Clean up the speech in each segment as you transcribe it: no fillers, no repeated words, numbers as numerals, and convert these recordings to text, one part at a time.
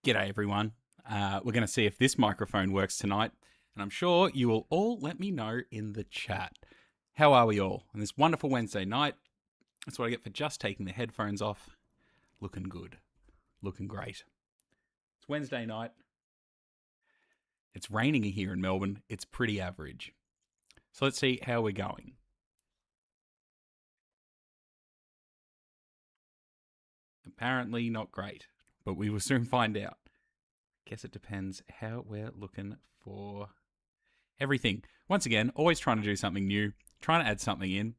G'day everyone. We're going to see if this microphone works tonight, and I'm sure you will all let me know in the chat. How are we all on this wonderful Wednesday night? That's what I get for just taking the headphones off. Looking good. Looking great. It's Wednesday night. It's raining here in Melbourne. It's pretty average. So let's see how we're going. Apparently not great, but we will soon find out. Guess it depends how we're looking for everything. Once again, always trying to do something new, trying to add something in.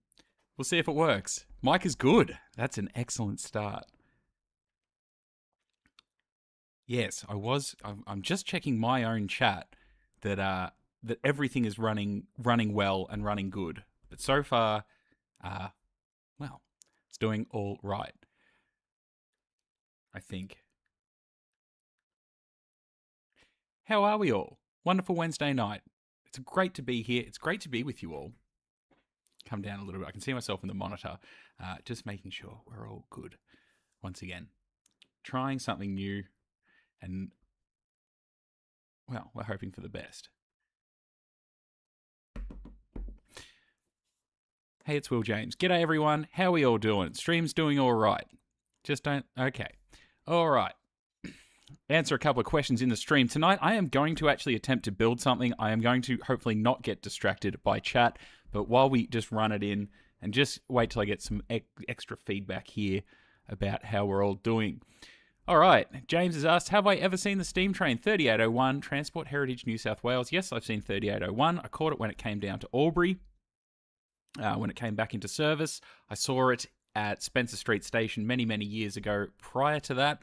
We'll see if it works. Mike is good. That's an excellent start. Yes, I'm just checking my own chat that that everything is running well and running good. But so far, well, it's doing all right. I think. How are we all? Wonderful Wednesday night. It's great to be here. It's great to be with you all. Come down a little bit. I can see myself in the monitor. Just making sure we're all good. Once again, trying something new, and well, we're hoping for the best. Hey, it's Will James. G'day everyone. How are we all doing? Stream's doing all right. Just don't. Okay. All right. Answer a couple of questions in the stream. Tonight, I am going to actually attempt to build something. I am going to hopefully not get distracted by chat, but while we just run it in and just wait till I get some extra feedback here about how we're all doing. All right. James has asked, have I ever seen the steam train 3801, Transport Heritage New South Wales? Yes, I've seen 3801. I caught it when it came down to Albury, when it came back into service. I saw it at Spencer Street Station many, many years ago. Prior to that,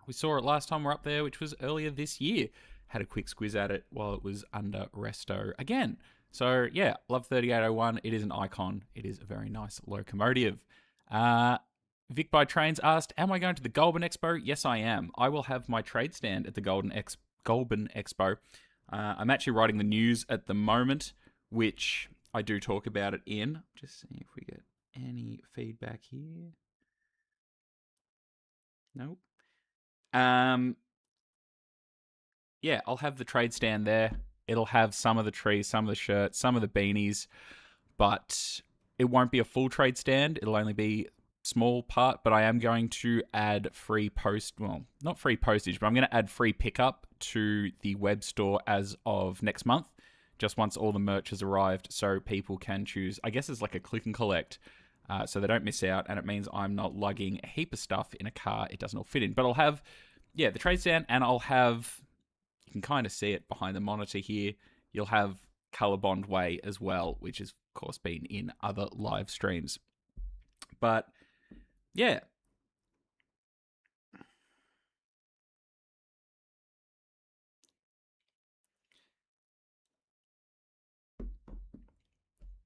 we saw it last time we were up there, which was earlier this year. Had a quick squiz at it while it was under resto again. So yeah, love 3801. It is an icon. It is a very nice locomotive. Vic by Trains asked, am I going to the Goulburn Expo? Yes, I am. I will have my trade stand at the Goulburn Expo. I'm actually writing the news at the moment, which I do talk about it in. Just see if we get any feedback here. Nope. Yeah, I'll have the trade stand there. It'll have some of the trees, some of the shirts, some of the beanies, but it won't be a full trade stand. It'll only be small part, but I am going to add free not free postage, but I'm going to add free pickup to the web store as of next month, just once all the merch has arrived, so people can choose. I guess it's like a click and collect, so they don't miss out, and it means I'm not lugging a heap of stuff in a car it doesn't all fit in. But I'll have, the trade stand, and I'll have, you can kind of see it behind the monitor here, you'll have Colorbond Way as well, which has, of course, been in other live streams. But, yeah.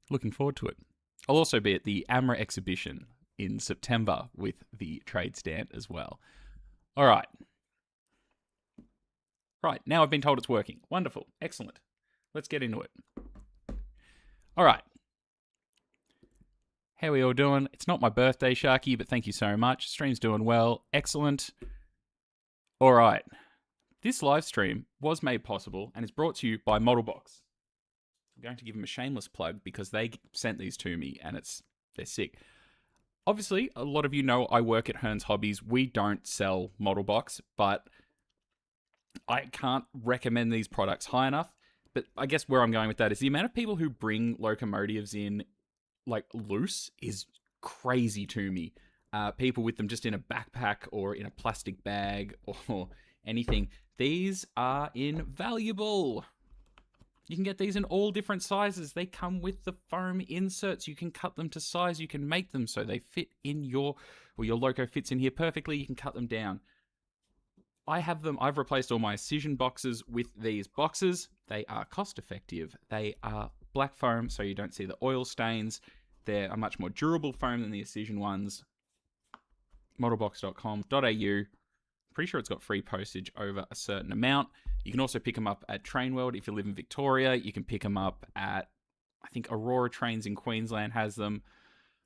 Looking forward to it. I'll also be at the AMRA exhibition in September with the trade stand as well. All right. Right, now I've been told it's working. Wonderful. Excellent. Let's get into it. All right. How are we all doing? It's not my birthday, Sharky, but thank you so much. Stream's doing well. Excellent. All right. This live stream was made possible and is brought to you by Modelbox. I'm going to give them a shameless plug because they sent these to me and they're sick. Obviously, a lot of you know I work at Hearns Hobbies. We don't sell Modelbox, but I can't recommend these products high enough. But I guess where I'm going with that is the amount of people who bring locomotives in like loose is crazy to me. People with them just in a backpack or in a plastic bag or anything. These are invaluable. You can get these in all different sizes. They come with the foam inserts. You can cut them to size. You can make them so they fit in your loco fits in here perfectly. You can cut them down. I have them. I've replaced all my Cision boxes with these boxes. They are cost effective. They are black foam, so you don't see the oil stains. They're a much more durable foam than the Cision ones. Modelbox.com.au. Pretty sure it's got free postage over a certain amount. You can also pick them up at Train World if you live in Victoria. You can pick them up at, I think, Aurora Trains in Queensland has them.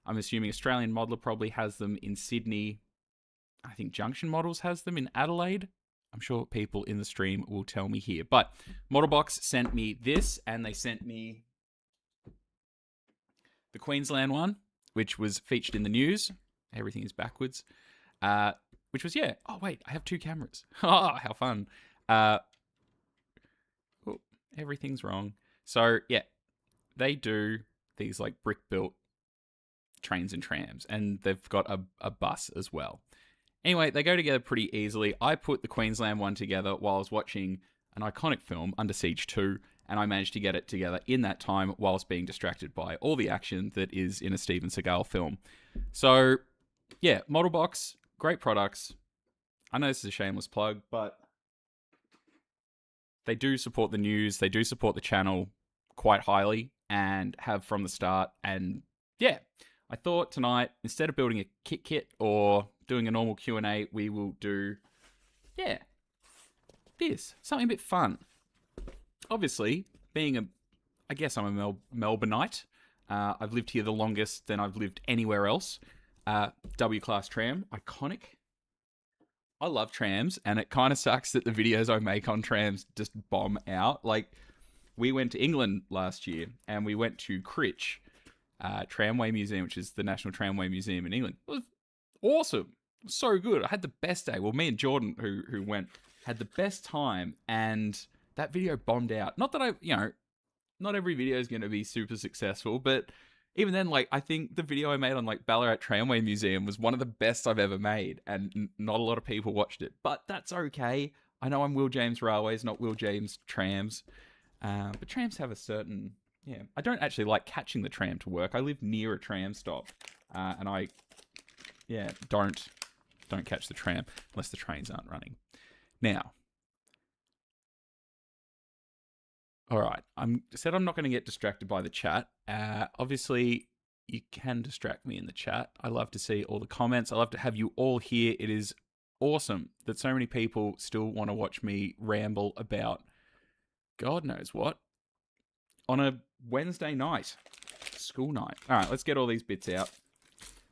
I'm assuming Australian Modeler probably has them in Sydney. I think Junction Models has them in Adelaide. I'm sure people in the stream will tell me here. But Modelbox sent me this, and they sent me the Queensland one, which was featured in the news. Everything is backwards. Which was, yeah. Oh, wait, I have 2 cameras. Oh, how fun. Everything's wrong. So, yeah, they do these like brick-built trains and trams, and they've got a bus as well. Anyway, they go together pretty easily. I put the Queensland one together while I was watching an iconic film, Under Siege 2, and I managed to get it together in that time whilst being distracted by all the action that is in a Steven Seagal film. So, yeah, Modelbox, great products. I know this is a shameless plug, but they do support the news. They do support the channel quite highly and have from the start. And yeah, I thought tonight, instead of building a kit or doing a normal Q&A, we will do, yeah, this. Something a bit fun. Obviously, I guess I'm a Melbourneite. I've lived here the longest than I've lived anywhere else. W Class Tram, iconic. I love trams, and it kind of sucks that the videos I make on trams just bomb out. Like, we went to England last year, and we went to Critch Tramway Museum, which is the National Tramway Museum in England. It was awesome. It was so good. I had the best day. Well, me and Jordan, who went, had the best time, and that video bombed out. Not that not every video is going to be super successful, but even then, like, I think the video I made on like Ballarat Tramway Museum was one of the best I've ever made, and not a lot of people watched it. But that's okay. I know I'm Will James Railways, not Will James Trams. But trams have a certain, yeah. I don't actually like catching the tram to work. I live near a tram stop, and I, yeah, don't catch the tram unless the trains aren't running. Now, all right, I'm not going to get distracted by the chat. Obviously, you can distract me in the chat. I love to see all the comments. I love to have you all here. It is awesome that so many people still want to watch me ramble about God knows what on a Wednesday night, school night. All right, let's get all these bits out.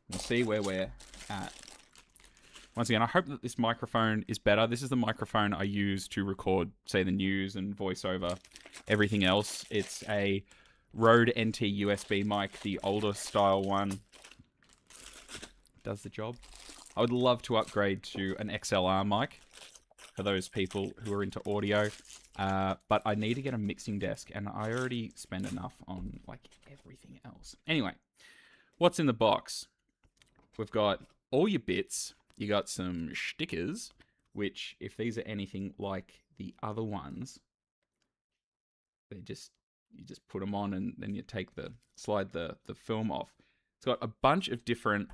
We'll see where we're at. Once again, I hope that this microphone is better. This is the microphone I use to record, say, the news and voiceover, everything else. It's a Rode NT USB mic, the older style one. Does the job. I would love to upgrade to an XLR mic for those people who are into audio. But I need to get a mixing desk, and I already spend enough on, like, everything else. Anyway, what's in the box? We've got all your bits. You got some stickers, which, if these are anything like the other ones, you just put them on, and then you slide the film off. It's got a bunch of different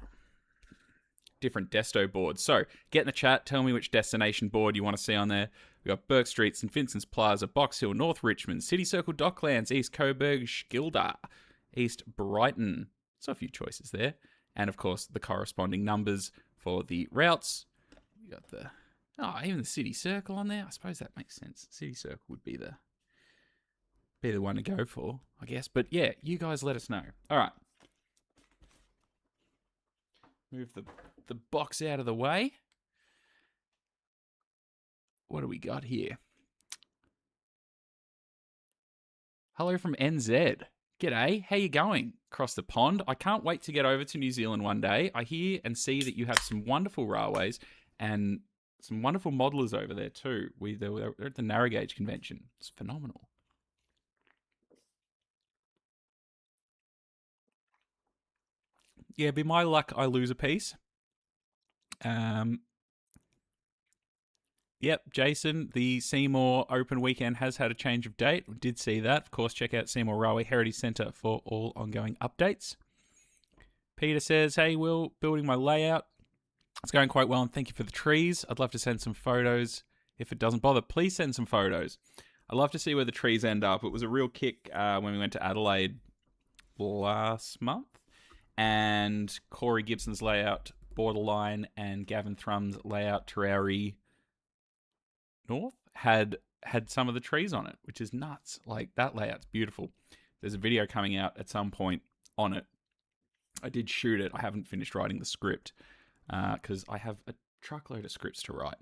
desto boards. So get in the chat, tell me which destination board you want to see on there. We've got Burke Street, St Vincent's Plaza, Box Hill, North Richmond, City Circle, Docklands, East Coburg, Skilda, East Brighton. So a few choices there. And of course, the corresponding numbers for the routes. You got even the City Circle on there. I suppose that makes sense. City Circle would be the one to go for, I guess. But yeah, you guys let us know. All right. Move the box out of the way. What do we got here? Hello from NZ. G'day, how you going? Across the pond. I can't wait to get over to New Zealand one day. I hear and see that you have some wonderful railways and some wonderful modelers over there too. They're at the Narrow Gauge Convention. It's phenomenal. Yeah, be my luck I lose a piece. Yep, Jason, the Seymour Open weekend has had a change of date. We did see that. Of course, check out Seymour Railway Heritage Centre for all ongoing updates. Peter says, hey, Will, building my layout. It's going quite well, and thank you for the trees. I'd love to send some photos. If it doesn't bother, please send some photos. I'd love to see where the trees end up. It was a real kick when we went to Adelaide last month. And Corey Gibson's layout, Borderline, and Gavin Thrum's layout, Terrauri North, had some of the trees on it, which is nuts. Like, that layout's beautiful. There's a video coming out at some point on it. I did shoot it. I haven't finished writing the script because I have truckload of scripts to write.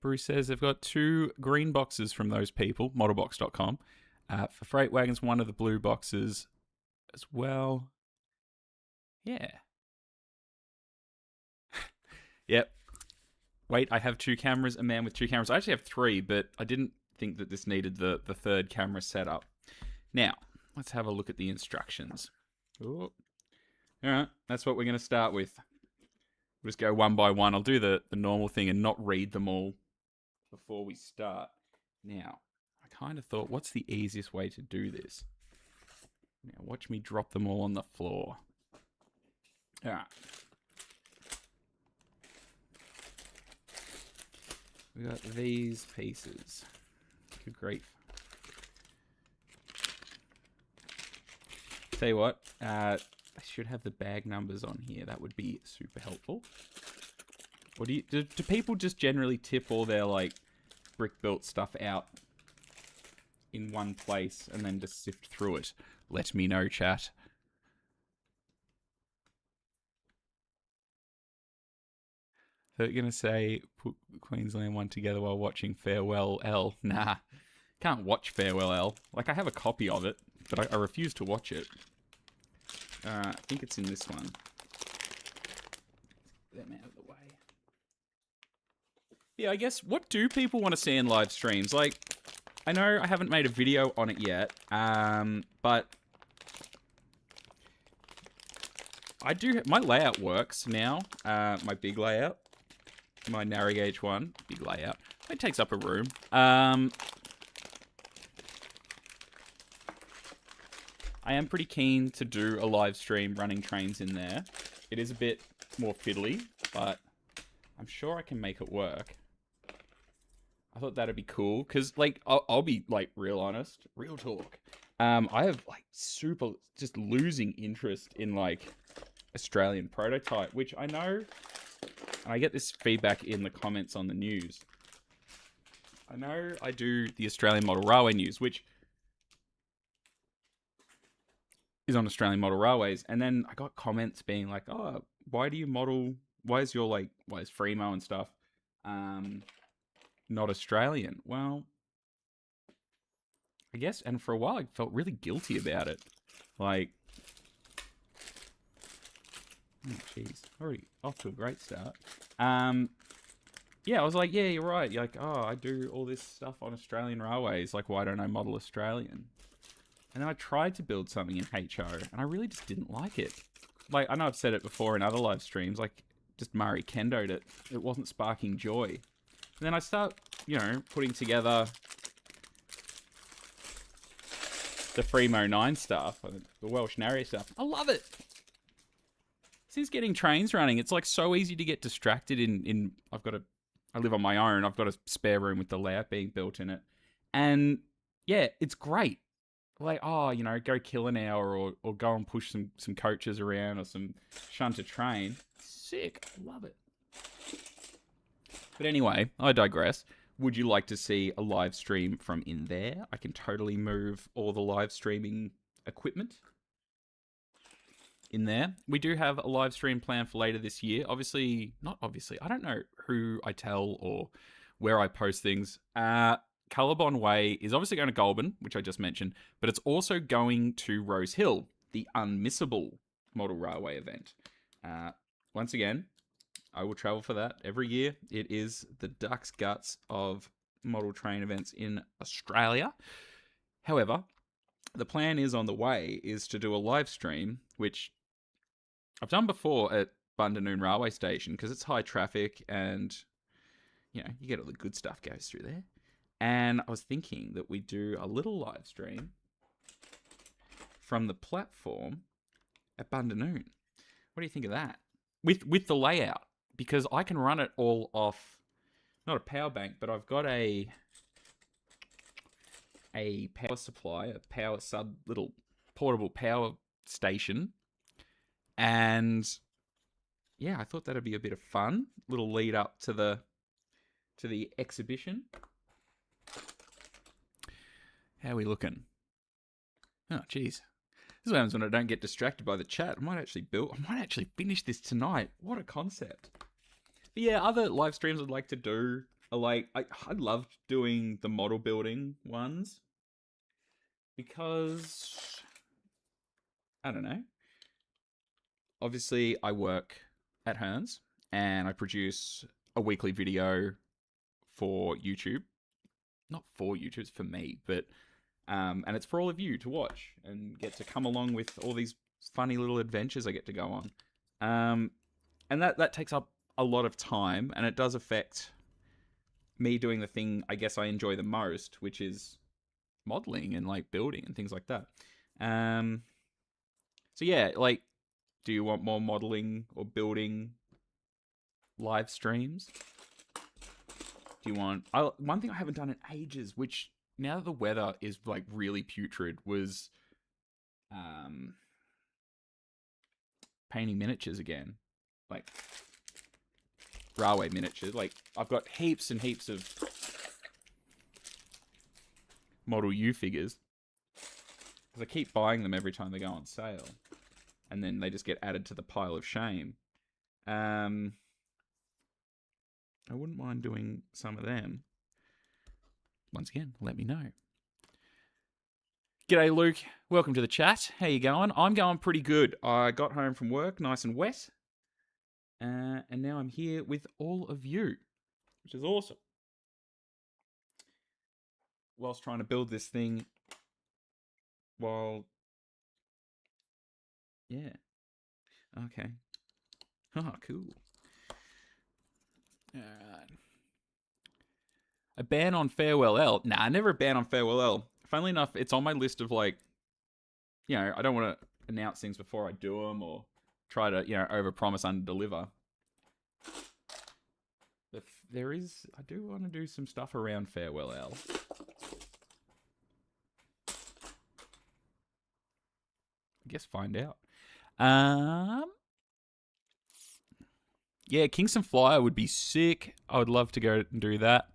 Bruce says they've got 2 green boxes from those people, modelbox.com. For freight wagons, one of the blue boxes as well. Yeah. Yep. Wait, I have 2 cameras, a man with 2 cameras. I actually have 3, but I didn't think that this needed the 3rd camera setup. Now, let's have a look at the instructions. Ooh. All right, that's what we're going to start with. We'll just go one by one. I'll do the normal thing and not read them all before we start. Now, I kind of thought, what's the easiest way to do this? Now, watch me drop them all on the floor. All right. We got these pieces. Good grief. Tell you what, I should have the bag numbers on here. That would be super helpful. Or do people just generally tip all their like brick built stuff out in one place and then just sift through it? Let me know, chat. So you're gonna say put Queensland one together while watching Farewell L? Nah, can't watch Farewell L. Like I have a copy of it, but I refuse to watch it. I think it's in this one. Get them out of the way. Yeah, I guess, what do people want to see in live streams? Like, I know I haven't made a video on it yet, but I do, my layout works now, my big layout, my narrow gauge one, big layout. It takes up a room. I am pretty keen to do a live stream running trains in there. It is a bit more fiddly, but I'm sure I can make it work. I thought that'd be cool, because, like, I'll be, like, real honest, real talk. I have, like, super, just losing interest in, like, Australian prototype, which I know, and I get this feedback in the comments on the news. I know I do the Australian Model Railway news, which is on Australian Model Railways, and then I got comments being like, oh, why do you model, why is Fremo and stuff not Australian? Well, I guess, and for a while I felt really guilty about it. Like, oh jeez, already off to a great start. Yeah, I was like, yeah, you're right. You're like, oh, I do all this stuff on Australian railways. Like, why don't I model Australian? And then I tried to build something in HO, and I really just didn't like it. Like, I know I've said it before in other live streams, like, just Murray Kendo'd it. It wasn't sparking joy. And then I start, you know, putting together the Fremo 9 stuff, the Welsh Narrow stuff. I love it. Since getting trains running, it's, like, so easy to get distracted in I live on my own. I've got a spare room with the layout being built in it. And, yeah, it's great. Like, oh, you know, go kill an hour or go and push some coaches around or some shunt a train. Sick. I love it. But anyway, I digress. Would you like to see a live stream from in there? I can totally move all the live streaming equipment in there. We do have a live stream plan for later this year. Not obviously. I don't know who I tell or where I post things. Colorbond Way is obviously going to Goulburn, which I just mentioned, but it's also going to Rose Hill, the unmissable model railway event. Once again, I will travel for that every year. It is the duck's guts of model train events in Australia. However, the plan is on the way is to do a live stream, which I've done before at Bundanoon Railway Station because it's high traffic and, you know, you get all the good stuff goes through there. And I was thinking that we do a little live stream from the platform at Bundanoon. What do you think of that? With the layout, because I can run it all off, not a power bank, but I've got a power supply, a power little portable power station. And yeah, I thought that'd be a bit of fun. Little lead up to the exhibition. How are we looking? Oh, geez. is what happens when I don't get distracted by the chat. I might actually finish this tonight. What a concept. But yeah, other live streams I'd like to do are like, I loved doing the model building ones. Because, I don't know. Obviously, I work at Hearns and I produce a weekly video for YouTube. Not for YouTube, it's for me, but and it's for all of you to watch and get to come along with all these funny little adventures I get to go on. And that takes up a lot of time, and it does affect me doing the thing I guess I enjoy the most, which is modeling and like building and things like that. So yeah, like, do you want more modeling or building live streams? Do you want... one thing I haven't done in ages, which now that the weather is like really putrid, was painting miniatures again. Like railway miniatures. Like, I've got heaps and heaps of Model U figures. Because I keep buying them every time they go on sale. And then they just get added to the pile of shame. I wouldn't mind doing some of them. Once again, let me know. G'day, Luke. Welcome to the chat. How you going? I'm going pretty good. I got home from work nice and wet. And now I'm here with all of you, which is awesome. Whilst trying to build this thing while... Yeah. Okay. Oh, cool. Alright. A ban on Farewell L? Nah, never a ban on Farewell L. Funnily enough, it's on my list of like, you know, I don't want to announce things before I do them or try to, you know, overpromise, underdeliver. But there is, I do want to do some stuff around Farewell L. I guess find out. Yeah, Kingston Flyer would be sick. I would love to go and do that.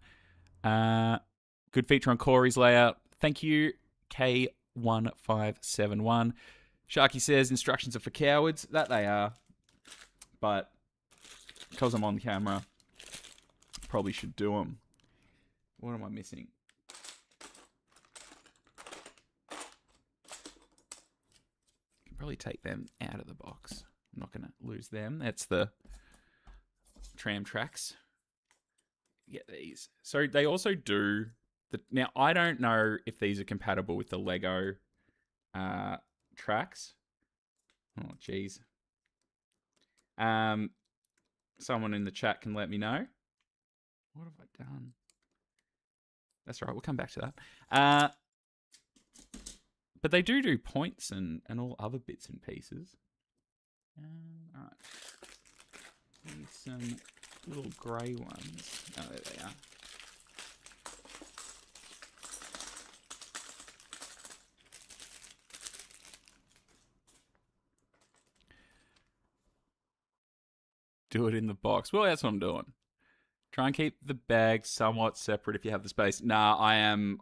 Good feature on Corey's layout. Thank you, K1571. Sharky says instructions are for cowards. That they are. But because I'm on camera, probably should do them. What am I missing? Can probably take them out of the box. I'm not going to lose them. That's the tram tracks. Get these. So they also do the... Now, I don't know if these are compatible with the Lego tracks. Oh, jeez. Someone in the chat can let me know. What have I done? That's right, we'll come back to that. But they do points and all other bits and pieces. All right. Need some little grey ones. Oh, there they are. Do it in the box. Well, that's what I'm doing. Try and keep the bag somewhat separate if you have the space. Nah, I am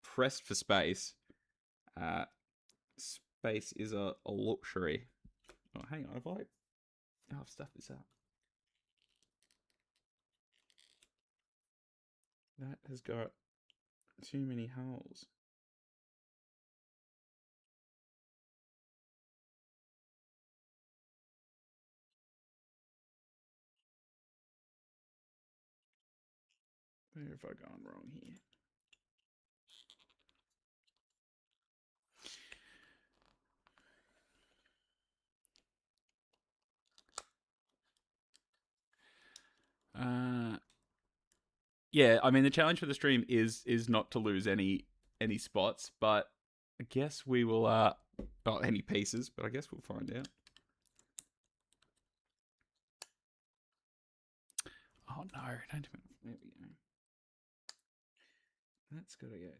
pressed for space. Space is a luxury. Oh, hang on, I've stuffed this up. That has got too many holes. Where have I gone wrong here? Yeah, I mean the challenge for the stream is not to lose any spots, but I guess we will not any pieces, but I guess we'll find out. Oh no, don't do it. There we go. That's gotta go there.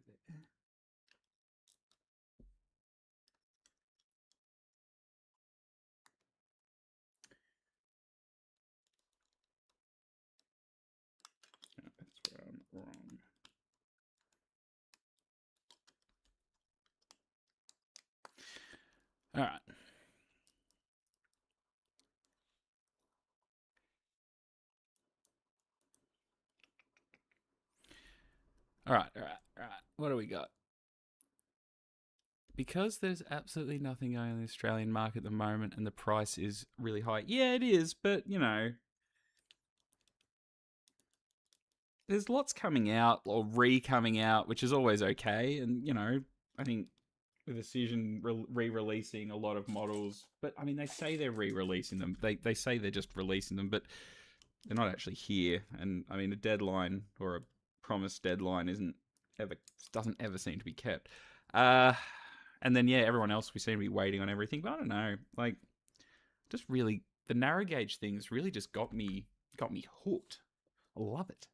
That's where I'm wrong. All right. All right. What do we got? Because there's absolutely nothing going on in the Australian market at the moment and the price is really high. Yeah, it is, but, you know, there's lots coming out or coming out, which is always okay. And, you know, I think the decision re-releasing a lot of models, but I mean, they say they're re-releasing them. They say they're just releasing them, but they're not actually here. And I mean, a deadline or a promised deadline doesn't ever seem to be kept. And then yeah, everyone else we seem to be waiting on everything, but I don't know, like, just really the narrow gauge things really just got me hooked. I love it.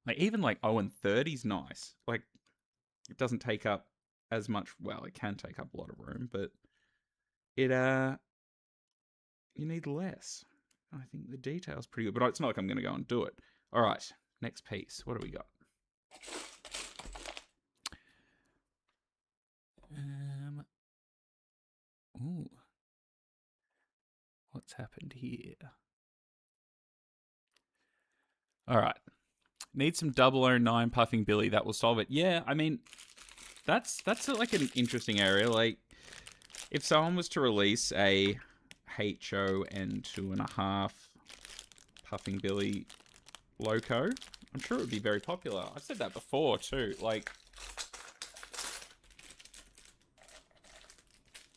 Like even like 0 and 30's nice. Like it doesn't take up as much. Well, it can take up a lot of room, but it you need less. I think the detail's pretty good, but it's not like I'm going to go and do it. All right, next piece. What do we got? Ooh. What's happened here? All right. Need some 009 Puffing Billy. That will solve it. Yeah, I mean, that's like an interesting area. Like, if someone was to release a HON 2.5 Puffing Billy Loco, I'm sure it would be very popular. I've said that before too. Like,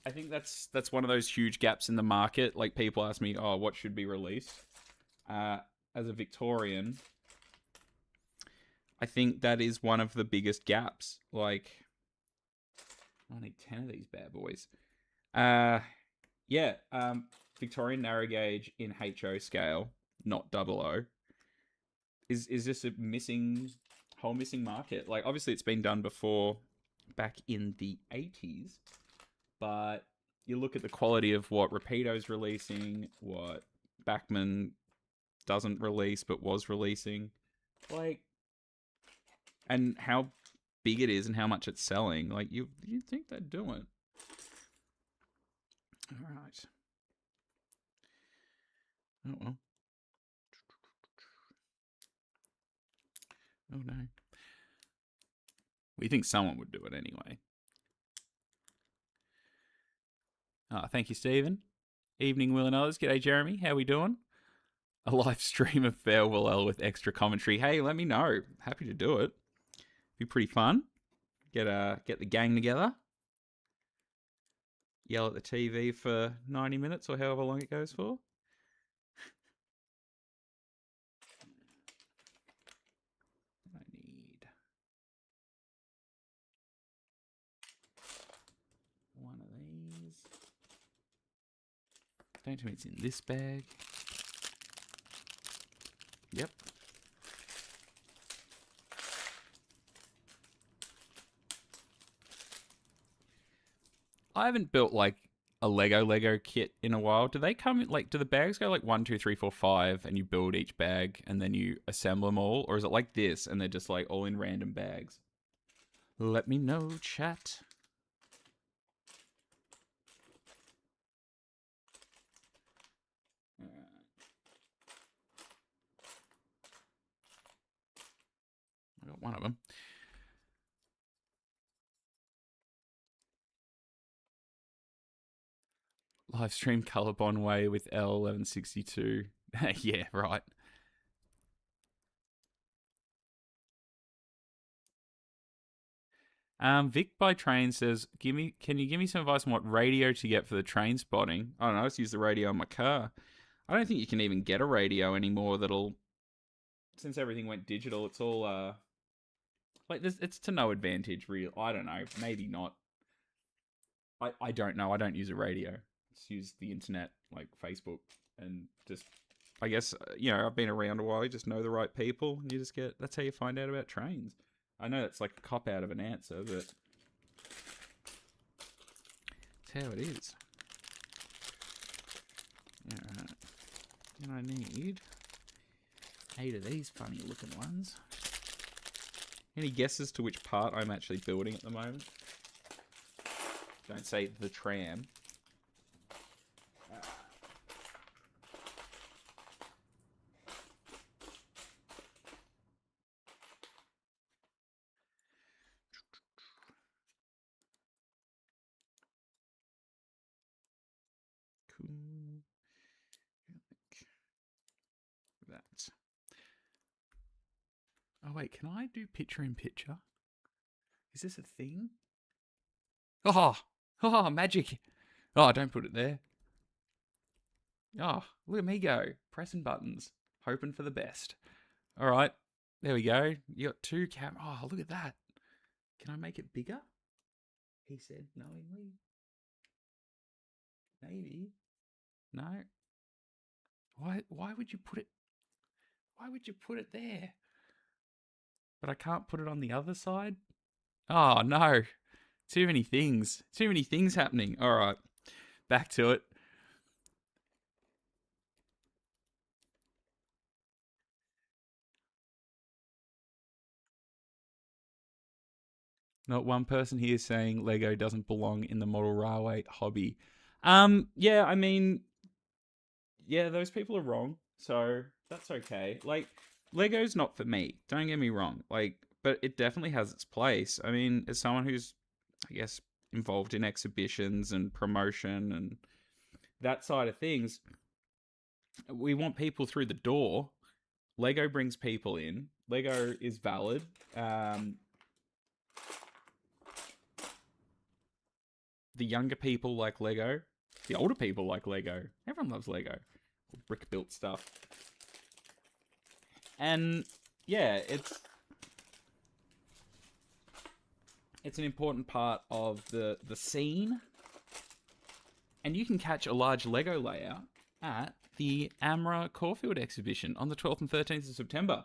I think that's one of those huge gaps in the market. Like, people ask me, oh, what should be released? As a Victorian, I think that is one of the biggest gaps. Like, I need 10 of these bad boys. Yeah, Victorian narrow gauge in HO scale, not 00. Is this a whole missing market? Like, obviously it's been done before back in the 80s, but you look at the quality of what Rapido's releasing, what Bachmann doesn't release but was releasing, like, and how big it is and how much it's selling. Like, you think they'd do it. All right. Oh well. Oh no. We think someone would do it anyway. Thank you, Stephen. Evening, Will and others. G'day, Jeremy. How we doing? A live stream of Farewell with extra commentary. Hey, let me know. Happy to do it. Be pretty fun. Get the gang together. Yell at the TV for 90 minutes or however long it goes for. I need one of these. Don't tell me it's in this bag. Yep. I haven't built like a Lego kit in a while. Do they come in, like, do the bags go like 1, 2, 3, 4, 5 and you build each bag and then you assemble them all? Or is it like this and they're just like all in random bags? Let me know, chat. I got one of them. Livestream Colorbond Way with L1162. Yeah, right. Vic by Train says, can you give me some advice on what radio to get for the train spotting? I don't know, let's use the radio in my car. I don't think you can even get a radio anymore since everything went digital, it's all, like, it's to no advantage, really. I don't know, maybe not. I don't know, I don't use a radio. Just use the internet, like Facebook, and just, I guess, you know, I've been around a while, you just know the right people, and you just that's how you find out about trains. I know that's like a cop-out of an answer, but that's how it is. Alright. And I need 8 of these funny looking ones. Any guesses to which part I'm actually building at the moment? Don't say the tram. Cool. That. Oh wait, can I do picture in picture? Is this a thing? Oh, magic. Oh, don't put it there. Oh, look at me go. Pressing buttons. Hoping for the best. All right. There we go. You got 2 cam. Oh, look at that. Can I make it bigger? He said knowingly. Maybe. No. Why would you put it? Why would you put it there? But I can't put it on the other side? Oh, no. Too many things. Too many things happening. All right. Back to it. Not one person here saying Lego doesn't belong in the model railway hobby. Yeah, I mean, yeah, those people are wrong. So that's okay. Like, Lego's not for me. Don't get me wrong. Like, but it definitely has its place. I mean, as someone who's, I guess, involved in exhibitions and promotion and that side of things, we want people through the door. Lego brings people in. Lego is valid. The younger people like Lego. The older people like Lego. Everyone loves Lego. Brick built stuff. And yeah, it's an important part of the scene. And you can catch a large Lego layout at the AMRA Caulfield exhibition on the 12th and 13th of September.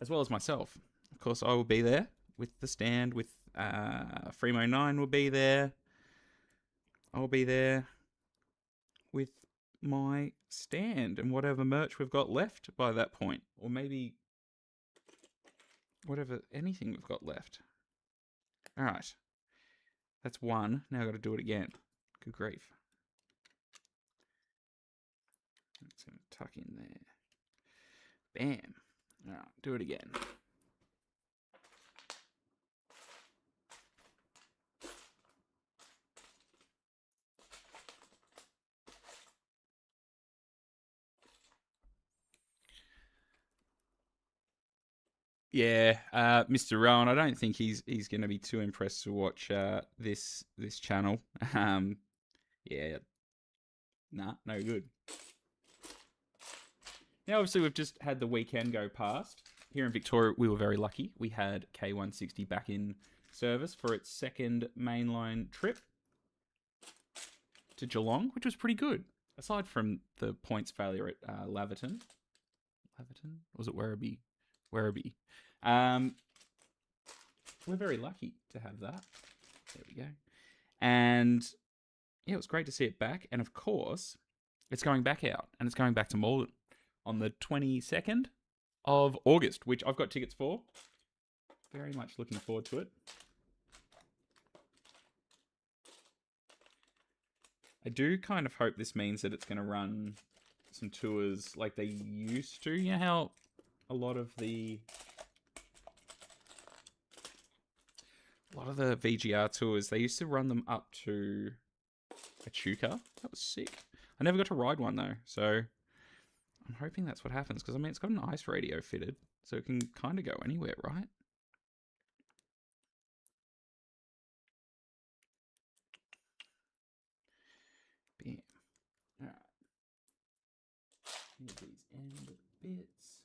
As well as myself. Of course, I will be there with the stand, with Fremo9 will be there. I'll be there with my stand and whatever merch we've got left by that point. Or maybe anything we've got left. All right. That's one. Now I've got to do it again. Good grief. It's going to tuck in there. Bam. All right, do it again. Yeah, Mr. Rowan. I don't think he's going to be too impressed to watch this channel. Yeah, nah, no good. Now, obviously, we've just had the weekend go past. Here in Victoria, we were very lucky. We had K160 back in service for its second mainline trip to Geelong, which was pretty good. Aside from the points failure at Laverton. Laverton? Or was it Werribee? Werribee. We're very lucky to have that. There we go. And yeah, it was great to see it back. And of course, it's going back out. And it's going back to Malden on the 22nd of August, which I've got tickets for. Very much looking forward to it. I do kind of hope this means that it's going to run some tours like they used to. You know how a lot of the VGR tours, they used to run them up to Echuca. That was sick. I never got to ride one though, so I'm hoping that's what happens, because I mean, it's got an ice radio fitted, so it can kind of go anywhere, right? Bam. All right. Here's these end bits.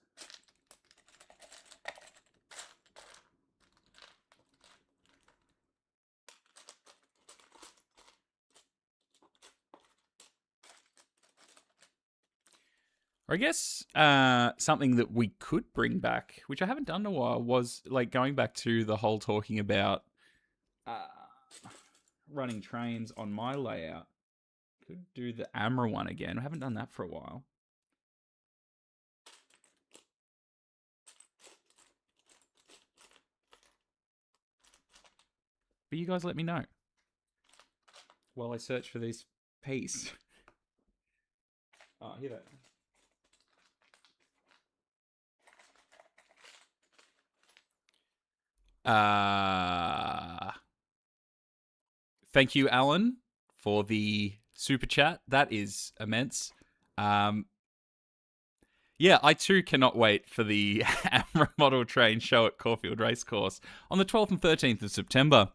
I guess something that we could bring back, which I haven't done in a while, was like going back to the whole talking about running trains on my layout. Could do the AMRA one again. I haven't done that for a while. But you guys let me know. while I search for this piece. Oh, hear that? Thank you, Alan, for the super chat. That is immense. Yeah, I too cannot wait for the AMRA model train show at Caulfield Racecourse on the 12th and 13th of September.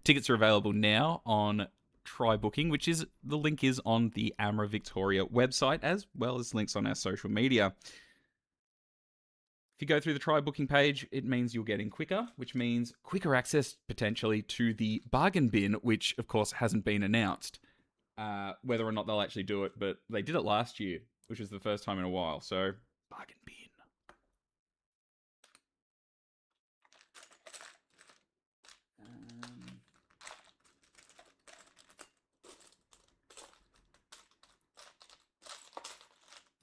Tickets are available now on Try Booking, which is the link is on the AMRA Victoria website, as well as links on our social media. If you go through the Try Booking page, it means you'll get in quicker, which means quicker access potentially to the bargain bin, which of course hasn't been announced. Whether or not they'll actually do it, but they did it last year, which is the first time in a while. So, bargain bin.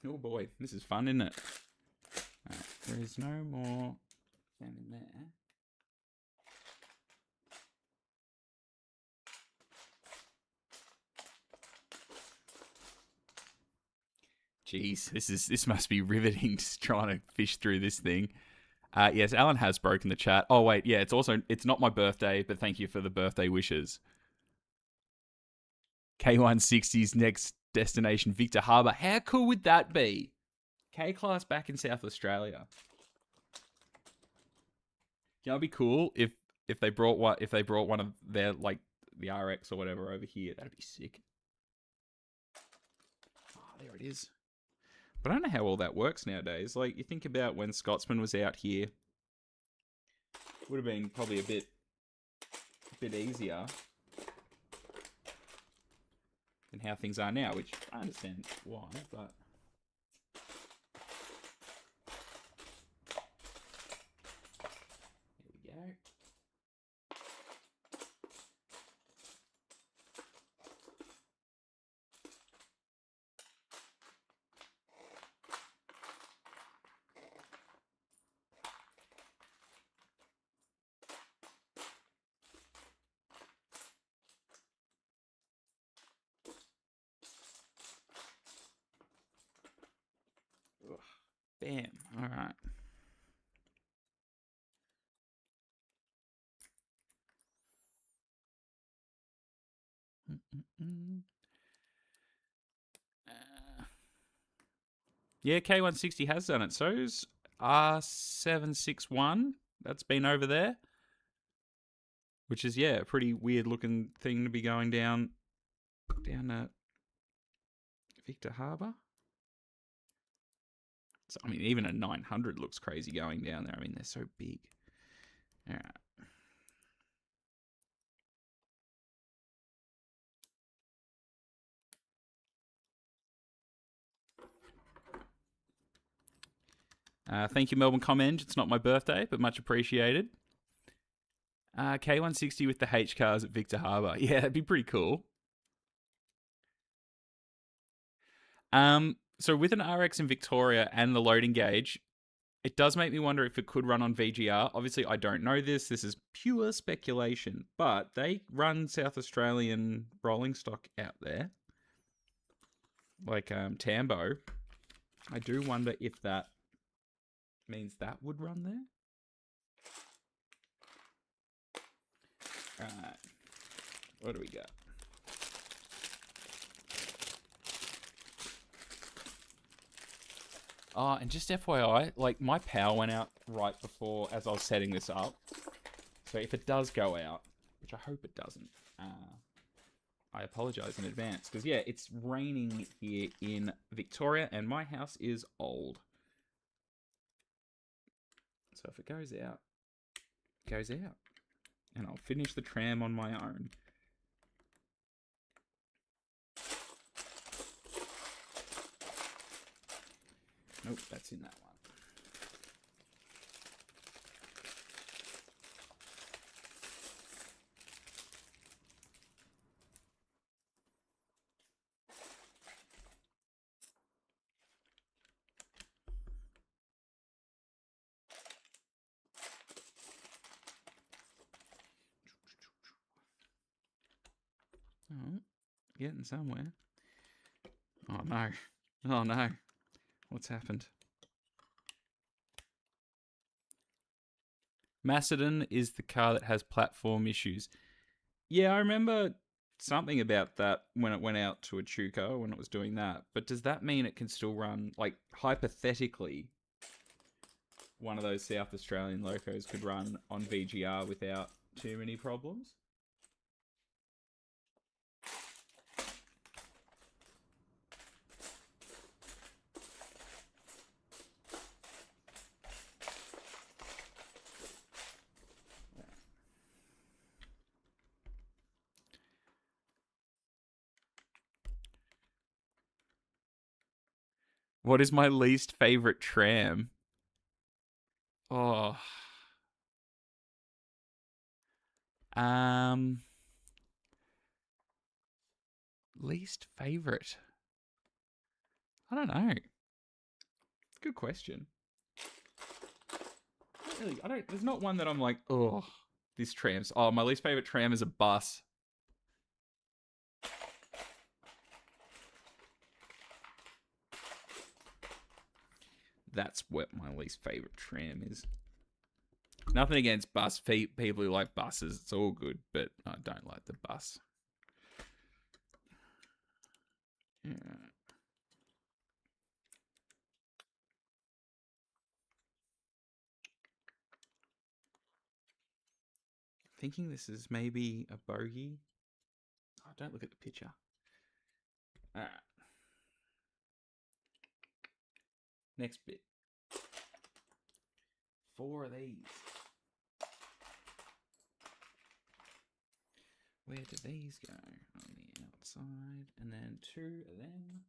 Oh boy, this is fun, isn't it? Right, there is no more sand in there. Jeez, this must be riveting, just trying to fish through this thing. Yes, Alan has broken the chat. Oh wait, yeah, it's not my birthday, but thank you for the birthday wishes. K160's next destination, Victor Harbour. How cool would that be? K-Class back in South Australia. You know, it'd be cool if they brought one of their, like, the RX or whatever over here. That'd be sick. Oh, there it is. But I don't know how all that works nowadays. Like, you think about when Scotsman was out here, would have been probably a bit easier than how things are now, which I understand why, but here we go. Bam. All right. Yeah, K160 has done it. So's R761. That's been over there. Which is, yeah, a pretty weird looking thing to be going down Victor Harbour. So, I mean, even a 900 looks crazy going down there. I mean, they're so big. All right. Thank you, Melbourne Comment. It's not my birthday, but much appreciated. K160 with the H cars at Victor Harbour. Yeah, that'd be pretty cool. So with an RX in Victoria and the loading gauge, it does make me wonder if it could run on VGR. Obviously, I don't know this. This is pure speculation, but they run South Australian rolling stock out there, like Tambo. I do wonder if that means that would run there. All right, what do we got? Oh, and just FYI, like, my power went out right before as I was setting this up. So if it does go out, which I hope it doesn't, I apologize in advance. Because, yeah, it's raining here in Victoria, and my house is old. So if it goes out, it goes out. And I'll finish the tram on my own. Nope, that's in that one. Getting somewhere. Oh no. Oh no. What's happened? Macedon is the car that has platform issues. Yeah, I remember something about that when it went out to Echuca when it was doing that. But does that mean it can still run, like, hypothetically, one of those South Australian locos could run on VGR without too many problems? What is my least favorite tram? Oh. Least favorite? I don't know. Good question. There's not one that I'm like, oh, this tram's. Oh, my least favorite tram is a bus. That's what my least favorite tram is. Nothing against bus people who like buses. It's all good, but I don't like the bus. Yeah. Thinking this is maybe a bogey. Oh, don't look at the picture. All right. Next bit. 4 of these. Where do these go? On the outside. And then 2 of them.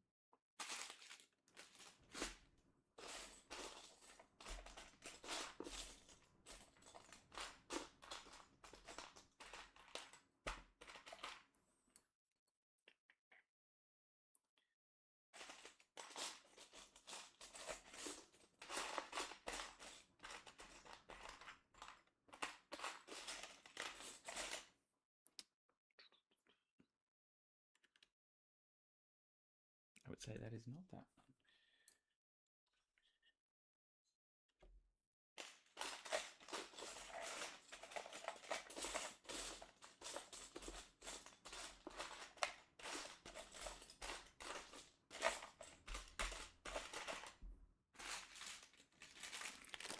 I would say that is not that one.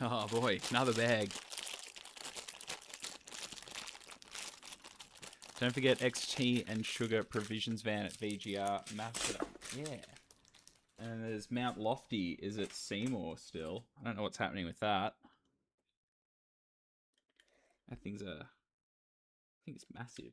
Oh boy, another bag. Don't forget XT and Sugar Provisions Van at VGR Macedon. Yeah. And there's Mount Lofty is at Seymour still. I don't know what's happening with that. That thing's I think it's massive.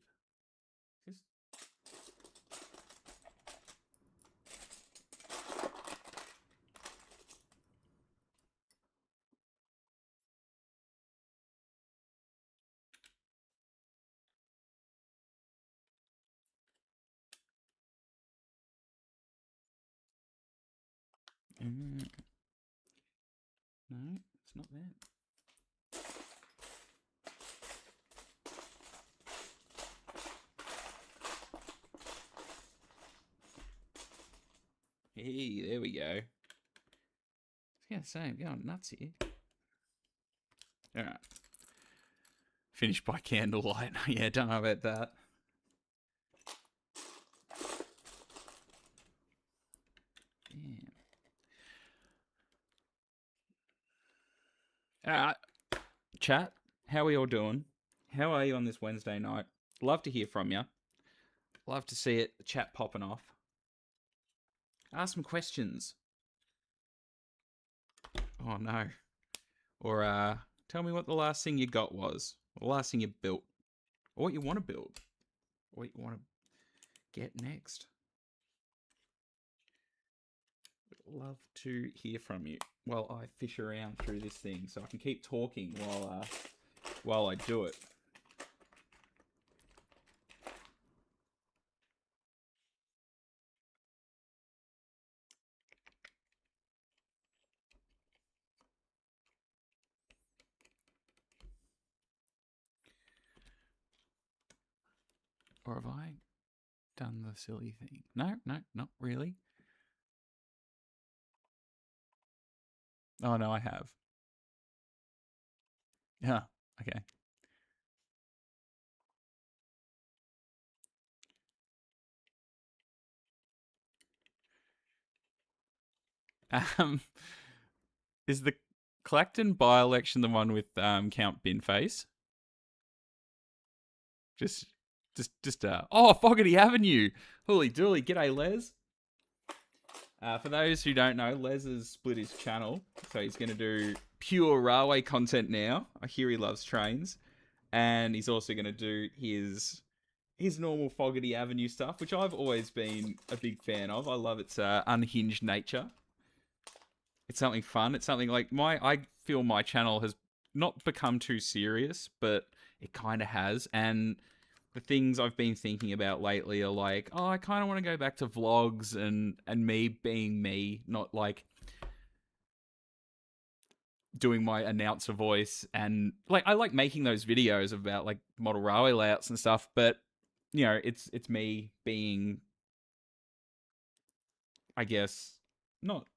No, it's not there. Hey, there we go. I was gonna say, I'm going nuts here. Alright. Finished by candlelight. Yeah, don't know about that. Alright. Chat, how are you all doing? How are you on this Wednesday night? Love to hear from you. Love to see it, the chat popping off. Ask some questions. Oh no. Or tell me what the last thing you got was. The last thing you built. Or what you want to build. Or what you want to get next. Love to hear from you while I fish around through this thing so I can keep talking while I do it. Or have I done the silly thing. No, not really. Oh, no, I have. Yeah, okay. Um, is the Clacton by-election the one with Count Binface? Oh, Fogarty Avenue. Holy dooly. G'day, Les. For those who don't know, Les has split his channel, so he's going to do pure railway content now. I hear he loves trains, and he's also going to do his normal Fogarty Avenue stuff, which I've always been a big fan of. I love its unhinged nature. It's something fun. It's something like I feel my channel has not become too serious, but it kind of has, and the things I've been thinking about lately are like, oh, I kind of want to go back to vlogs and me being me, not like doing my announcer voice. And like, I like making those videos about like model railway layouts and stuff, but you know, it's me being, I guess, not.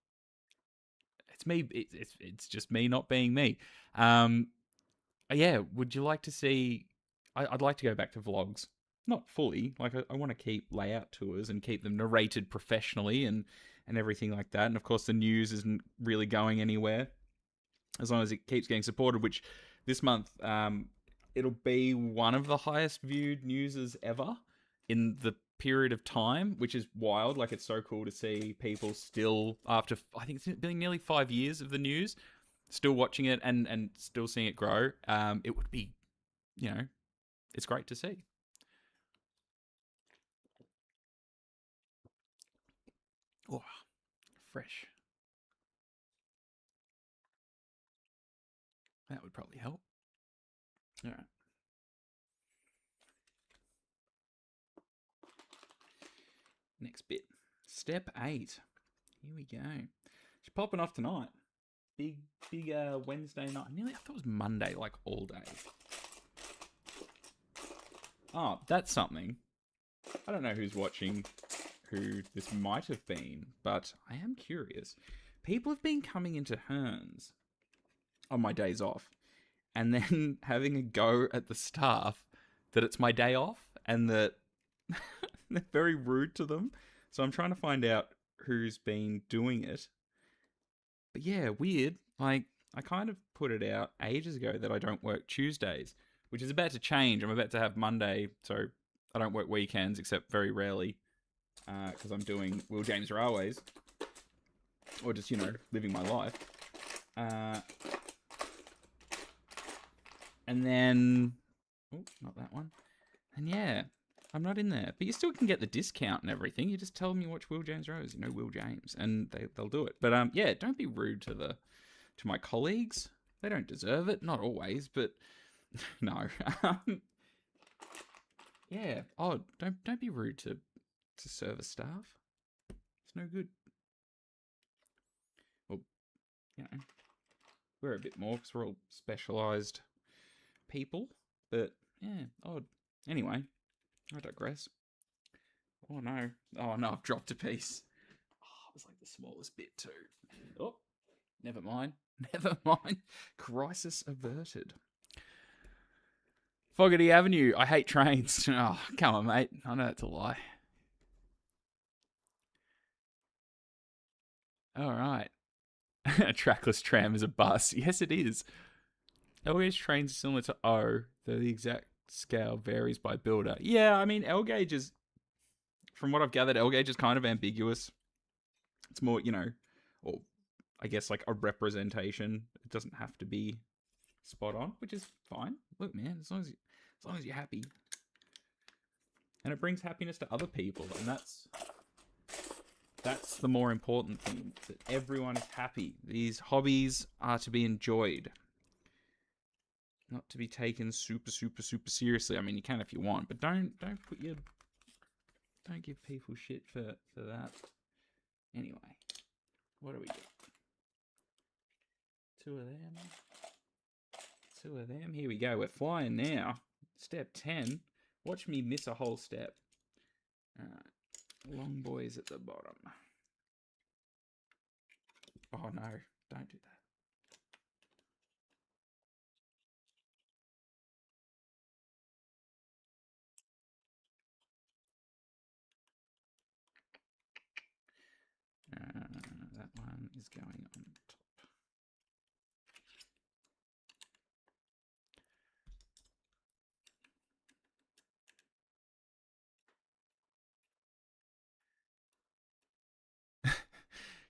It's me. It's just me not being me. Um, yeah. Would you like to see? I'd like to go back to vlogs. Not fully. Like I want to keep layout tours and keep them narrated professionally and everything like that. And of course, the news isn't really going anywhere as long as it keeps getting supported. Which this month, it'll be one of the highest viewed newses ever in the period of time, which is wild. Like, it's so cool to see people still, after I think it's been nearly 5 years of the news, still watching it and still seeing it grow. It would be, you know, it's great to see. Oh, fresh. That would probably help. All right. Next bit. Step 8. Here we go. She's popping off tonight. Big Wednesday night. I thought it was Monday, like all day. Oh, that's something. I don't know who's watching, who this might have been, but I am curious. People have been coming into Hearns on my days off and then having a go at the staff that it's my day off and that they're very rude to them. So I'm trying to find out who's been doing it. But yeah, weird. Like, I kind of put it out ages ago that I don't work Tuesdays, which is about to change. I'm about to have Monday, so I don't work weekends except very rarely because I'm doing Will James Railways or just, you know, living my life. And then, oh, not that one. And yeah, I'm not in there. But you still can get the discount and everything. You just tell them you watch Will James Rose, you know, Will James, and they'll do it. But yeah, don't be rude to my colleagues. They don't deserve it. Not always, but no. Yeah. Oh, don't be rude to service staff. It's no good. Well, you know, we're a bit more because we're all specialised people. But yeah, odd. Anyway, I digress. Oh no. Oh no, I've dropped a piece. Oh, it was like the smallest bit too. Oh, never mind. Never mind. Crisis averted. Fogarty Avenue. I hate trains. Oh, come on, mate. I know that's a lie. All right. A trackless tram is a bus. Yes, it is. L-gauge trains are similar to O, though the exact scale varies by builder. Yeah, I mean, L-gauge is, from what I've gathered, L-gauge is kind of ambiguous. It's more, you know, or I guess like a representation. It doesn't have to be spot on, which is fine. Look, man, as long as you're happy, and it brings happiness to other people, and that's the more important thing. That everyone is happy. These hobbies are to be enjoyed, not to be taken super seriously. I mean, you can if you want, but don't give people shit for that. Anyway, what do we get? Two of them. Here we go. We're flying now. Step 10. Watch me miss a whole step. Alright, long boys at the bottom. Oh no, don't do that. That one is going on top.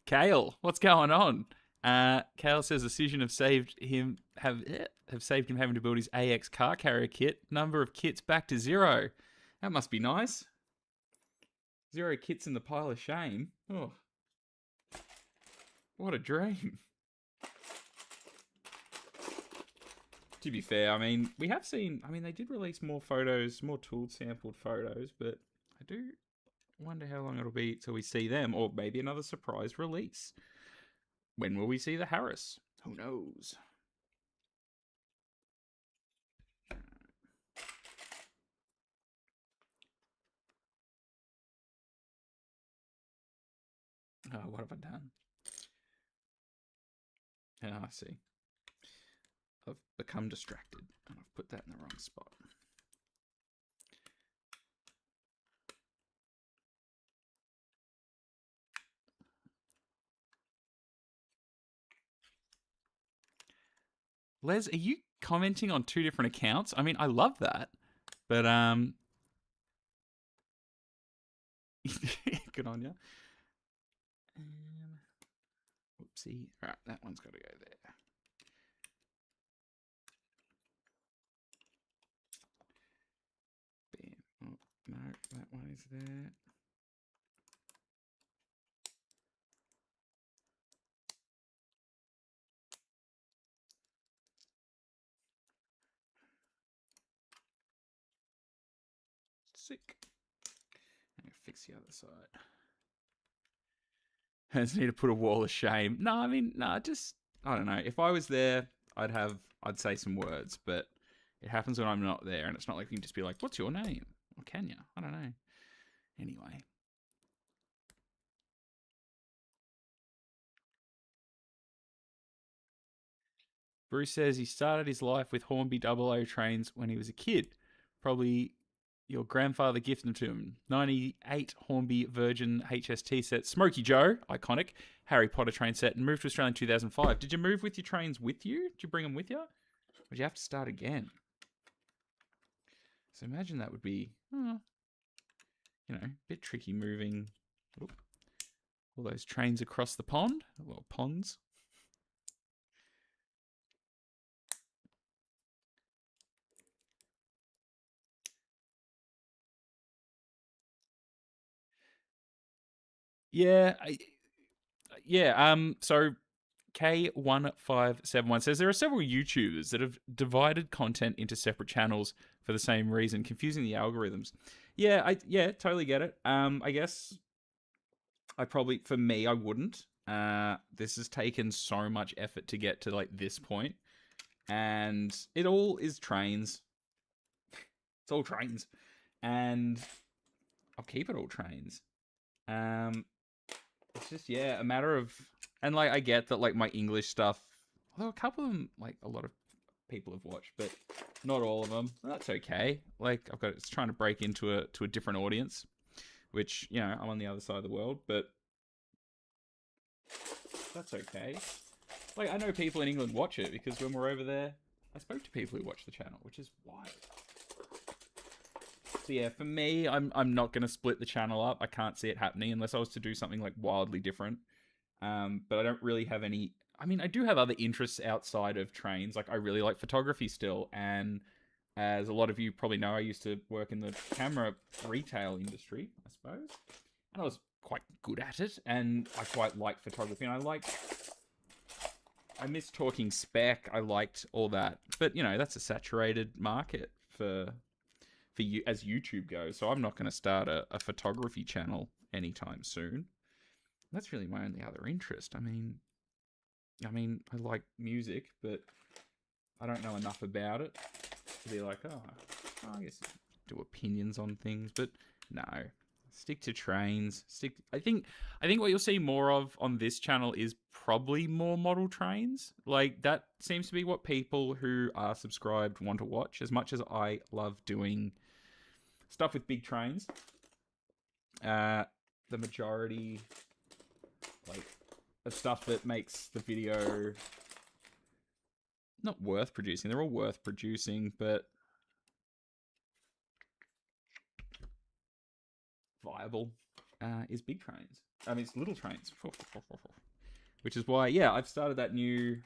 Kale, what's going on? Kale says Decision have saved him have saved him having to build his AX car carrier kit. Number of kits back to 0. That must be nice. 0 kits in the pile of shame. Oh, what a dream. To be fair, I mean, we have seen, I mean, they did release more photos, more tooled sampled photos, but I do wonder how long it'll be till we see them, or maybe another surprise release. When will we see the Harris? Who knows? Oh, what have I done? Oh, I see. I've become distracted, and I've put that in the wrong spot. Les, are you commenting on 2 different accounts? I mean, I love that, but good on you. Whoopsie. All right, that one's got to go there. Bam. Oh, no, that one is there. Sick. I'm going to fix the other side. I just need to put a wall of shame. No, I mean, no, just, I don't know. If I was there, I'd say some words, but it happens when I'm not there, and it's not like you can just be like, what's your name? Or can you? I don't know. Anyway. Bruce says he started his life with Hornby 00 trains when he was a kid. Probably your grandfather gifted them to him. 98 Hornby Virgin HST set. Smokey Joe, iconic. Harry Potter train set. And moved to Australia in 2005. Did you move with your trains with you? Did you bring them with you? Or did you have to start again? So imagine that would be, you know, a bit tricky moving all those trains across the pond. Well, ponds. Yeah, so K1571 says there are several YouTubers that have divided content into separate channels for the same reason, confusing the algorithms. Yeah, I totally get it. I guess for me, I wouldn't. This has taken so much effort to get to like this point, and it all is trains. It's all trains, and I'll keep it all trains. It's just a matter of, and like I get that like my English stuff, although a couple of them like a lot of people have watched, but not all of them. That's okay. Like it's trying to break into a different audience, which I'm on the other side of the world, but that's okay. Like I know people in England watch it because when we're over there, I spoke to people who watch the channel, which is wild. So yeah, for me, I'm not going to split the channel up. I can't see it happening unless I was to do something like wildly different. But I don't really have any. I mean, I do have other interests outside of trains. Like I really like photography still, and as a lot of you probably know, I used to work in the camera retail industry, I suppose, and I was quite good at it, and I quite liked photography, and I miss talking spec. I liked all that, but that's a saturated market for you as YouTube goes. So I'm not going to start a photography channel anytime soon. That's really my only other interest. I mean, I like music, but I don't know enough about it to be like, I guess do opinions on things. But no, Stick to trains. I think what you'll see more of on this channel is probably more model trains. Like, that seems to be what people who are subscribed want to watch. As much as I love doing stuff with big trains, the majority, like, of stuff that makes the video not worth producing. They're all worth producing, but viable is big trains. I mean, it's little trains. Which is why, yeah, I've started that new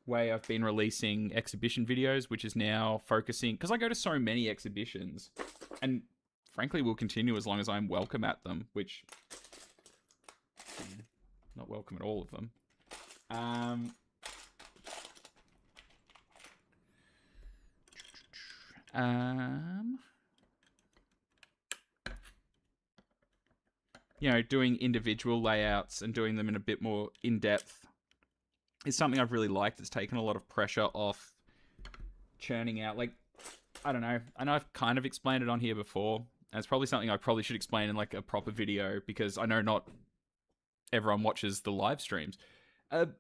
way I've been releasing exhibition videos, which is now focusing, because I go to so many exhibitions, and frankly will continue as long as I'm welcome at them, which, not welcome at all of them. You know, doing individual layouts and doing them in a bit more in-depth is something I've really liked. It's taken a lot of pressure off churning out. Like, I don't know. I know I've kind of explained it on here before, and it's probably something I probably should explain in like a proper video, because I know not everyone watches the live streams. An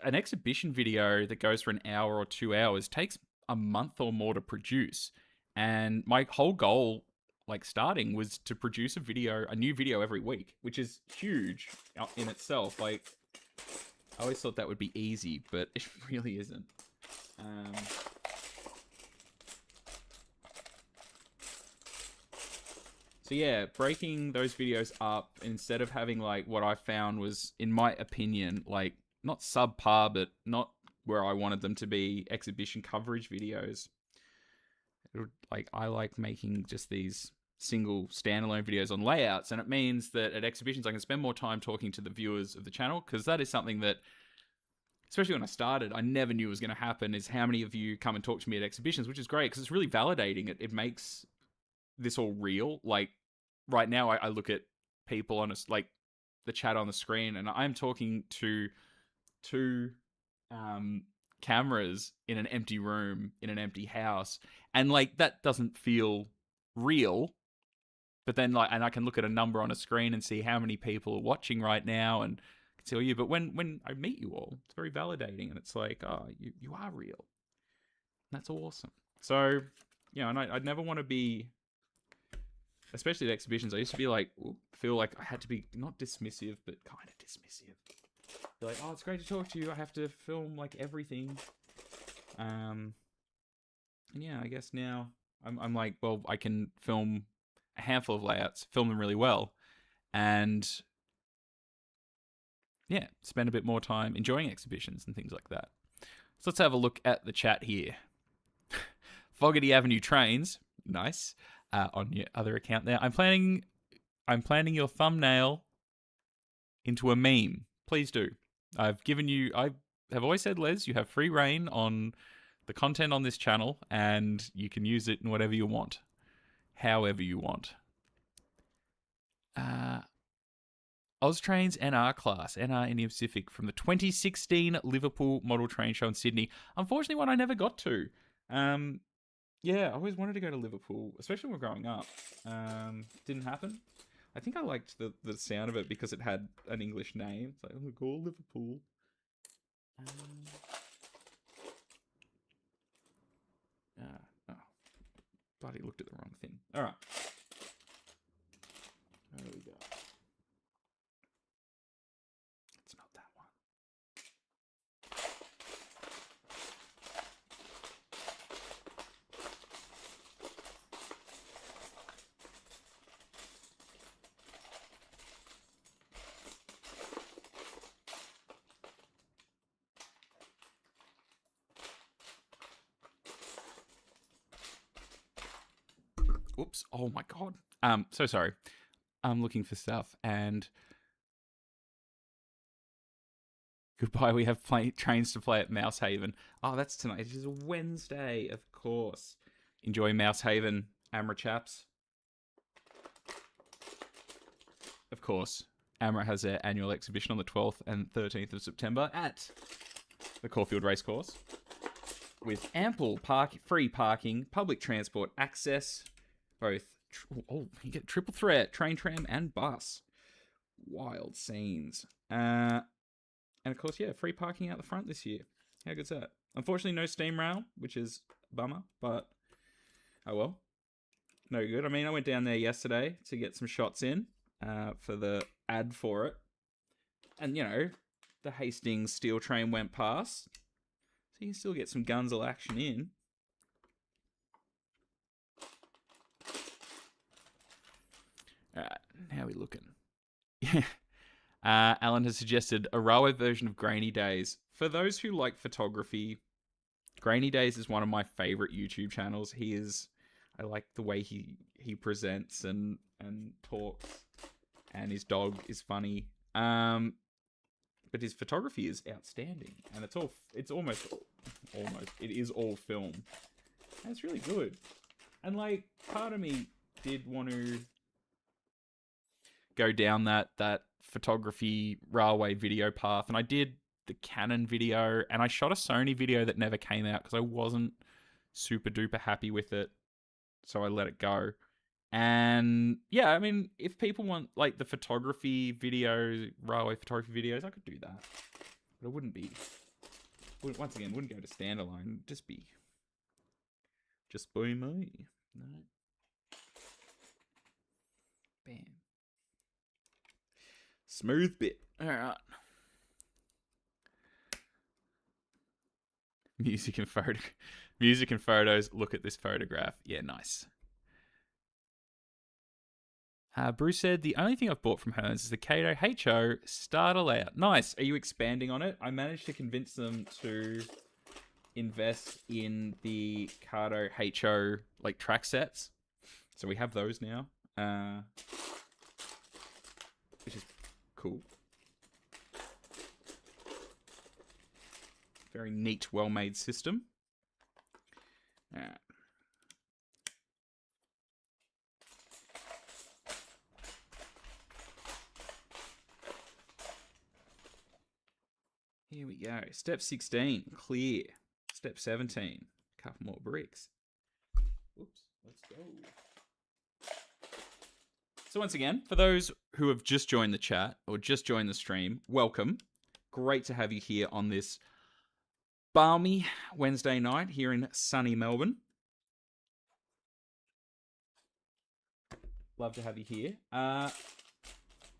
exhibition video that goes for an hour or 2 hours takes a month or more to produce. And my whole goal, like, starting, was to produce a new video every week, which is huge in itself. Like, I always thought that would be easy, but it really isn't. So yeah, breaking those videos up, instead of having, like, what I found was, in my opinion, like, not subpar, but not where I wanted them to be, exhibition coverage videos. Like, I like making just these single standalone videos on layouts, and it means that at exhibitions I can spend more time talking to the viewers of the channel, because that is something that, especially when I started, I never knew was going to happen, is how many of you come and talk to me at exhibitions, which is great, because it's really validating. It makes this all real. Like, right now I look at people on like the chat on the screen, and I'm talking to two cameras in an empty room, in an empty house, and like, that doesn't feel real. But then, like, and I can look at a number on a screen and see how many people are watching right now, and tell you. But when I meet you all, it's very validating, and it's like, oh, you are real. That's awesome. So, you know, and I'd never want to be, especially at exhibitions, I used to be like, feel like I had to be not dismissive, but kind of dismissive. Be like, oh, it's great to talk to you. I have to film like everything. And yeah, I guess now I'm like, well, I can film a handful of layouts, film them really well, and yeah, spend a bit more time enjoying exhibitions and things like that. So let's have a look at the chat here. Fogarty Avenue Trains, nice. On your other account there, I'm planning your thumbnail into a meme. Please do. I have always said, Les, you have free reign on the content on this channel, and you can use it in whatever you want, however you want. Austrains NR class, NR Indian Pacific, from the 2016 Liverpool Model Train Show in Sydney. Unfortunately, one I never got to. Yeah, I always wanted to go to Liverpool, especially when we were growing up. Didn't happen. I think I liked the sound of it because it had an English name. It's like, oh, go Liverpool. Oh, bloody looked at the wrong thing. All right. There we go. It's not that one. Oops. Oh my God. So sorry. I'm looking for stuff, and goodbye. We have trains to play at Mousehaven. Oh, that's tonight. It is a Wednesday, of course. Enjoy Mousehaven, Amra chaps. Of course, Amra has their annual exhibition on the 12th and 13th of September at the Caulfield Racecourse, with ample free parking, public transport access, both Oh, you get triple threat, train, tram, and bus. Wild scenes. And of course, yeah, free parking out the front this year. How good's that? Unfortunately, no steam rail, which is a bummer, but oh well. No good. I mean, I went down there yesterday to get some shots in for the ad for it. And, you know, the Hastings steel train went past. So you can still get some Gunzel action in. Alright, how are we looking? Alan has suggested a railway version of Grainy Days. For those who like photography, Grainy Days is one of my favorite YouTube channels. I like the way he presents and talks, and his dog is funny. But his photography is outstanding, and it is all film, and it's really good. And like, part of me did want to go down that photography railway video path, and I did the Canon video, and I shot a Sony video that never came out because I wasn't super duper happy with it, so I let it go. And yeah, I mean, if people want like the photography videos, railway photography videos, I could do that, but it wouldn't go to standalone. Just be me. No. Bam. Smooth bit. All right. Music and photos. Look at this photograph. Yeah, nice. Bruce said, the only thing I've bought from Hearns is the Kato HO starter layout. Nice. Are you expanding on it? I managed to convince them to invest in the Kato HO like track sets. So we have those now. Which is cool. Very neat, well-made system. Alright. Here we go. Step 16, clear. Step 17, a couple more bricks. Oops, let's go. So once again, for those who have just joined the chat or just joined the stream, welcome. Great to have you here on this balmy Wednesday night here in sunny Melbourne. Love to have you here.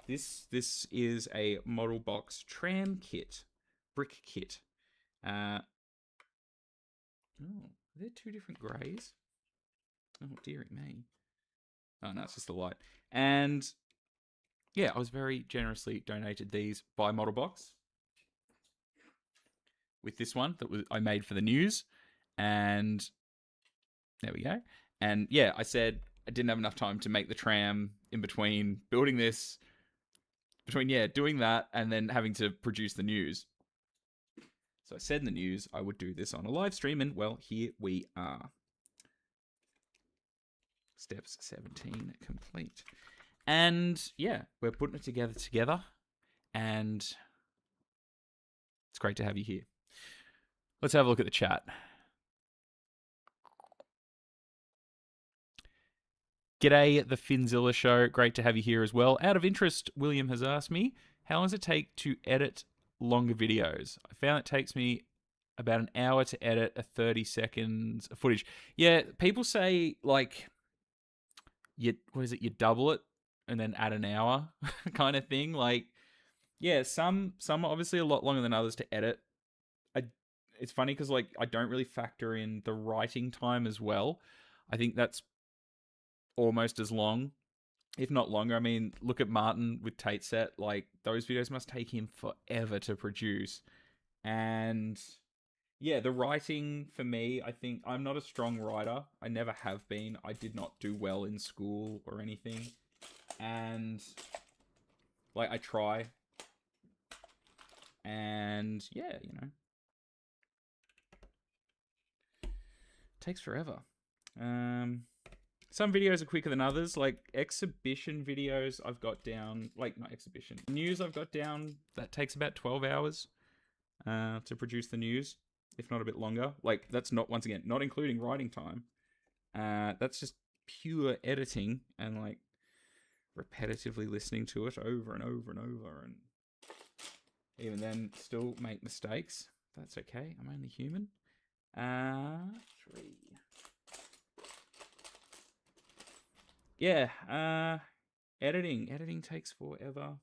This is a model box tram kit. Brick kit. Oh, are there two different greys? Oh, dearie me. Oh, no, it's just the light. And yeah, I was very generously donated these by Model Box with this one that I made for the news. And there we go. And yeah, I said I didn't have enough time to make the tram in between building this, doing that and then having to produce the news. So I said in the news I would do this on a live stream, and well, here we are. Steps 17 complete. And yeah, we're putting it together, and it's great to have you here. Let's have a look at the chat. G'day, the Finzilla Show. Great to have you here as well. Out of interest, William has asked me, how long does it take to edit longer videos? I found it takes me about an hour to edit a 30 seconds of footage. Yeah, people say like, you double it and then add an hour kind of thing. Like, yeah, some are obviously a lot longer than others to edit. It's funny because like I don't really factor in the writing time as well. I think that's almost as long, if not longer. I mean, look at Martin with Tate Set. Like, those videos must take him forever to produce. And yeah, the writing for me, I think I'm not a strong writer. I never have been. I did not do well in school or anything. And like, I try. And yeah, you know, it takes forever. Some videos are quicker than others. Like exhibition videos, I've got down, like not exhibition, news I've got down, that takes about 12 hours to produce the news, if not a bit longer. Like that's not, once again, not including writing time. That's just pure editing and like repetitively listening to it over and over and over, and even then still make mistakes. That's okay. I'm only human. 3. Yeah. Editing takes forever.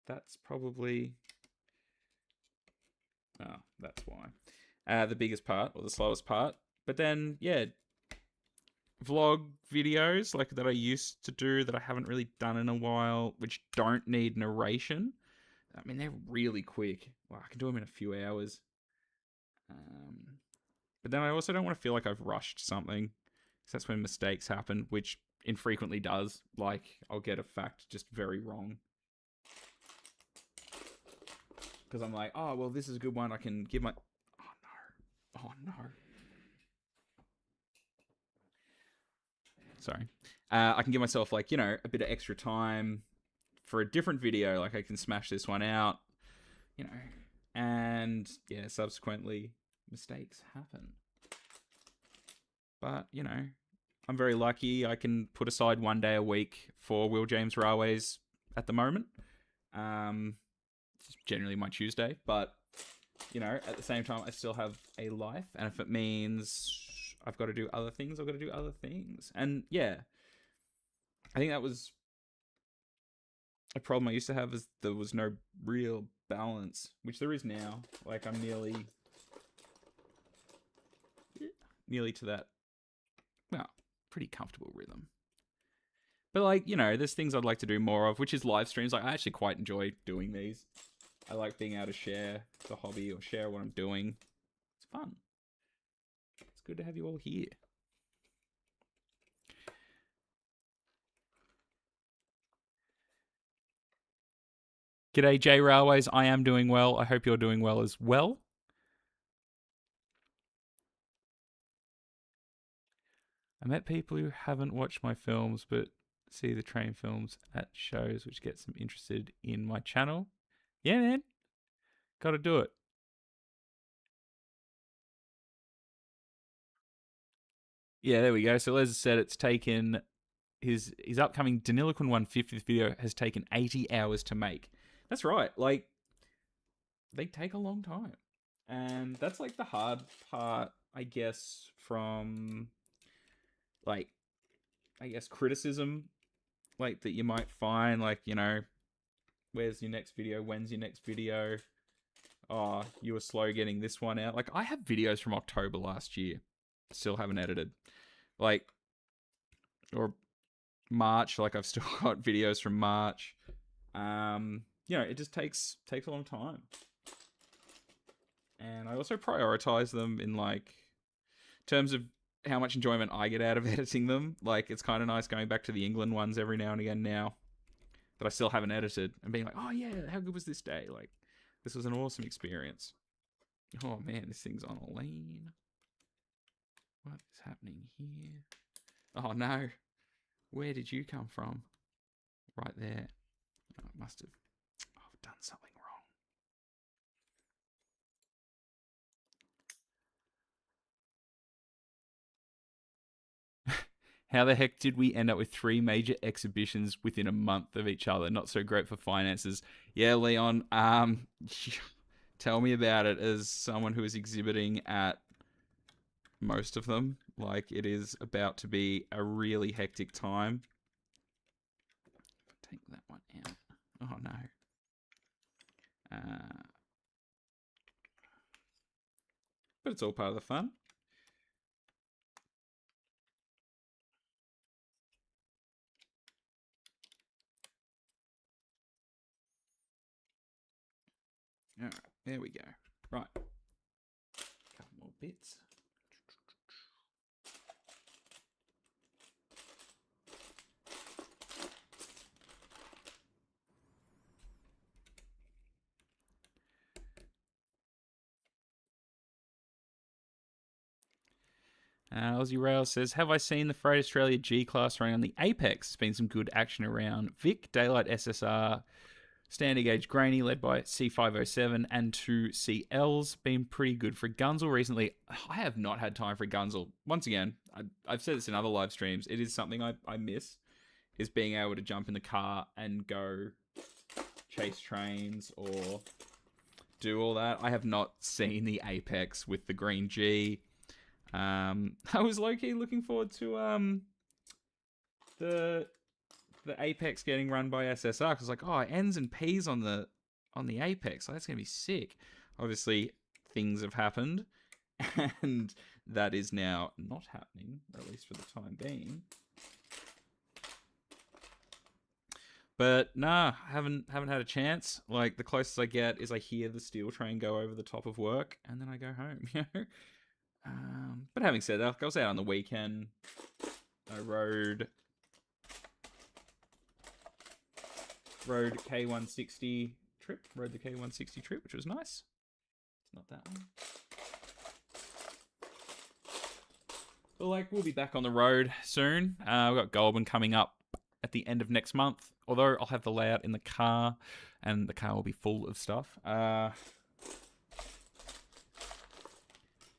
That's probably... Oh, that's why. The biggest part, or the slowest part. But then, yeah, vlog videos like that I used to do that I haven't really done in a while, which don't need narration. I mean, they're really quick. Well, I can do them in a few hours. But then I also don't want to feel like I've rushed something, because that's when mistakes happen, which infrequently does. Like, I'll get a fact just very wrong. Because I'm like, oh, well, this is a good one. I can give my... Oh, no. Sorry. I can give myself, like, a bit of extra time for a different video. Like, I can smash this one out, and, yeah, subsequently, mistakes happen. But, I'm very lucky. I can put aside one day a week for Will James Railways at the moment. It's generally my Tuesday, but, at the same time, I still have a life. And if it means I've got to do other things, I've got to do other things. And, yeah, I think that was a problem I used to have, is there was no real balance, which there is now. Like, I'm nearly to that, well, pretty comfortable rhythm. But, like, there's things I'd like to do more of, which is live streams. Like, I actually quite enjoy doing these. I like being able to share the hobby or share what I'm doing. It's fun. It's good to have you all here. G'day, J Railways. I am doing well. I hope you're doing well as well. I met people who haven't watched my films but see the train films at shows, which gets them interested in my channel. Yeah, man. Gotta do it. Yeah, there we go. So Les said it's taken... His upcoming Deniliquin 150th video has taken 80 hours to make. That's right. Like, they take a long time. And that's, like, the hard part, I guess, from, like, criticism, like, that you might find, like, where's your next video? When's your next video? Oh, you were slow getting this one out. Like, I have videos from October last year. Still haven't edited. Like, or March. Like, I've still got videos from March. It just takes a long time. And I also prioritize them in, like, terms of how much enjoyment I get out of editing them. Like, it's kind of nice going back to the England ones every now and again now that I still haven't edited and being like, oh yeah, how good was this day? Like, this was an awesome experience. Oh man, this thing's on a lean. What is happening here? Oh no. Where did you come from? Right there. Oh, I must have... I've done something wrong. How the heck did we end up with 3 major exhibitions within a month of each other? Not so great for finances. Yeah, Leon, tell me about it, as someone who is exhibiting at most of them. Like, it is about to be a really hectic time. Take that one out. Oh no. But it's all part of the fun. All right, there we go. Right. A couple more bits. Aussie Rail says, have I seen the Freight Australia G-Class running on the Apex? There's been some good action around Vic, Daylight SSR, Standard gauge grainy led by C507 and 2 CLs. Been pretty good for Gunzel recently. I have not had time for Gunzel. Once again, I've said this in other live streams. It is something I miss, is being able to jump in the car and go chase trains or do all that. I have not seen the Apex with the green G. I was low-key looking forward to the Apex getting run by SSR, because like, oh, N's and P's on the Apex, so that's gonna be sick. Obviously, things have happened, and that is now not happening, or at least for the time being. But nah, haven't had a chance. Like, the closest I get is I hear the steel train go over the top of work, and then I go home. You know. But having said that, I was out on the weekend. I rode K160 trip. Rode the K160 trip, which was nice. It's not that one. But like, we'll be back on the road soon. We've got Goulburn coming up at the end of next month. Although I'll have the layout in the car, and the car will be full of stuff.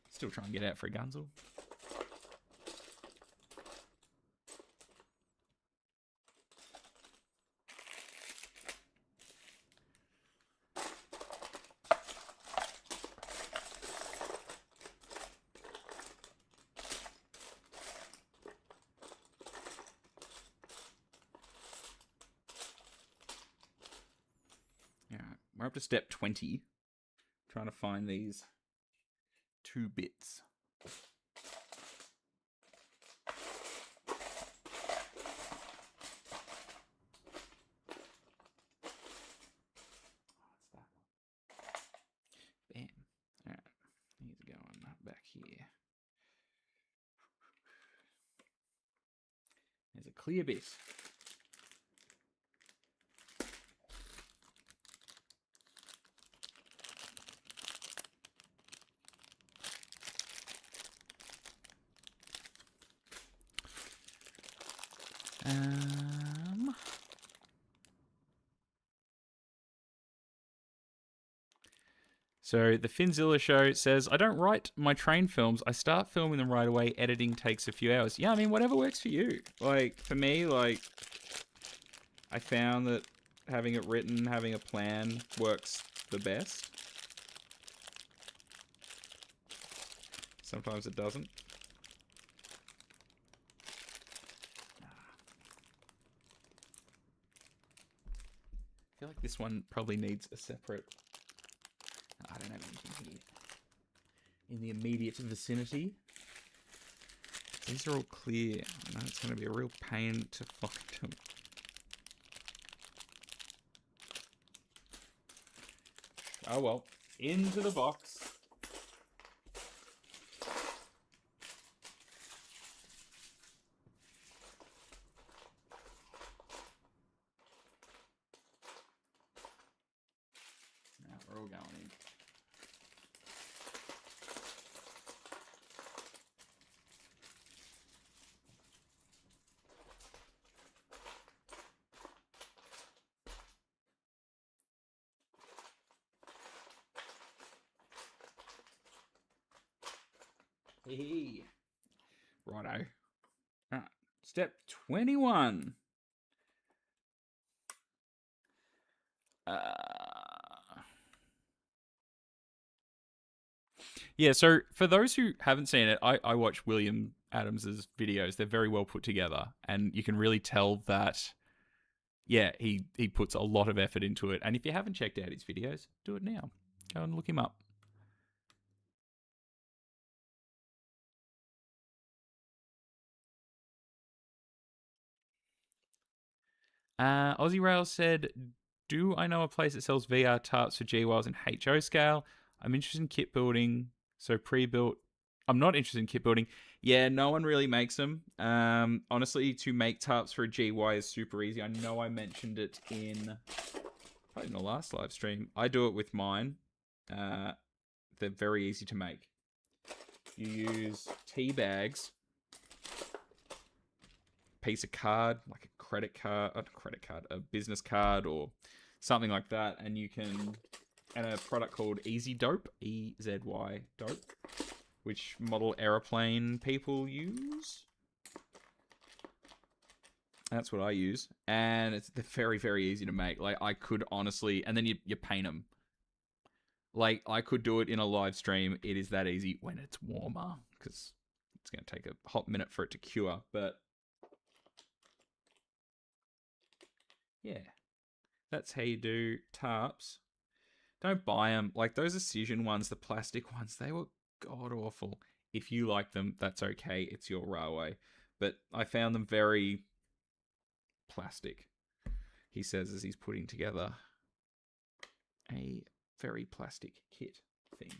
Still trying to get out for a Gunzel. We're up to step 20. Trying to find these 2 bits. Bam. Alright. Here's going back here. There's a clear bit. So the Finzilla show says, I don't write my train films. I start filming them right away. Editing takes a few hours. Yeah, I mean, whatever works for you. Like, for me, like, I found that having it written, having a plan works the best. Sometimes it doesn't. I feel like this one probably needs a separate... I don't have anything here in the immediate vicinity. These are all clear. I know it's going to be a real pain to find them. Oh well, into the box. Now we're all going in. Hey. Righto. Alright. Step 21. Yeah, so for those who haven't seen it, I watch William Adams's videos. They're very well put together, and you can really tell that, yeah, he puts a lot of effort into it. And if you haven't checked out his videos, do it now. Go and look him up. Aussie Rail said, do I know a place that sells VR tarps for GWiles and HO scale? I'm interested in kit building, so pre-built. I'm not interested in kit building. Yeah, no one really makes them. Honestly, to make tarps for a GY is super easy. I know I mentioned it in probably in the last live stream. I do it with mine. They're very easy to make. You use tea bags, piece of card, like a credit card, a business card, or something like that, and you can, and a product called Easy Dope, EZY Dope, which model aeroplane people use. That's what I use, and they're very, very easy to make. Like, I could honestly, and then you paint them. Like, I could do it in a live stream. It is that easy when it's warmer, because it's going to take a hot minute for it to cure. But yeah, that's how you do tarps. Don't buy them. Like, those Incision ones, the plastic ones, they were god awful. If you like them, that's okay. It's your railway. But I found them very plastic, he says, as he's putting together a very plastic kit thing.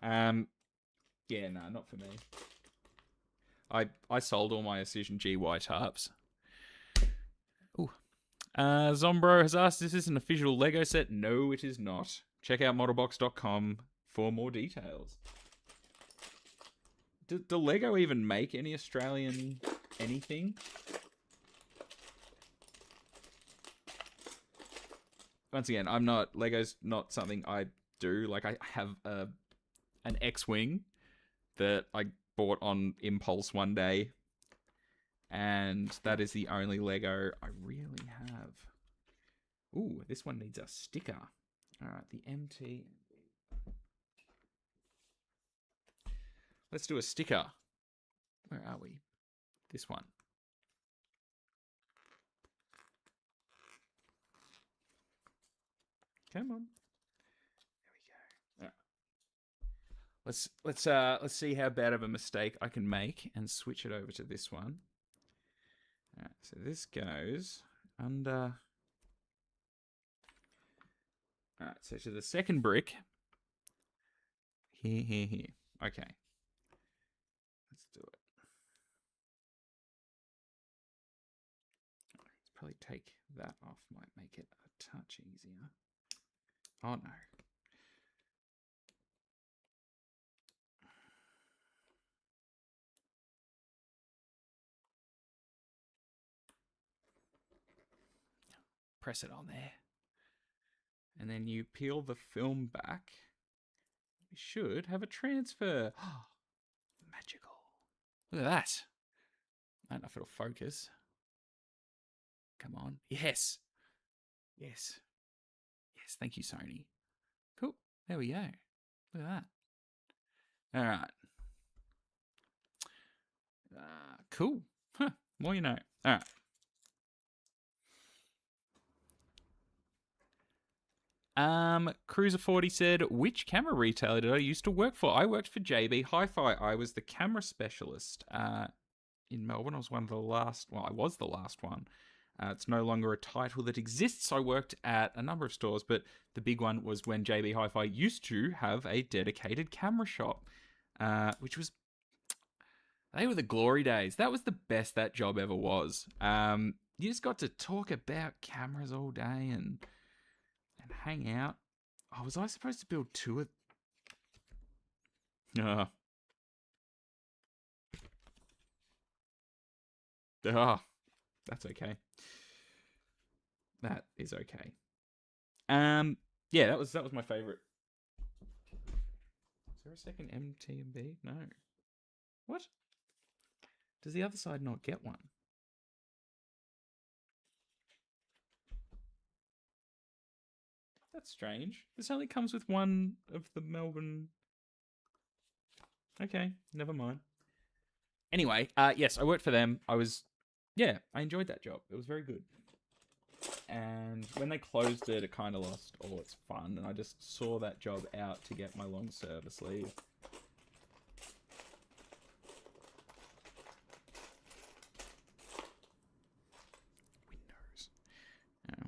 Yeah, no, not for me. I sold all my Incision GY tarps. Ooh. Zombro has asked, is this an official Lego set? No, it is not. Check out modelbox.com for more details. Do Lego even make any Australian anything? Once again, I'm not, Lego's not something I do. Like, I have an X-Wing that I bought on impulse one day, and that is the only Lego I really have. Ooh, this one needs a sticker. All right, the MT. Let's do a sticker. Where are we? This one. Come on. There we go. Right. Let's see how bad of a mistake I can make and switch it over to this one. All right, so this goes under. All right, so to the second brick. Here. Okay. Let's do it. Let's probably take that off. Might make it a touch easier. Oh no. Press it on there. And then you peel the film back. We should have a transfer. Magical. Look at that. I don't know if it'll focus. Come on. Yes. Yes. Yes. Thank you, Sony. Cool. There we go. Look at that. All right. Cool. Huh. More you know. All right. Cruiser40 said, which camera retailer did I used to work for? I worked for JB Hi-Fi. I was the camera specialist in Melbourne. I was one of the last, well, I was the last one. It's no longer a title that exists. I worked at a number of stores, but the big one was when JB Hi-Fi used to have a dedicated camera shop, which was, they were the glory days. That was the best that job ever was. You just got to talk about cameras all day and hang out. Oh, was I supposed to build two of... That's okay. That is okay. Yeah, that was my favorite. Is there a second MTB? No. What? Does the other side not get one? That's strange. This only comes with one of the Melbourne... Okay, never mind. Anyway, yes, I worked for them. I enjoyed that job. It was very good. And when they closed it, it kind of lost all its fun. And I just saw that job out to get my long service leave. Windows.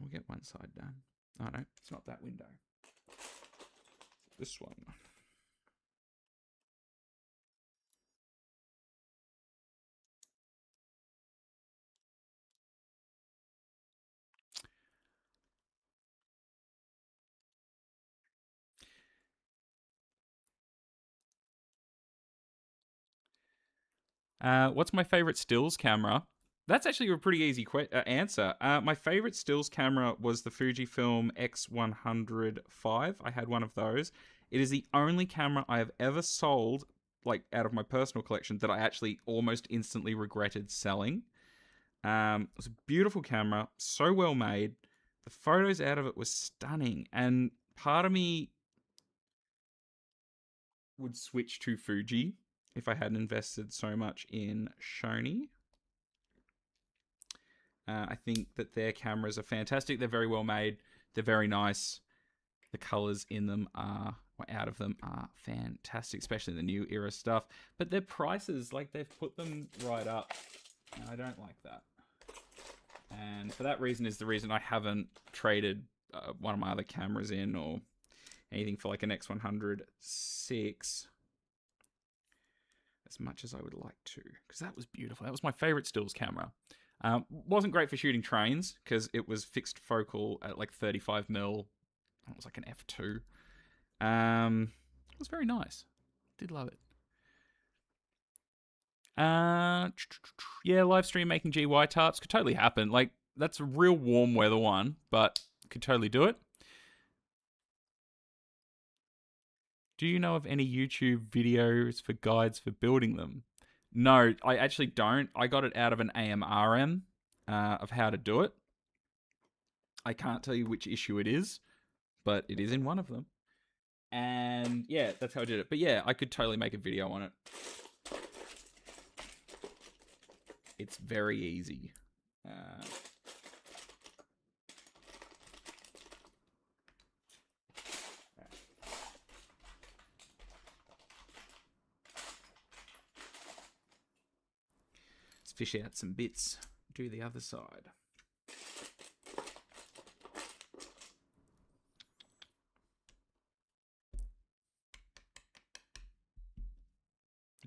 We'll get one side done. Oh no, it's not that window. This one. What's my favorite stills camera? That's actually a pretty easy answer. My favorite stills camera was the Fujifilm X105. I had one of those. It is the only camera I have ever sold, like out of my personal collection, that I actually almost instantly regretted selling. It was a beautiful camera, so well made. The photos out of it were stunning, and part of me would switch to Fuji if I hadn't invested so much in Sony. I think that their cameras are fantastic. They're very well made. They're very nice. The colors in them are, or out of them, are fantastic, especially the new era stuff. But their prices, like they've put them right up, and I don't like that. And for that reason is the reason I haven't traded one of my other cameras in or anything for like an X106 as much as I would like to, because that was beautiful. That was my favorite stills camera. Wasn't great for shooting trains because it was fixed focal at like 35mm. It was like an f2. It was very nice. Did love it. Yeah, live stream making GY tarps could totally happen. Like, that's a real warm weather one, but could totally do it. Do you know of any YouTube videos for guides for building them? No, I actually don't. I got it out of an AMRM of how to do it. I can't tell you which issue it is, but it is in one of them. And yeah, that's how I did it. But yeah, I could totally make a video on it. It's very easy. Let's fish out some bits. Do the other side.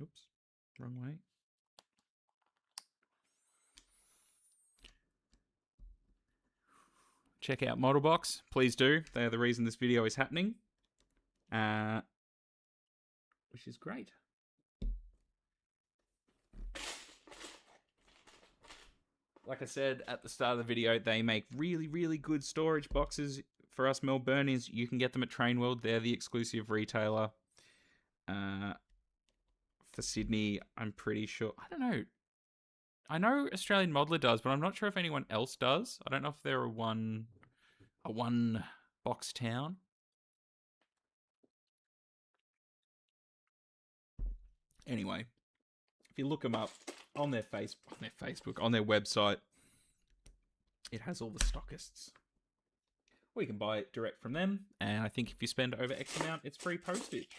Oops, wrong way. Check out Modelbox. Please do. They are the reason this video is happening. Which is great. Like I said at the start of the video, they make really, really good storage boxes for us Melburnians. You can get them at Train World. They're the exclusive retailer. For Sydney, I'm pretty sure. I don't know. I know Australian Modeler does, but I'm not sure if anyone else does. I don't know if they're a one box town. Anyway, if you look them up on their Facebook, on their website, it has all the stockists. Or you can buy it direct from them, and I think if you spend over X amount, it's free postage.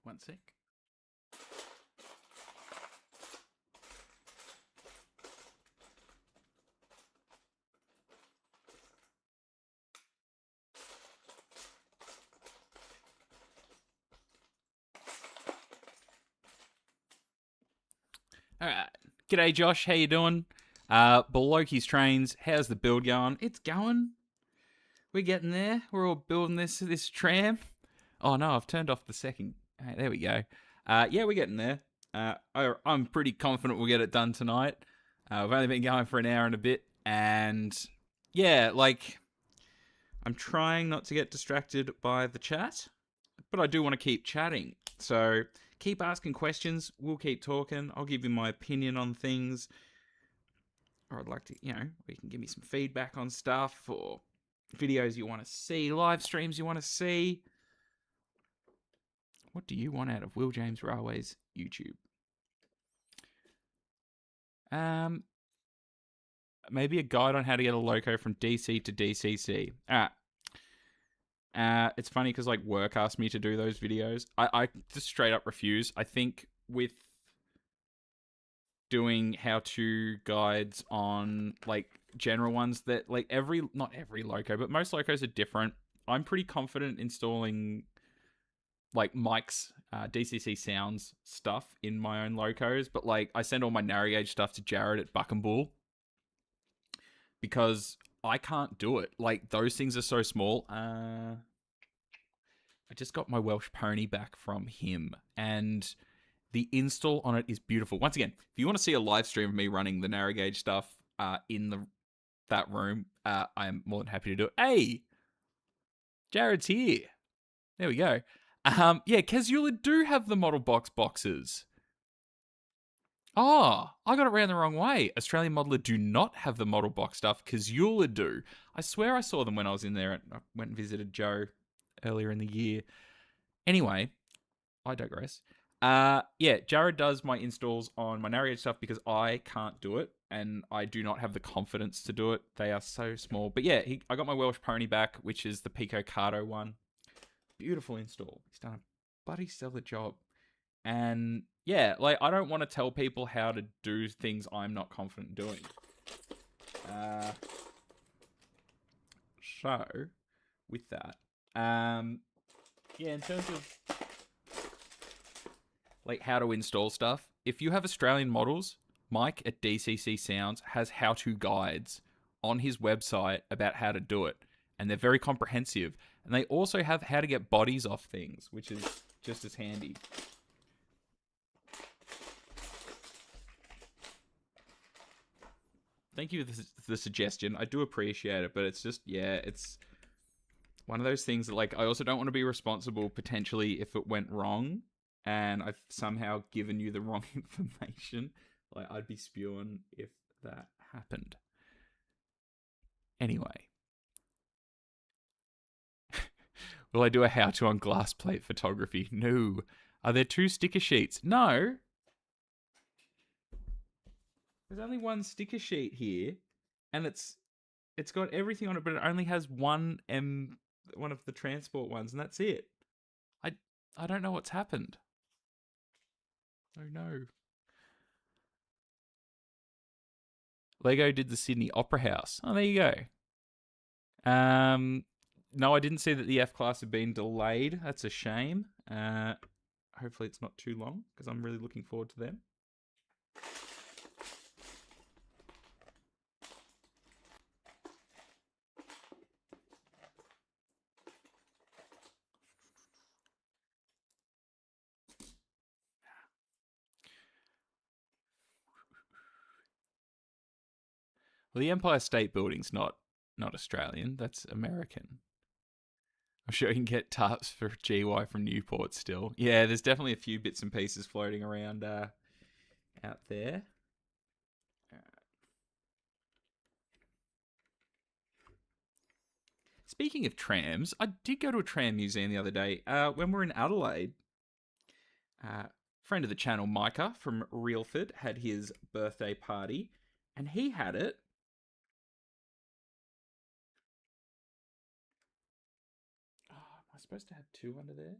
One sec. All right. G'day, Josh. How you doing? Beloki's Trains. How's the build going? It's going. We're getting there. We're all building this tram. Oh no, I've turned off the second. Hey, there we go. Yeah, we're getting there. I'm pretty confident we'll get it done tonight. We've only been going for an hour and a bit, and yeah, like I'm trying not to get distracted by the chat, but I do want to keep chatting. So keep asking questions. We'll keep talking. I'll give you my opinion on things, or I'd like to, you can give me some feedback on stuff or videos you want to see, live streams you want to see. What do you want out of Will James Railway's YouTube? Maybe a guide on how to get a loco from DC to DCC. It's funny because like work asked me to do those videos. I just straight up refuse. I think with doing how-to guides on like general ones that like not every loco, but most locos are different. I'm pretty confident installing like Mike's DCC Sounds stuff in my own locos, but like I send all my Narrowgauge stuff to Jared at Buck and Bull because I can't do it. Like those things are so small. I just got my Welsh pony back from him, and the install on it is beautiful. Once again, if you want to see a live stream of me running the Narrowgauge stuff in that room, I am more than happy to do it. Hey, Jared's here. There we go. Yeah, Kazula do have the model box boxes. Oh, I got it around the wrong way. Australian Modeler do not have the model box stuff. Kazula do. I swear I saw them when I was in there. And I went and visited Joe earlier in the year. Anyway, I digress. Yeah, Jared does my installs on my Narrowgauge stuff because I can't do it. And I do not have the confidence to do it. They are so small. But yeah, I got my Welsh pony back, which is the Pico Cardo one. Beautiful install. He's done a bloody stellar job. And yeah, like I don't want to tell people how to do things I'm not confident doing. So, with that, yeah, in terms of like how to install stuff, if you have Australian models, Mike at DCC Sounds has how-to guides on his website about how to do it, and they're very comprehensive. And they also have how to get bodies off things, which is just as handy. Thank you for the suggestion. I do appreciate it, but it's just, yeah, it's one of those things that, like, I also don't want to be responsible potentially if it went wrong and I've somehow given you the wrong information. Like, I'd be spewing if that happened. Anyway. Will I do a how-to on glass plate photography? No. Are there 2 sticker sheets? No. There's only one sticker sheet here, and it's got everything on it, but it only has one of the transport ones, and that's it. I don't know what's happened. Oh no. Lego did the Sydney Opera House. Oh, there you go. No, I didn't see that the F class had been delayed. That's a shame. Hopefully it's not too long, because I'm really looking forward to them. Well, the Empire State Building's not Australian. That's American. I'm sure you can get tarps for GY from Newport still. Yeah, there's definitely a few bits and pieces floating around out there. Speaking of trams, I did go to a tram museum the other day. When we were in Adelaide, friend of the channel, Micah from Reelford, had his birthday party, and he had it. Oh, am I supposed to have 2 under there?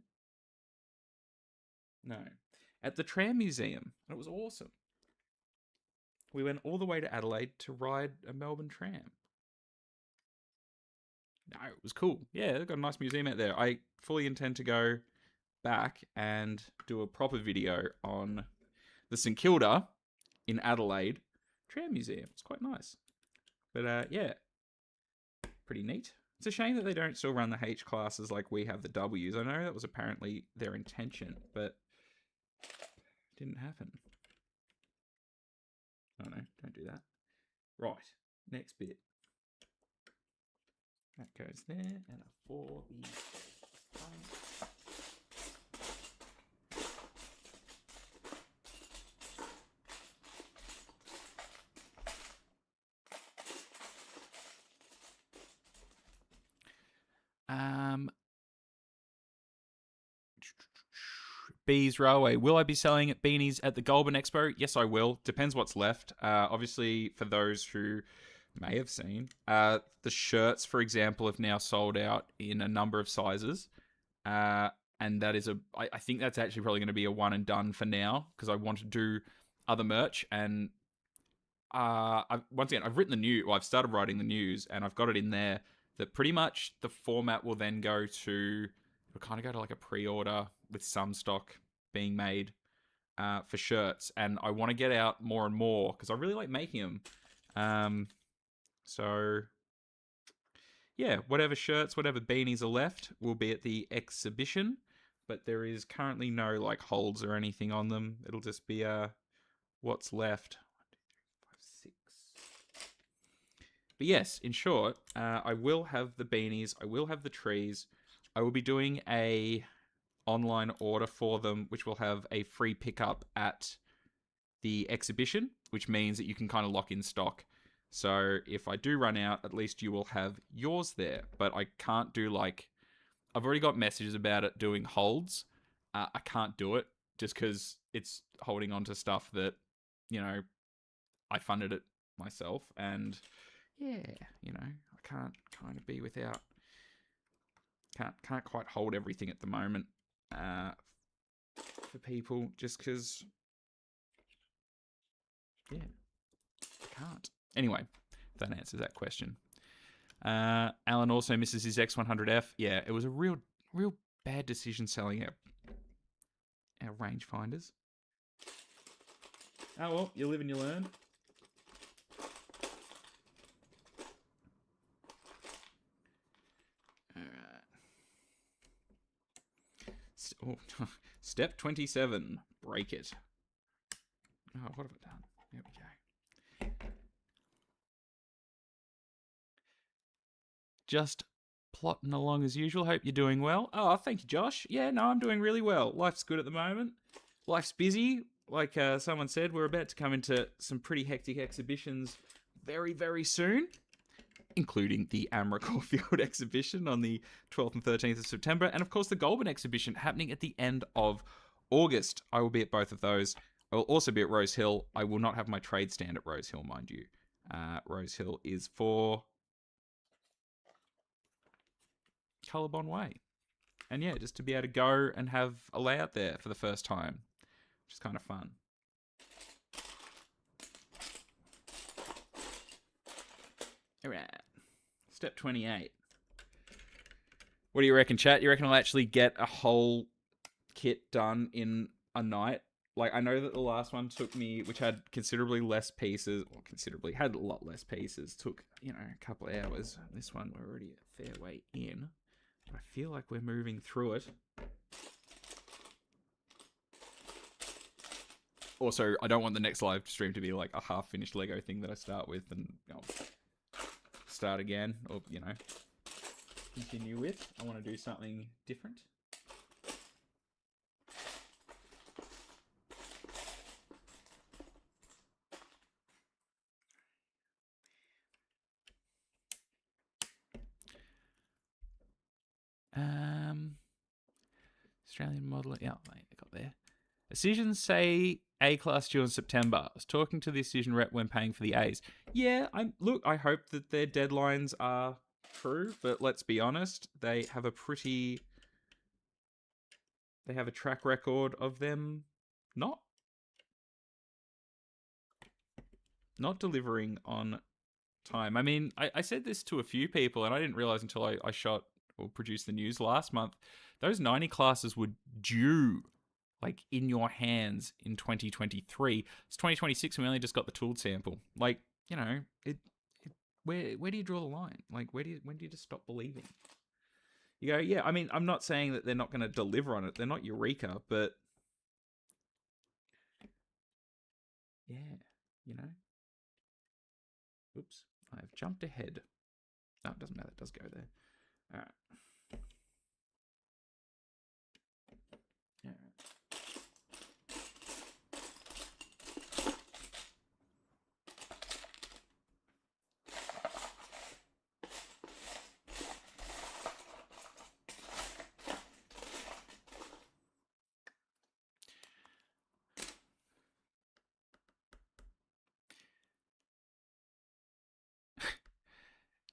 No. At the tram museum. And it was awesome. We went all the way to Adelaide to ride a Melbourne tram. No, it was cool. Yeah, they've got a nice museum out there. I fully intend to go back and do a proper video on the St Kilda in Adelaide tram museum. It's quite nice. But yeah, pretty neat. It's a shame that they don't still run the H classes like we have the Ws. I know that was apparently their intention, but it didn't happen. Oh no, don't do that. Right, next bit. That goes there, and a 4 the Bees Railway. Will I be selling beanies at the Goulburn Expo? Yes, I will. Depends what's left. Obviously, for those who may have seen, the shirts, for example, have now sold out in a number of sizes. And that is I think that's actually probably going to be a one and done for now, because I want to do other merch, and once again, I've written the news. Well, I've started writing the news, and I've got it in there that pretty much the format will then go to. It'll kind of go to like a pre-order with some stock being made for shirts, and I want to get out more and more because I really like making them. So yeah, whatever shirts, whatever beanies are left will be at the exhibition, but there is currently no like holds or anything on them. It'll just be what's left. 1, 2, 3, 4, 5, 6. But yes, in short, I will have the beanies. I will have the trees. I will be doing a online order for them, which will have a free pickup at the exhibition, which means that you can kind of lock in stock. So if I do run out, at least you will have yours there. But I can't do like... I've already got messages about it doing holds. I can't do it just because it's holding on to stuff that, you know, I funded it myself. And yeah, you know, I can't kind of be without... Can't quite hold everything at the moment for people just because... Yeah, I can't. Anyway, that answers that question. Alan also misses his X100F. Yeah, it was a real bad decision selling our rangefinders. Oh well, you live and you learn. Alright. Step 27. Break it. Oh, what have I done? There we go. Just plotting along as usual. Hope you're doing well. Oh, thank you, Josh. Yeah, no, I'm doing really well. Life's good at the moment. Life's busy. Like someone said, we're about to come into some pretty hectic exhibitions very, very soon, including the Amra Caulfield exhibition on the 12th and 13th of September, and of course the Goulburn exhibition happening at the end of August. I will be at both of those. I will also be at Rose Hill. I will not have my trade stand at Rose Hill, mind you. Rose Hill is for Colorbond Way. And yeah, just to be able to go and have a layout there for the first time, which is kind of fun. All right. Step 28. What do you reckon, chat? You reckon I'll actually get a whole kit done in a night? Like, I know that the last one took me, which had considerably less pieces, or considerably, had a lot less pieces, took, you know, a couple of hours. This one, we're already a fair way in. But I feel like we're moving through it. Also, I don't want the next live stream to be like a half-finished Lego thing that I start with and start again, or, you know, continue with. I want to do something different. Australian model. Yeah, I got there. Decisions say A class due in September. I was talking to the decision rep when paying for the A's. Yeah, I hope that their deadlines are true, but let's be honest, they have a track record of them not delivering on time. I mean, I said this to a few people, and I didn't realize until I shot or produced the news last month. Those 90 classes were due, like, in your hands in 2023. It's 2026, and we only just got the tooled sample. Like, you know, where do you draw the line? Like, when do you just stop believing? You go, yeah, I mean, I'm not saying that they're not going to deliver on it. They're not Eureka, but yeah, you know. Oops, I've jumped ahead. No, it doesn't matter. It does go there. All right. Yeah.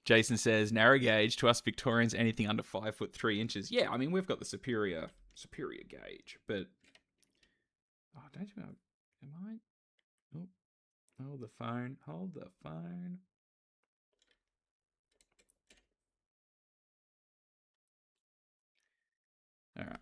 Jason says, narrow gauge, to us Victorians, anything under 5'3". Yeah, I mean, we've got the superior gauge, but... Oh, don't you know... Am I... Oh, Hold the phone. Hold the phone. All right.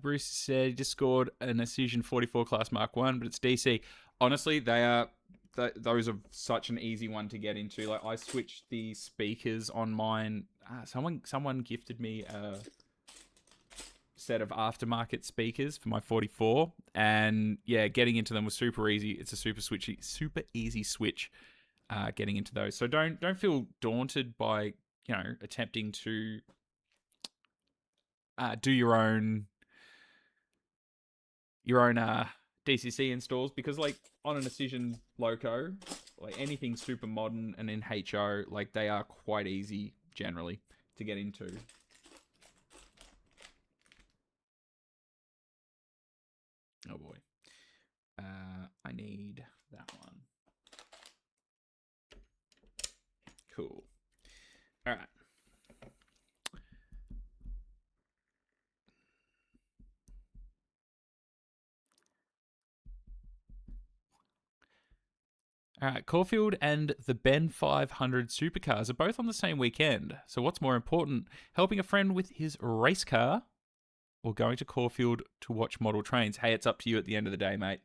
Bruce said he just scored an Incision 44 Class Mark 1, but it's DC. Honestly, they are those are such an easy one to get into. Like, I switched the speakers on mine. Someone gifted me a set of aftermarket speakers for my 44, and yeah, getting into them was super easy. It's a super easy switch. Getting into those, so don't feel daunted by attempting to do your own DCC installs, because like on an Incision Loco, like anything super modern and in HO, like they are quite easy generally to get into. Oh boy. I need that one. Cool. All right. All right, Caulfield and the Ben 500 supercars are both on the same weekend. So what's more important, helping a friend with his race car or going to Caulfield to watch model trains? Hey, it's up to you at the end of the day, mate.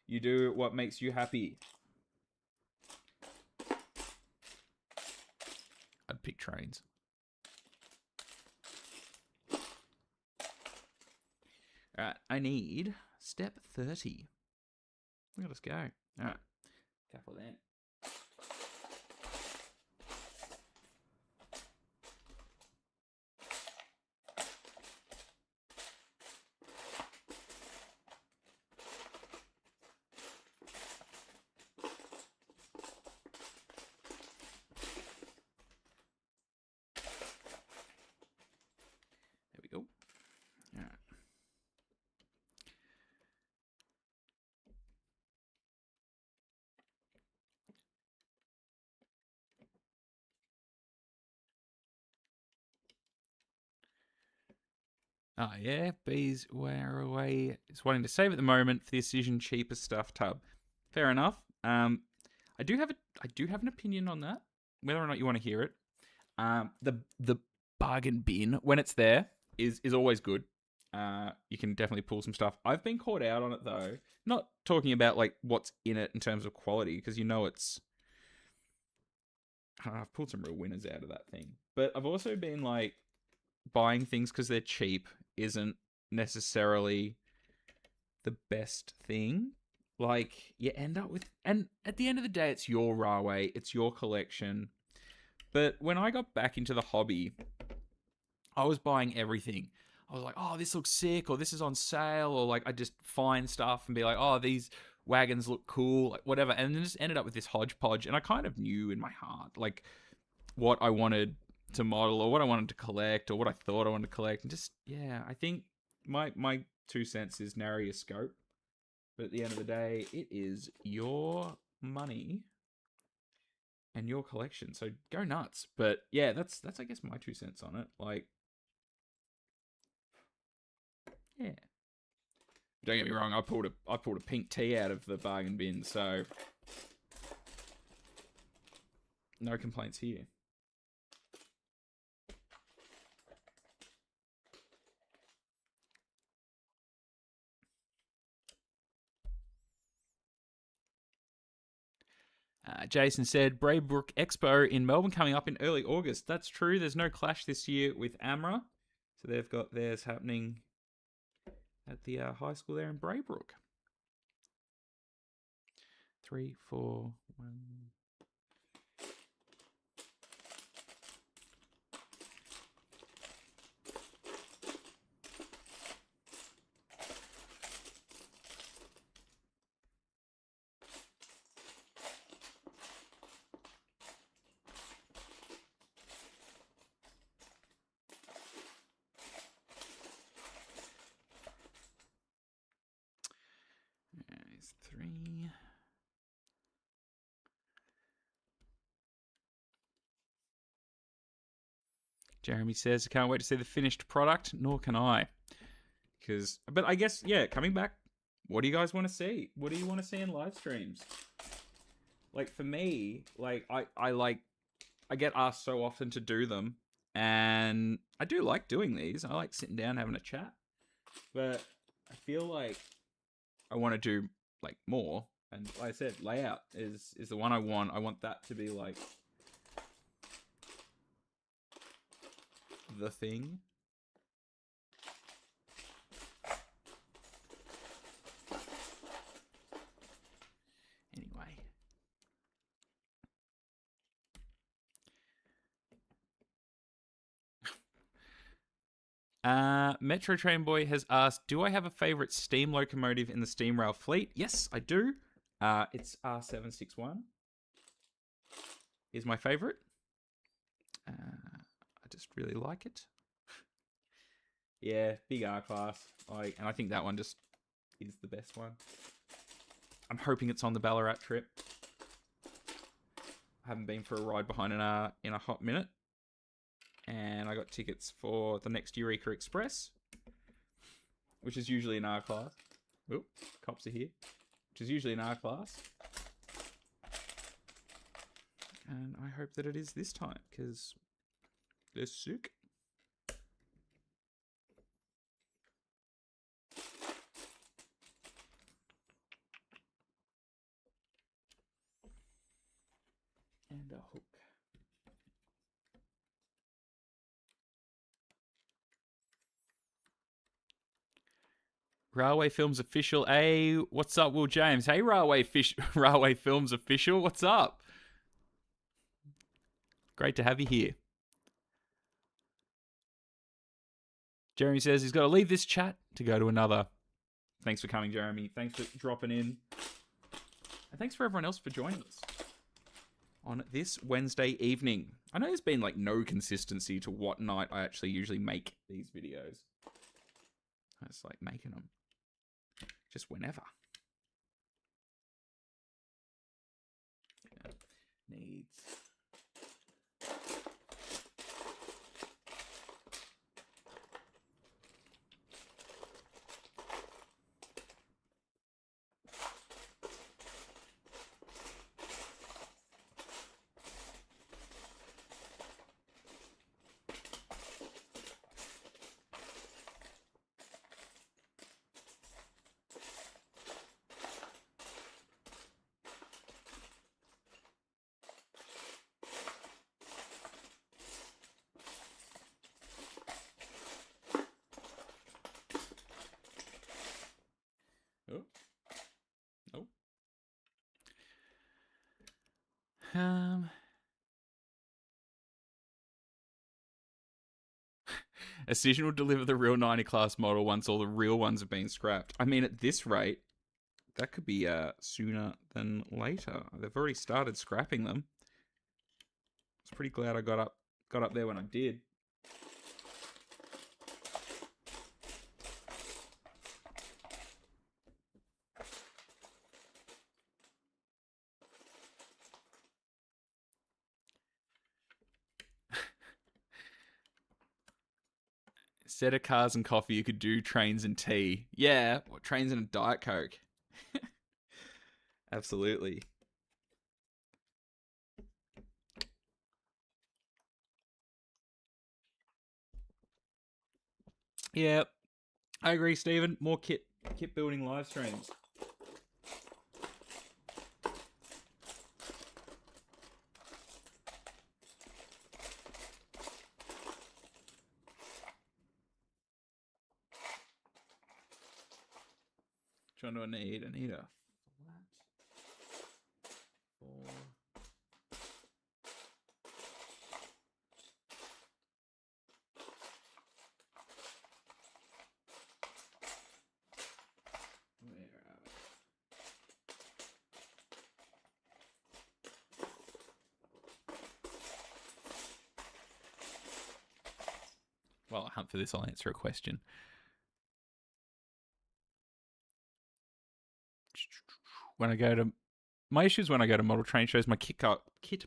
You do what makes you happy. I'd pick trains. All right, I need step 30. Look at us go. All right, couple of that. There we go. All right. Oh yeah, bees wear away. Is wanting to save at the moment for the Incision cheaper stuff tub. Fair enough. I do have an opinion on that. Whether or not you want to hear it. The bargain bin when it's there is always good. You can definitely pull some stuff. I've been caught out on it though. Not talking about like what's in it in terms of quality, because it's. I've pulled some real winners out of that thing, but I've also been like buying things because they're cheap isn't necessarily the best thing. Like, you end up with, and at the end of the day, it's your railway, it's your collection. But when I got back into the hobby, I was buying everything. I was like, oh, this looks sick, or this is on sale, or like I just find stuff and be like, oh, these wagons look cool, like whatever, and then just ended up with this hodgepodge. And I kind of knew in my heart like what I wanted to model, or what I wanted to collect, or what I thought I wanted to collect. And just, yeah, I think my 2 cents is narrow your scope. But at the end of the day, it is your money and your collection, so go nuts. But yeah, that's I guess my 2 cents on it. Like, yeah, don't get me wrong, I pulled a pink tea out of the bargain bin, so no complaints here. Jason said, Braybrook Expo in Melbourne coming up in early August. That's true. There's no clash this year with AMRA. So they've got theirs happening at the high school there in Braybrook. 3, 4, 1. There's 3. Jeremy says, I can't wait to see the finished product, nor can I. But I guess, yeah, coming back, what do you guys want to see? What do you want to see in live streams? Like, for me, like, I get asked so often to do them, and I do like doing these. I like sitting down, having a chat, but I feel like I want to do, like, more. And like I said, layout is the one I want. I want that to be, like, the thing. Anyway. Metro Train Boy has asked, do I have a favorite steam locomotive in the steam rail fleet? Yes, I do. It's R761 is my favorite. I just really like it. Yeah, big R class. And I think that one just is the best one. I'm hoping it's on the Ballarat trip. I haven't been for a ride behind an R in a hot minute. And I got tickets for the next Eureka Express, which is usually an R class. Oop, cops are here. Which is usually an R class. And I hope that it is this time, because they're sick. And a hook. Railway Films Official. Hey, what's up, Will James? Hey, Railway Films Official. What's up? Great to have you here. Jeremy says he's got to leave this chat to go to another. Thanks for coming, Jeremy. Thanks for dropping in. And thanks for everyone else for joining us on this Wednesday evening. I know there's been like no consistency to what night I actually usually make these videos. I just like making them just whenever. Yeah. Needs. Decision will deliver the real 90 class model once all the real ones have been scrapped. I mean, at this rate, that could be sooner than later. They've already started scrapping them. I was pretty glad I got up there when I did. Instead of cars and coffee, you could do trains and tea. Yeah, what, trains and a Diet Coke? Absolutely. Yeah, I agree, Stephen. More kit building live streams. Which one do I need? I need a flat 4. Where are we? While I hunt for this, I'll answer a question. when I go to... My issue is when I go to model train shows, my kit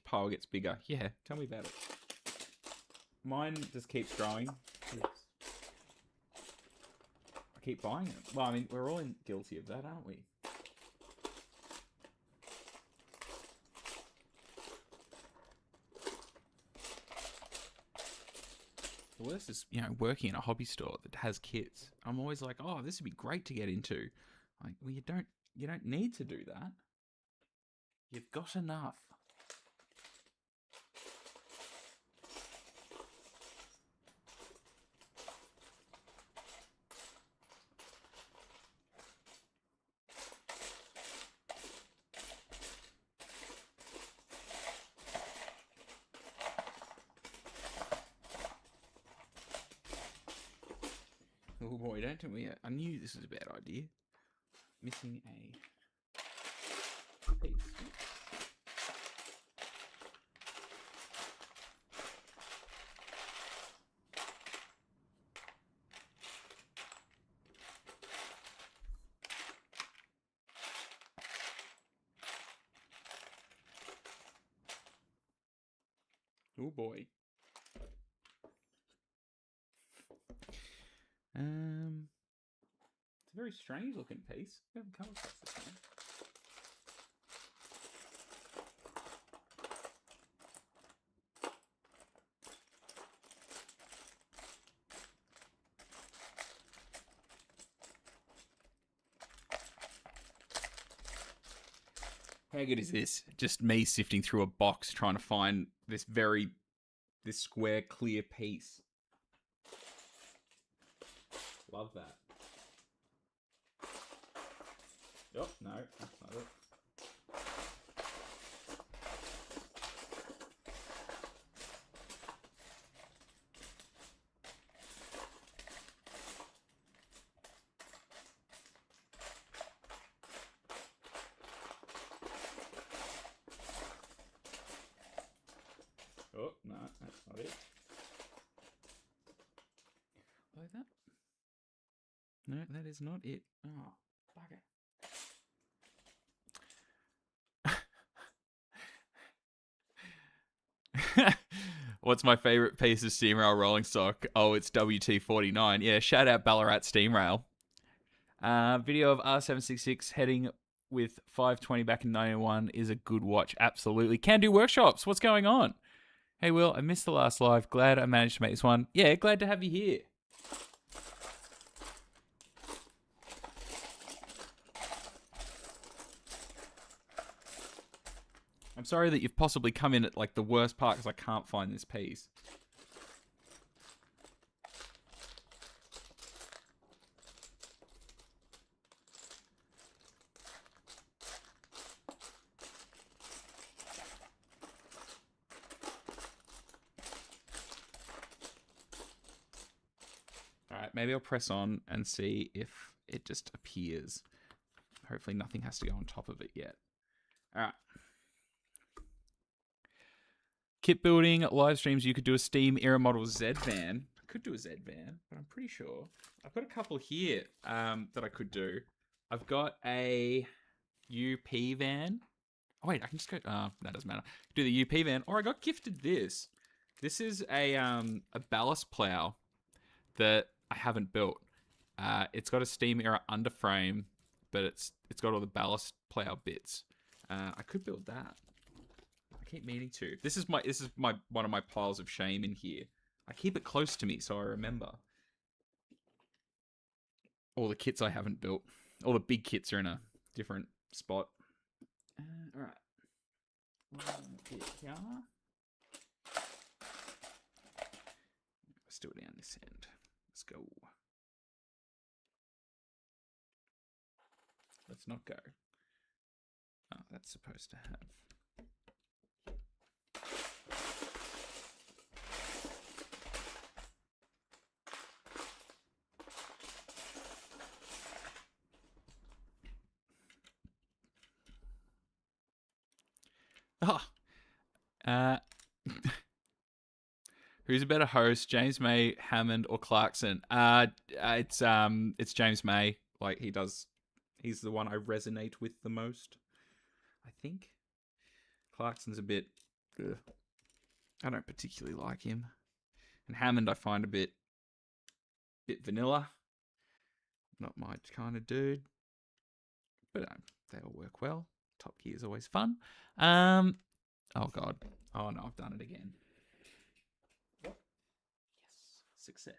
pile gets bigger. Yeah, tell me about it. Mine just keeps growing. I keep buying it. Well, I mean, we're all guilty of that, aren't we? The worst is, you know, working in a hobby store that has kits. I'm always like, oh, this would be great to get into. Like, well, you don't need to do that. You've got enough. Oh boy, don't tell me. I knew this was a bad idea. Missing a piece. Oh boy. It's a very strange looking piece. I haven't come across this one. How good is this? Just me sifting through a box trying to find this square clear piece. Love that. Oh, no, that's not it. Oh, no, that's not it. Like that? No, that is not it. Oh, bugger. What's my favorite piece of steam rail rolling stock? Oh, it's WT49. Yeah, shout out Ballarat Steam Rail. Video of R766 heading with 520 back in 91 is a good watch. Absolutely. Can do workshops. What's going on? Hey, Will, I missed the last live. Glad I managed to make this one. Yeah, glad to have you here. I'm sorry that you've possibly come in at like the worst part because I can't find this piece. Alright, maybe I'll press on and see if it just appears. Hopefully nothing has to go on top of it yet. Alright. Kit building, live streams, you could do a Steam era model Z van. I could do a Z van, but I'm pretty sure. I've got a couple here that I could do. I've got a UP van. Oh wait, I can just go, that doesn't matter. Do the UP van, or I got gifted this. This is a ballast plow that I haven't built. It's got a Steam era underframe, but it's got all the ballast plow bits. I could build that. I keep meaning to. This is my one of my piles of shame in here. I keep it close to me so I remember. All the kits I haven't built. All the big kits are in a different spot. Alright. Here. Still down this end. Let's go. Let's not go. Oh, that's supposed to have. Who's a better host, James May, Hammond, or Clarkson? It's James May. Like he does He's the one I resonate with the most, I think. Clarkson's a bit... Ugh. I don't particularly like him. And Hammond I find a bit vanilla. Not my kind of dude. But they all work well. Top Gear is always fun. Oh, God. Oh, no, I've done it again. Yes. Success.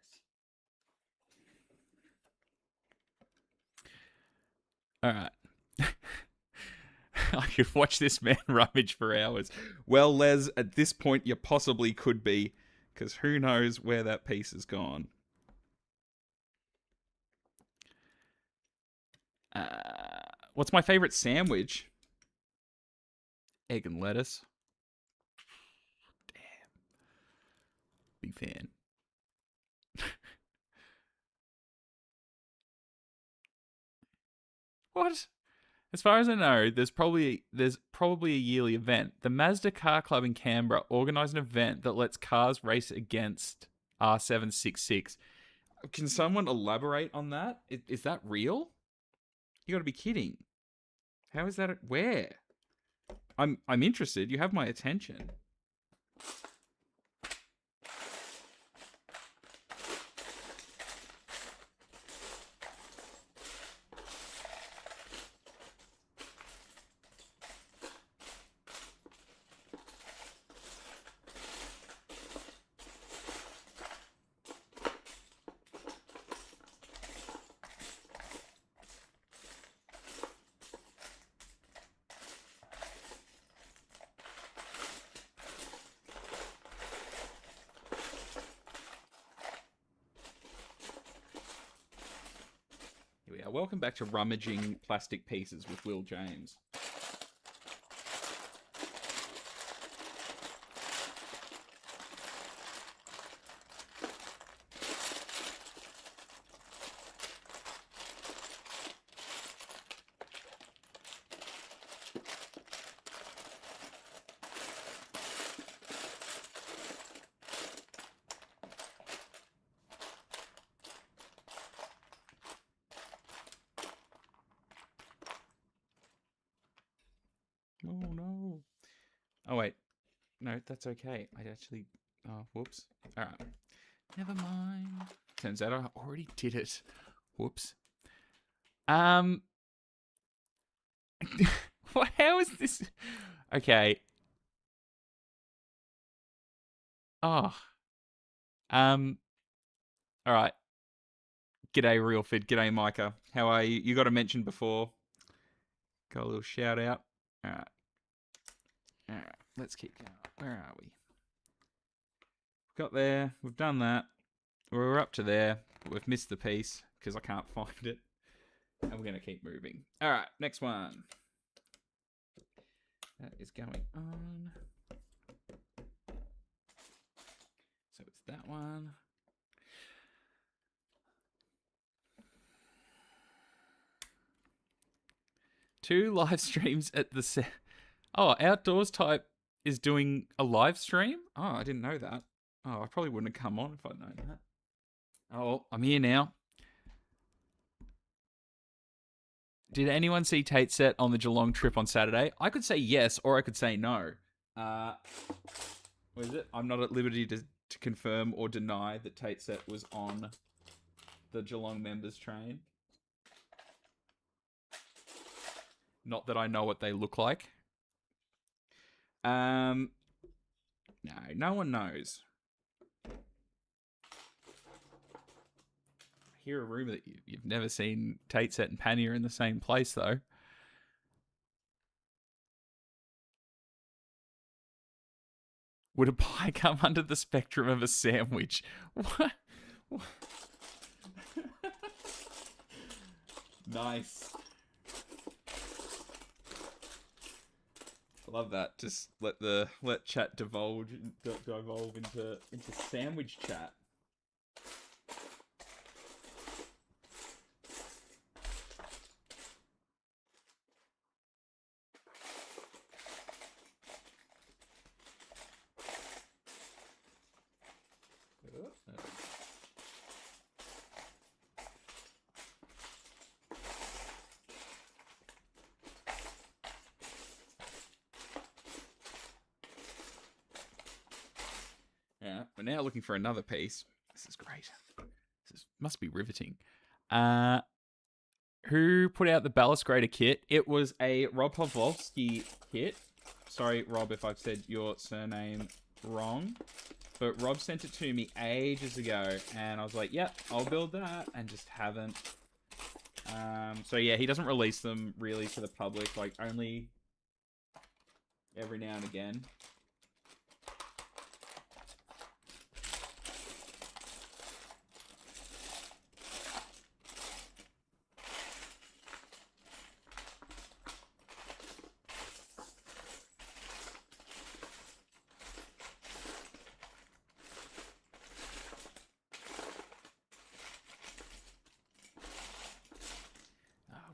All right. I could watch this man rummage for hours. Well, Les, at this point, you possibly could be, because who knows where that piece has gone. What's my favorite sandwich? Egg and lettuce. Damn. Big fan. What? As far as I know, there's probably a yearly event. The Mazda Car Club in Canberra organised an event that lets cars race against R766. Can someone elaborate on that? Is that real? You got to be kidding. How is that? Where? I'm interested. You have my attention. Welcome back to Rummaging Plastic Pieces with Will James. Oh, no. Oh, wait. No, that's okay. I actually... Oh, whoops. All right. Never mind. Turns out I already did it. Whoops. How is this... Okay. Oh. All right. G'day, Realford. G'day, Micah. How are you? You got a mention before. Got a little shout out. All right. All right. Let's keep going. Where are we? Got there. We've done that. We're up to there. But we've missed the piece because I can't find it. And we're going to keep moving. All right. Next one. That is going on. So it's that one. Two live streams at the Oh, Outdoors Type is doing a live stream? Oh, I didn't know that. Oh, I probably wouldn't have come on if I'd known that. Oh, I'm here now. Did anyone see Tate Set on the Geelong trip on Saturday? I could say yes, or I could say no. What is it? I'm not at liberty to confirm or deny that Tate Set was on the Geelong members train. Not that I know what they look like. No, no one knows. I hear a rumor that you've never seen Tate Set and Pannier in the same place, though. Would a pie come under the spectrum of a sandwich? What? Nice. I love that. Just let chat devolve into sandwich chat. Yeah, we're now looking for another piece. This is great. Must be riveting. Who put out the ballast grader kit? It was a Rob Pavlovsky kit. Sorry, Rob, if I've said your surname wrong. But Rob sent it to me ages ago, and I was like, yep, I'll build that, and just haven't. So yeah, he doesn't release them really to the public, like only every now and again.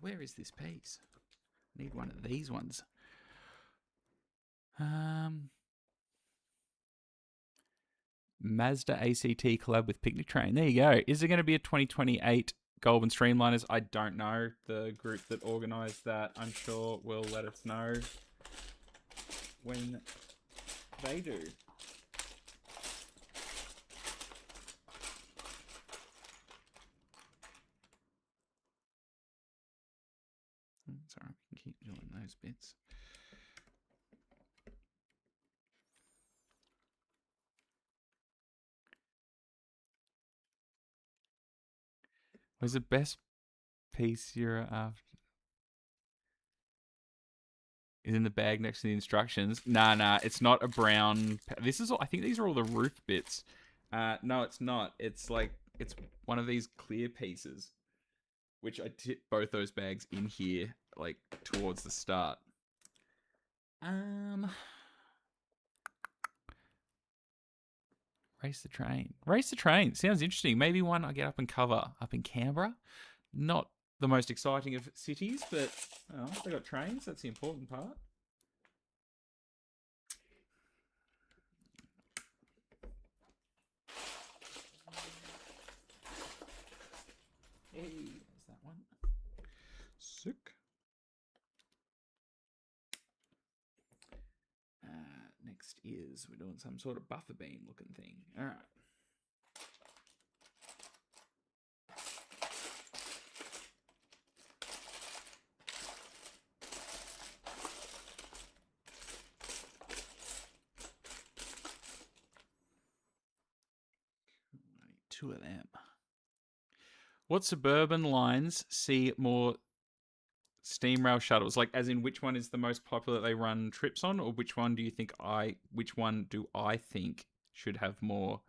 Where is this piece? I need one of these ones. Mazda ACT collab with Picnic Train. There you go. Is there going to be a 2028 Goldman Streamliners? I don't know. The group that organised that, I'm sure, will let us know when they do. Sorry, we can keep doing those bits. Was the best piece you're after? Is in the bag next to the instructions. Nah, it's not a brown. This is all, I think these are all the roof bits. No, it's not. It's like, it's one of these clear pieces, which I tipped both those bags in here, like towards the start. Race the train. Race the train. Sounds interesting. Maybe one I get up and cover up in Canberra. Not the most exciting of cities, but they got trains. That's the important part. Hey, there's that one. Sick. Next is we're doing some sort of buffer beam looking thing. All right. Two of them. What suburban lines see more steam rail shuttles? Like, as in, which one is the most popular they run trips on, or which one do you think which one do I think should have more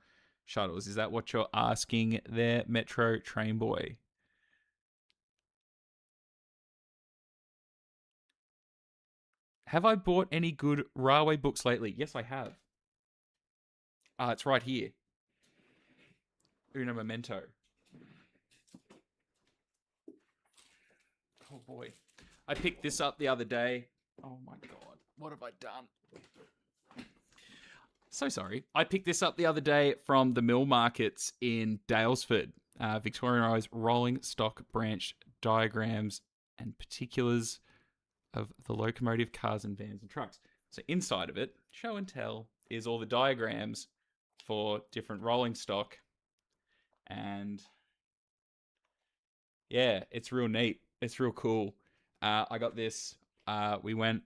shuttles? Is that what you're asking there, Metro Train Boy? Have I bought any good railway books lately? Yes, I have. It's right here. Uno Memento. Oh boy. I picked this up the other day. Oh my god. What have I done? So sorry. I picked this up the other day from the mill markets in Daylesford. Victorian Railways rolling stock branch diagrams and particulars of the locomotive, cars and vans and trucks. So inside of it, show and tell, is all the diagrams for different rolling stock. And yeah, it's real neat. It's real cool. I got this. We went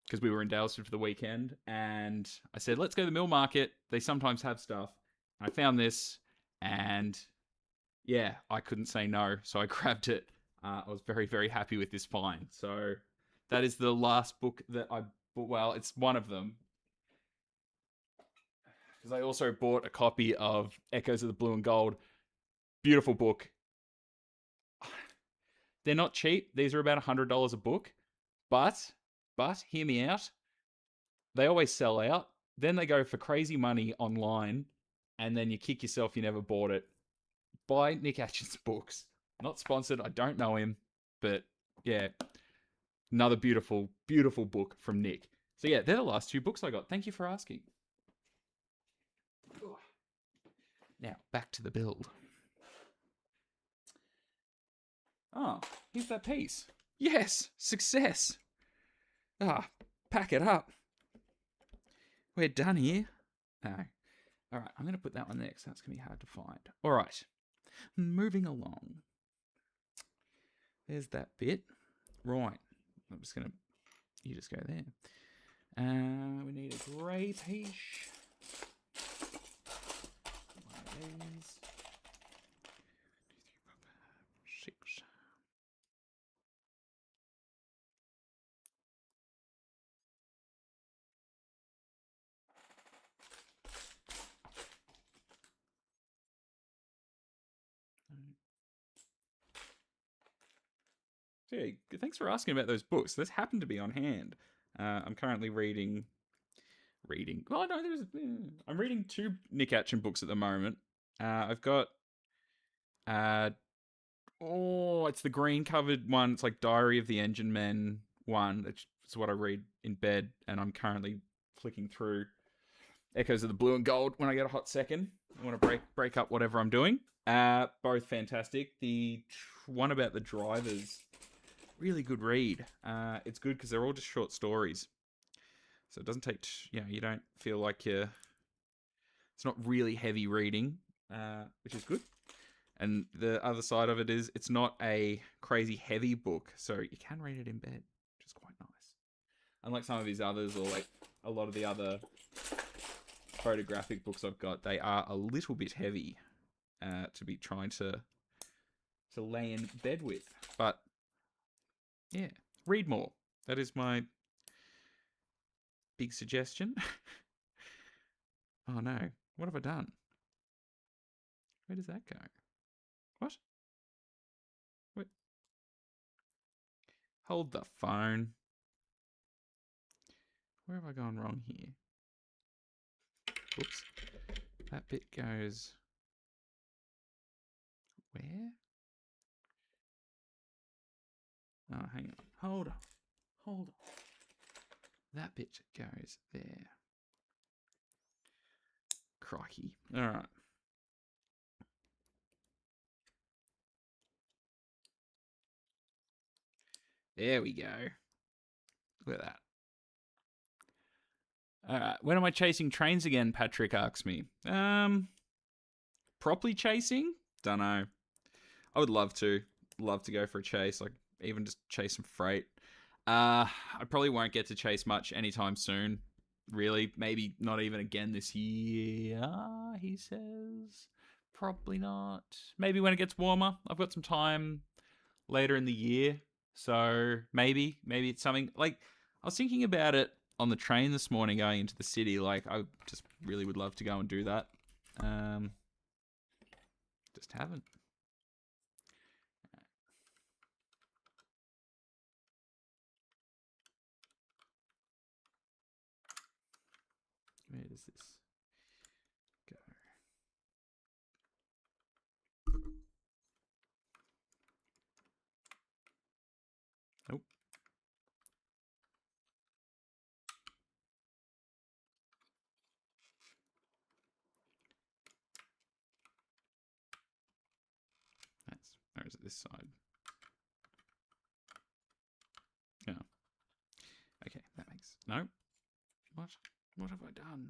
because we were in Daylesford for the weekend, and I said, let's go to the mill market. They sometimes have stuff. I found this, and yeah, I couldn't say no, so I grabbed it. I was very, very happy with this find. So that is the last book that I bought. Well, it's one of them. Because I also bought a copy of Echoes of the Blue and Gold. Beautiful book. They're not cheap. These are about $100 a book. But, hear me out. They always sell out. Then they go for crazy money online. And then you kick yourself you never bought it. Buy Nick Atchins' books. Not sponsored. I don't know him. But, yeah. Another beautiful, beautiful book from Nick. So, yeah, they're the last two books I got. Thank you for asking. Now, back to the build. Oh, here's that piece. Yes, success. Pack it up. We're done here. No. All right, I'm going to put that one there because that's going to be hard to find. All right, moving along. There's that bit. Right, I'm just going to, you just go there. We need a grey piece. One of these. 6. So yeah, thanks for asking about those books. This happened to be on hand. I'm currently reading. Oh no, I'm reading 2 Nick Atchin books at the moment. I've got. It's the green covered one. It's like Diary of the Engine Men one. It's what I read in bed, and I'm currently flicking through Echoes of the Blue and Gold when I get a hot second. I want to break up whatever I'm doing. Both fantastic. The one about the drivers, really good read. It's good because they're all just short stories, so it doesn't take. You don't feel like you're. It's not really heavy reading, which is good. And the other side of it is it's not a crazy heavy book, so you can read it in bed, which is quite nice. Unlike some of his others, or like a lot of the other photographic books I've got, they are a little bit heavy to be trying to lay in bed with. But yeah, read more. That is my big suggestion. Oh no, what have I done? Where does that go? What? Wait. Hold the phone. Where have I gone wrong here? Oops. That bit goes... Where? Oh, hang on. Hold on. That bit goes there. Crikey. Alright. There we go. Look at that. Alright. When am I chasing trains again? Patrick asks me. Properly chasing? Dunno. I would love to. Love to go for a chase. Like, even just chase some freight. I probably won't get to chase much anytime soon. Really. Maybe not even again this year, he says. Probably not. Maybe when it gets warmer. I've got some time later in the year. So maybe it's something like I was thinking about it on the train this morning going into the city. Like I just really would love to go and do that. Just haven't. Where does this go? Nope. Or is it this side? Yeah. Okay, that makes... No. What have I done?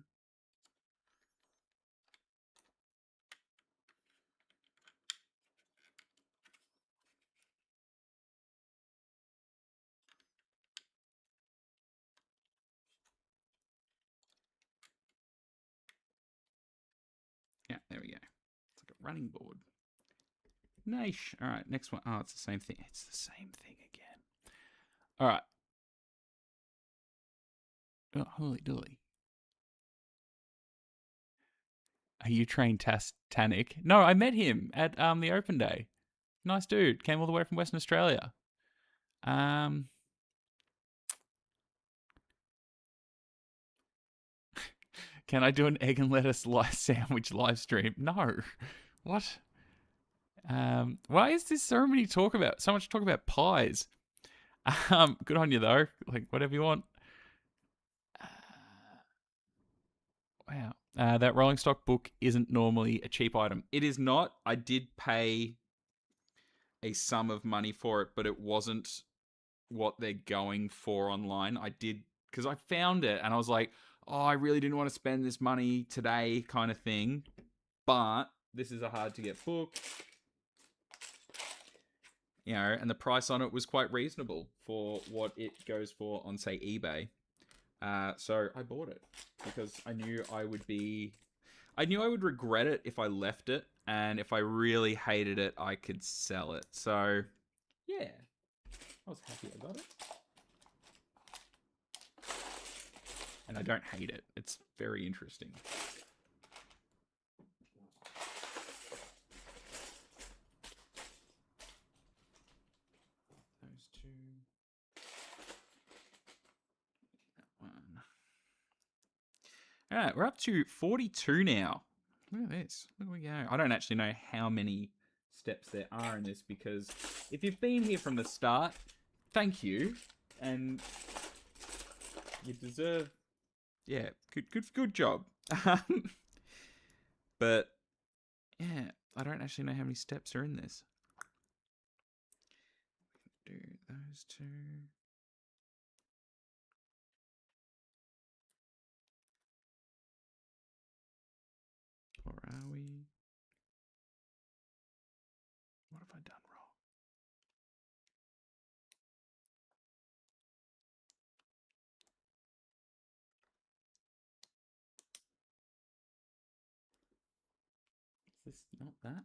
Yeah, there we go. It's like a running board. Nice. All right, next one. Oh, it's the same thing. It's the same thing again. All right. Oh, holy dooly. Are you trained Titanic? No, I met him at the open day. Nice dude. Came all the way from Western Australia. Can I do an egg and lettuce sandwich live stream? No. What? Why is there so much talk about pies? Good on you though. Like whatever you want. Wow. That rolling stock book isn't normally a cheap item. It is not. I did pay a sum of money for it, but it wasn't what they're going for online. I did, because I found it and I was like, oh, I really didn't want to spend this money today kind of thing. But this is a hard to get book. You know, and the price on it was quite reasonable for what it goes for on, say, eBay. So I bought it because I knew I would regret it if I left it, and if I really hated it, I could sell it. So, yeah, I was happy I got it. And I don't hate it. It's very interesting. Those two. That one. All right, we're up to 42 now. Look at this. Look we go. I don't actually know how many steps there are in this, because if you've been here from the start, thank you, and you deserve, yeah, good job. But yeah, I don't actually know how many steps are in this. Do those two. Or are we? What have I done wrong? Is this not that?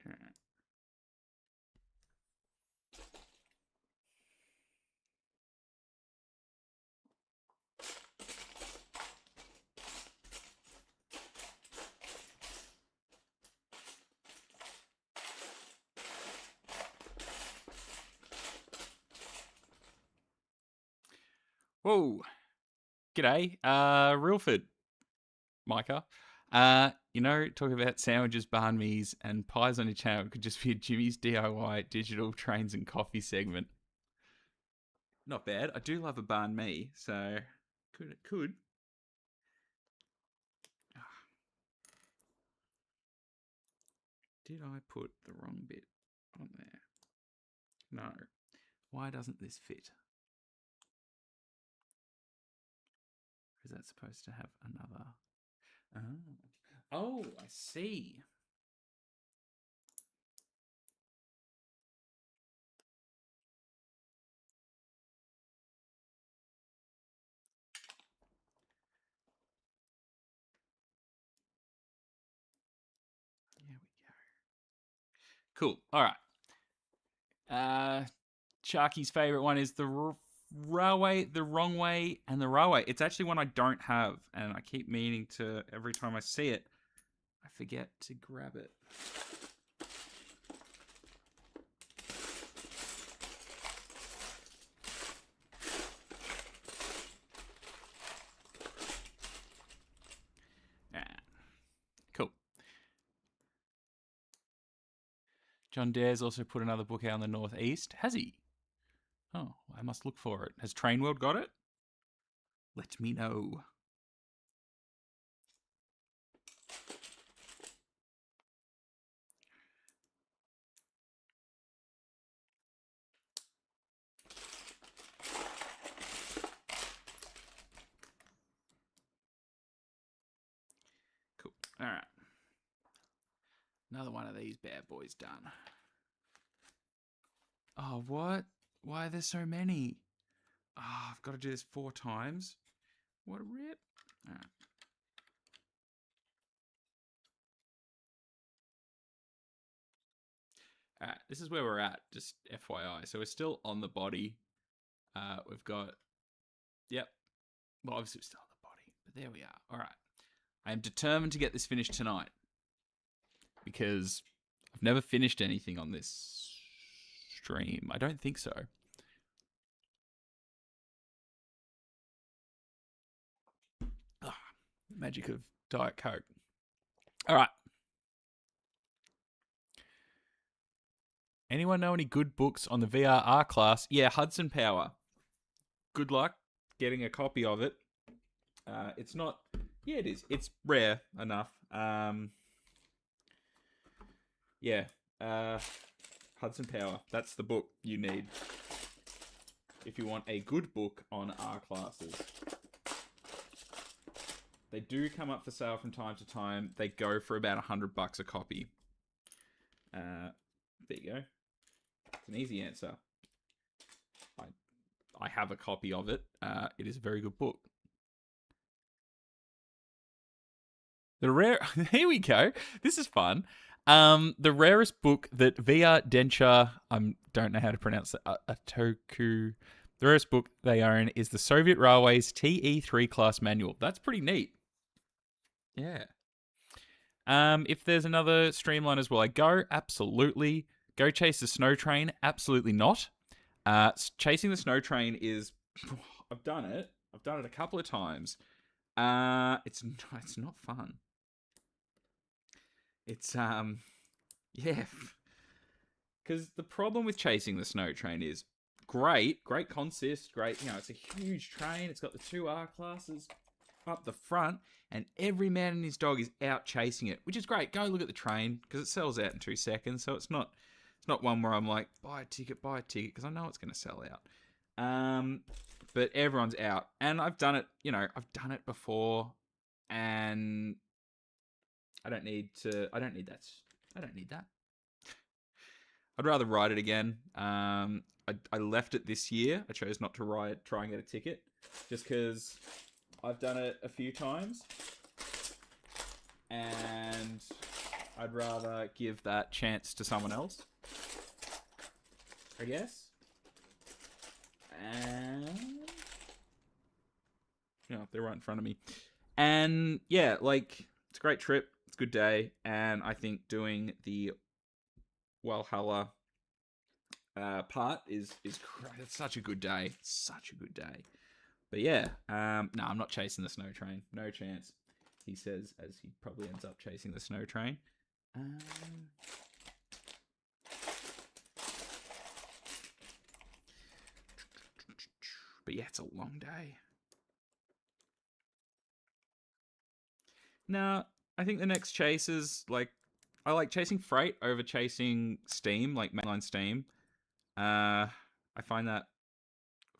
All right. Whoa. G'day. Rilford. Micah. You know, talking about sandwiches, banh mi's, and pies on your channel could just be a Jimmy's DIY digital trains and coffee segment. Not bad. I do love a banh mi, so it could. Did I put the wrong bit on there? No. Why doesn't this fit? Is that supposed to have another? Oh, I see. There we go. Cool. All right. Sharky's favorite one is the railway, the wrong way, and the railway. It's actually one I don't have, and I keep meaning to, every time I see it, I forget to grab it. Cool. John Dare's also put another book out in the Northeast. Has he? Oh, I must look for it. Has Train World got it? Let me know. Cool. All right. Another one of these bad boys done. Oh, what? Why are there so many? Oh, I've got to do this 4 times. What a rip. All right. All right, this is where we're at, just FYI. So we're still on the body. We've got, yep. Well, obviously we're still on the body, but there we are. All right. I am determined to get this finished tonight, because I've never finished anything on this stream. I don't think so. Magic of Diet Coke. All right. Anyone know any good books on the VRR class? Yeah, Hudson Power. Good luck getting a copy of it. It's not... Yeah, it is. It's rare enough. Yeah. Hudson Power. That's the book you need if you want a good book on R classes. They do come up for sale from time to time. They go for about $100 a copy. There you go. It's an easy answer. I have a copy of it. It is a very good book. The rare... Here we go. This is fun. The rarest book that VR Denture... don't know how to pronounce it. Atoku... The rarest book they own is the Soviet Railways TE3 class manual. That's pretty neat. Yeah. If there's another streamline as well, I go, absolutely. Go chase the snow train, absolutely not. Chasing the snow train is... I've done it. I've done it a couple of times. It's not fun. It's, yeah. Because the problem with chasing the snow train is great consist, great, it's a huge train. It's got the 2 R classes up the front, and every man and his dog is out chasing it, which is great. Go look at the train, because it sells out in 2 seconds, so it's not one where I'm like, buy a ticket, because I know it's going to sell out. But everyone's out, and I've done it, I've done it before, and I don't need that. I'd rather ride it again. I left it this year. I chose not to try and get a ticket, just because I've done it a few times, and I'd rather give that chance to someone else, I guess. And they're right in front of me. And yeah, it's a great trip. It's a good day, and I think doing the Valhalla part is great. It's such a good day. But yeah, no, I'm not chasing the snow train. No chance. He says as he probably ends up chasing the snow train. But yeah, it's a long day. Now, I think the next chase is I like chasing freight over chasing steam, like mainline steam. I find that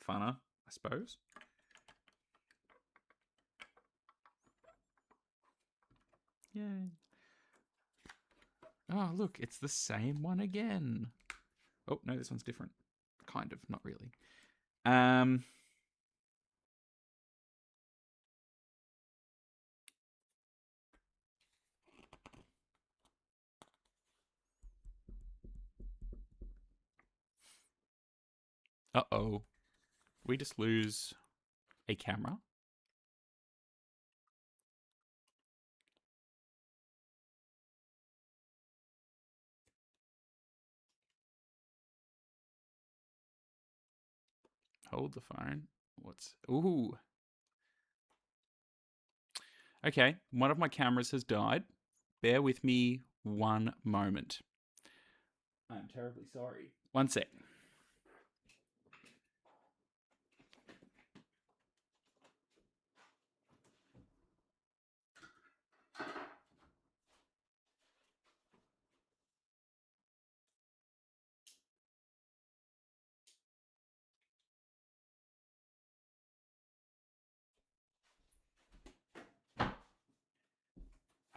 funner, I suppose. Yay. Oh, look, it's the same one again. Oh, no, this one's different. Kind of, not really. Uh-oh. We just lose a camera. Hold the phone. Ooh. Okay, one of my cameras has died. Bear with me one moment. I'm terribly sorry. One sec.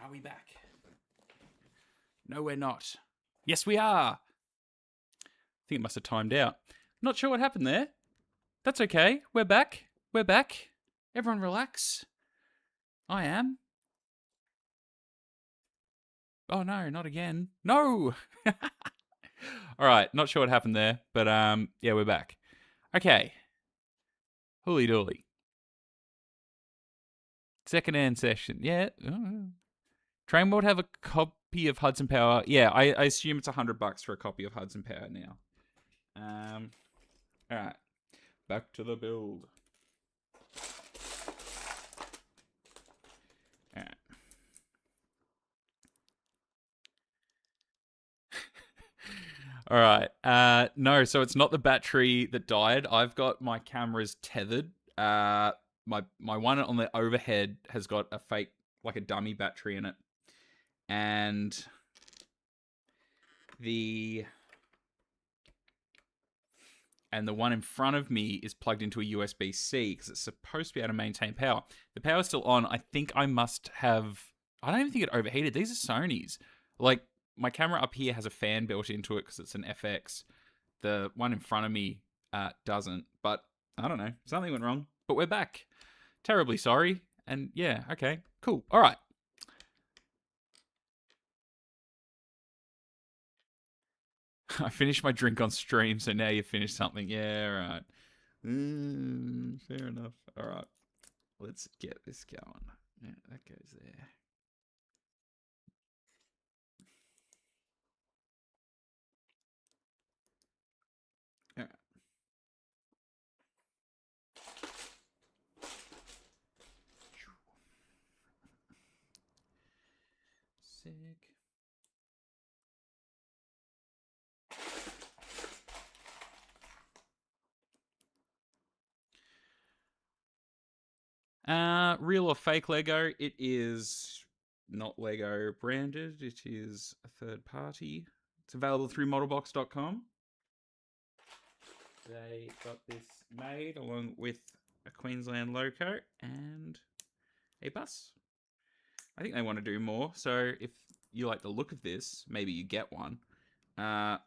Are we back? No, we're not. Yes, we are. I think it must have timed out. Not sure what happened there. That's okay. We're back. Everyone relax. I am. Oh no, not again. No! Alright, not sure what happened there, but yeah, we're back. Okay. Hooly dooly. Second-hand session. Yeah. Train World have a copy of Hudson Power. Yeah, I assume it's $100 for a copy of Hudson Power now. Alright. Back to the build. Alright. All right. No, so it's not the battery that died. I've got my cameras tethered. My one on the overhead has got a fake, like a dummy battery in it, and the one in front of me is plugged into a USB-C because it's supposed to be able to maintain power. The power's still on. I think I must have. I don't even think it overheated. These are Sony's. Like, my camera up here has a fan built into it because it's an FX. The one in front of me doesn't. But I don't know. Something went wrong. But we're back. Terribly sorry. And yeah, okay, cool. All right. I finished my drink on stream, so now you finished something. Yeah, all right. Fair enough. All right. Let's get this going. Yeah, that goes there. All right. Sick. Real or fake Lego? It is not Lego branded. It is a third party. It's available through modelbox.com. They got this made along with a Queensland logo and a bus. I think they want to do more. So if you like the look of this, maybe you get one. Let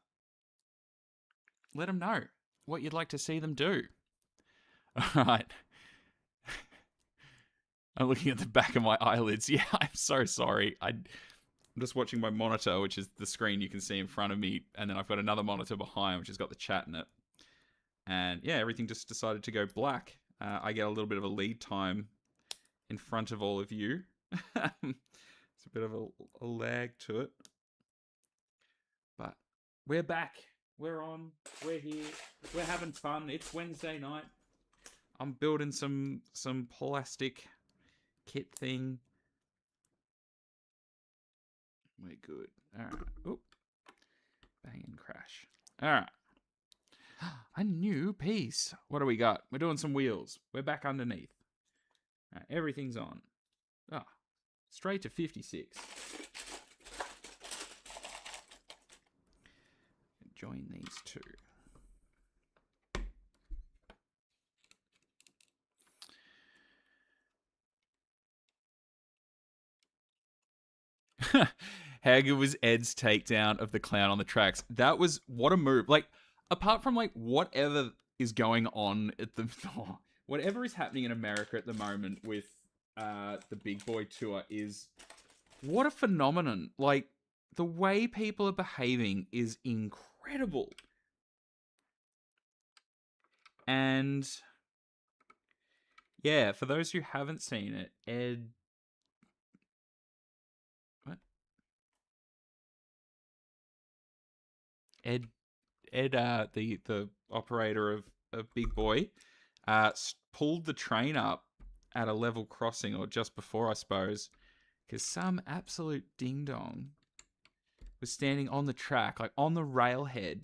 them know what you'd like to see them do. All right. I'm looking at the back of my eyelids. Yeah, I'm so sorry. I'm just watching my monitor, which is the screen you can see in front of me, and then I've got another monitor behind, which has got the chat in it. And yeah, everything just decided to go black. I get a little bit of a lead time in front of all of you. It's a bit of a lag to it. But we're back. We're on. We're here. We're having fun. It's Wednesday night. I'm building some plastic kit thing. We're good. All right. Oop. Bang and crash. All right. A new piece. What do we got? We're doing some wheels. We're back underneath. Right, everything's on. Ah, straight to 56. Join these two. How good was Ed's takedown of the clown on the tracks? That was, what a move. Like, apart from like whatever is going on at the whatever is happening in America at the moment with the Big Boy Tour, is what a phenomenon. Like, the way people are behaving is incredible. And yeah, for those who haven't seen it, Ed the operator of Big Boy, pulled the train up at a level crossing, or just before, I suppose, because some absolute ding dong was standing on the track, like on the railhead,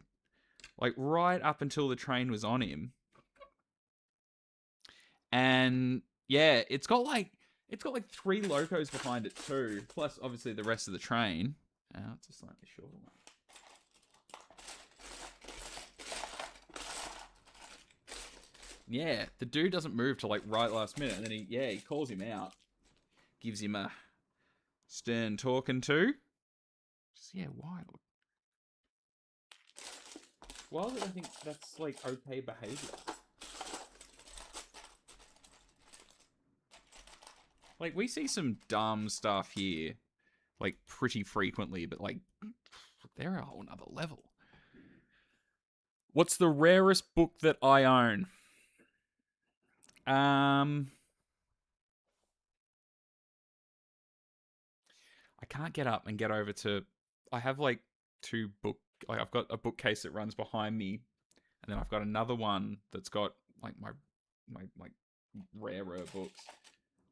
like right up until the train was on him. And yeah, it's got like 3 locos behind it too, plus obviously the rest of the train. It's a slightly shorter one. Yeah, the dude doesn't move till like right last minute, and then he calls him out, gives him a stern talking to. Just, yeah, wild. Wild, I think that's like okay behavior. Like, we see some dumb stuff here, like, pretty frequently, but like, they're a whole nother level. What's the rarest book that I own? I can't get up and get over to. I have like 2 book. Like, I've got a bookcase that runs behind me, and then I've got another one that's got like my like rarer books.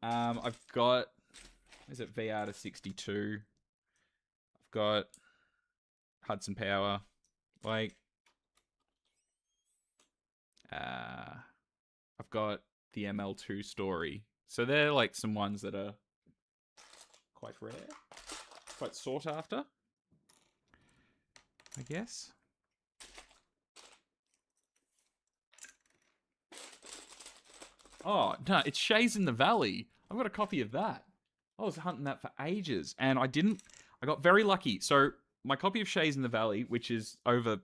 I've got, is it VR to 62? I've got Hudson Power, Like, I've got the ML2 story. So they're like some ones that are quite rare, quite sought after, I guess. Oh, no, it's Shays in the Valley. I've got a copy of that. I was hunting that for ages, and I got very lucky. So my copy of Shays in the Valley, which is over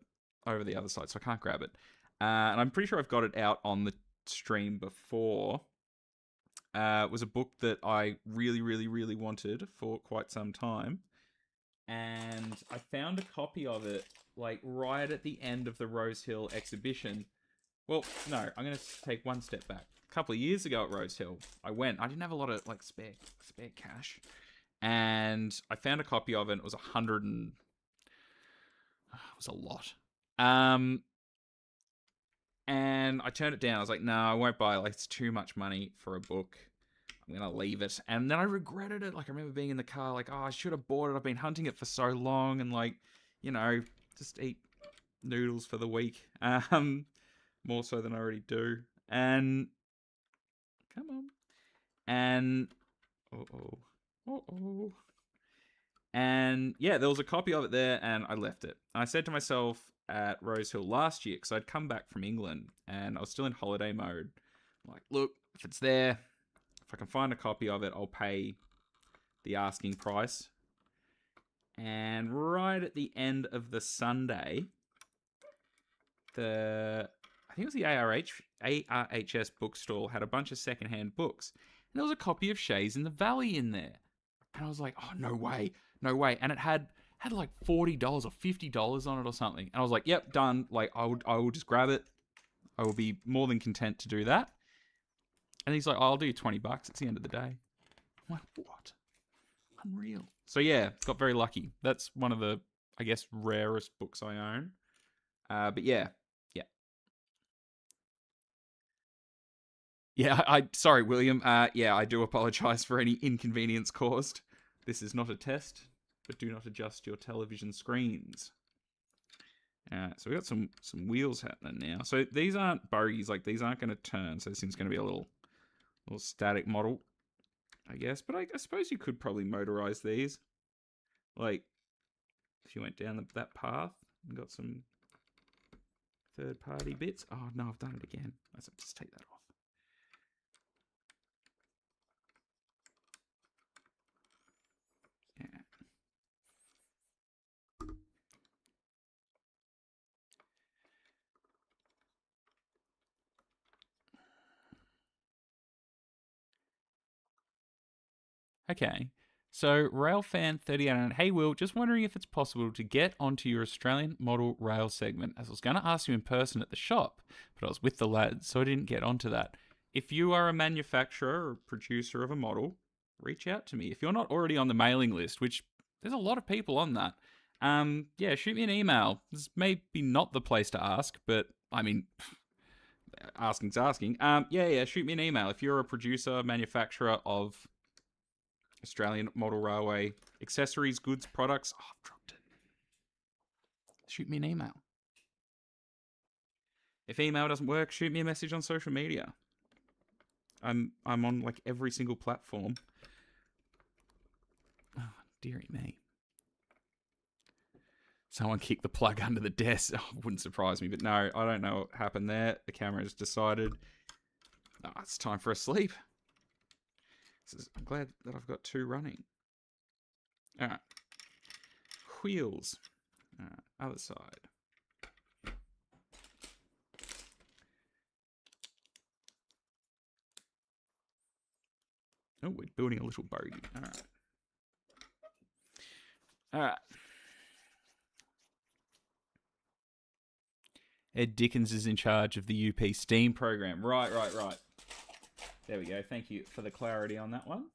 the other side, so I can't grab it. And I'm pretty sure I've got it out on the stream before. Was a book that I really, really, really wanted for quite some time. And I found a copy of it, like, right at the end of the Rose Hill exhibition. Well, no, I'm going to take one step back. A couple of years ago at Rose Hill, I didn't have a lot of, like, spare cash. And I found a copy of it, and it was it was a lot. And I turned it down. I was like, no, I won't buy it. Like, it's too much money for a book. I'm going to leave it. And then I regretted it. Like, I remember being in the car, like, oh, I should have bought it. I've been hunting it for so long. And, like, you know, just eat noodles for the week. More so than I already do. And, come on. And, and, yeah, there was a copy of it there, and I left it. And I said to myself at Rose Hill last year, because I'd come back from England, and I was still in holiday mode. I'm like, look, if it's there, if I can find a copy of it, I'll pay the asking price. And right at the end of the Sunday, I think it was the ARHS bookstall had a bunch of secondhand books. And there was a copy of Shays in the Valley in there. And I was like, oh, no way. And it had like $40 or $50 on it or something. And I was like, yep, done. Like, I will just grab it. I will be more than content to do that. And he's like, oh, I'll do you $20. It's the end of the day. I'm like, what? Unreal. So yeah, got very lucky. That's one of the, I guess, rarest books I own. But yeah. Yeah, sorry, William. Yeah, I do apologize for any inconvenience caused. This is not a test, but do not adjust your television screens. So we got some wheels happening now. So these aren't bogies, like these aren't going to turn. So this thing's going to be a little static model, I guess. But I suppose you could probably motorize these. Like, if you went down that path and got some third-party bits. Oh, no, I've done it again. Let's just take that off. Yeah. Okay. So, Railfan38, hey Will, just wondering if it's possible to get onto your Australian model rail segment, as I was going to ask you in person at the shop, but I was with the lads, so I didn't get onto that. If you are a manufacturer or producer of a model, reach out to me. If you're not already on the mailing list, which there's a lot of people on that, yeah, shoot me an email. This may be not the place to ask, but I mean, asking's asking. Yeah, shoot me an email. If you're a producer, manufacturer of Australian model railway accessories, goods, products. Oh, I've dropped it. Shoot me an email. If email doesn't work, shoot me a message on social media. I'm on like every single platform. Oh, dearie me. Someone kicked the plug under the desk. Oh, wouldn't surprise me, but no, I don't know what happened there. The camera's decided, oh, it's time for a sleep. I'm glad that I've got two running. All right. Wheels. All right, other side. Oh, we're building a little bogey. All right. All right. Ed Dickens is in charge of the UP STEAM program. Right. There we go. Thank you for the clarity on that one.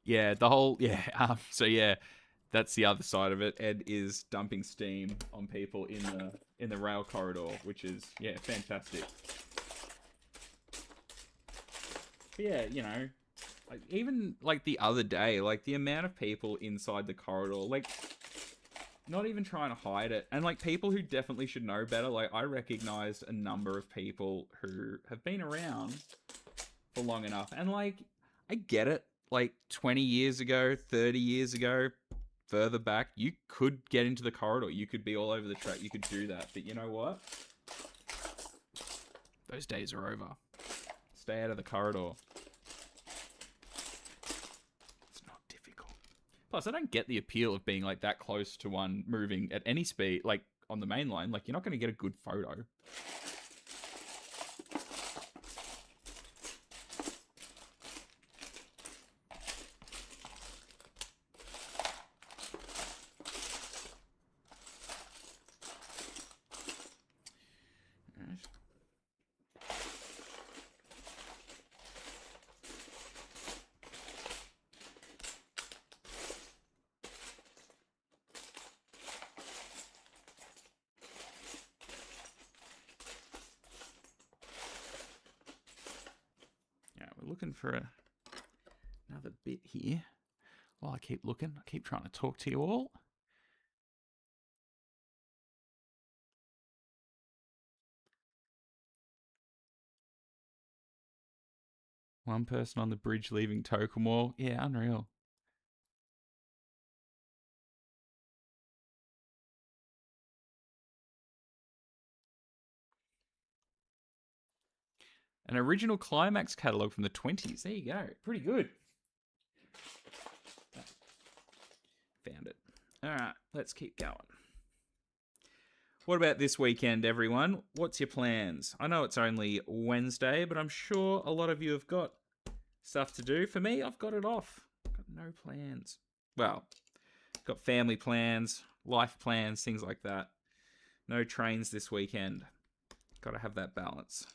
Yeah, the whole so yeah, that's the other side of it. Ed is dumping steam on people in the rail corridor, which is fantastic. But yeah, like, even like the other day, like the amount of people inside the corridor, like not even trying to hide it, and like people who definitely should know better. Like I recognized a number of people who have been around for long enough, and like I get it. Like 20 years ago, 30 years ago, further back, you could get into the corridor. You could be all over the track. You could do that. But you know what? Those days are over. Stay out of the corridor. It's not difficult. Plus, I don't get the appeal of being like that close to one moving at any speed, like on the main line. Like you're not going to get a good photo. Looking for another bit here. While I keep looking, I keep trying to talk to you all. One person on the bridge leaving Tokemore. Yeah, unreal. An original Climax catalogue from the 20s. There you go. Pretty good. Found it. All right, let's keep going. What about this weekend, everyone? What's your plans? I know it's only Wednesday, but I'm sure a lot of you have got stuff to do. For me, I've got it off. Got no plans. Well, got family plans, life plans, things like that. No trains this weekend. Got to have that balance.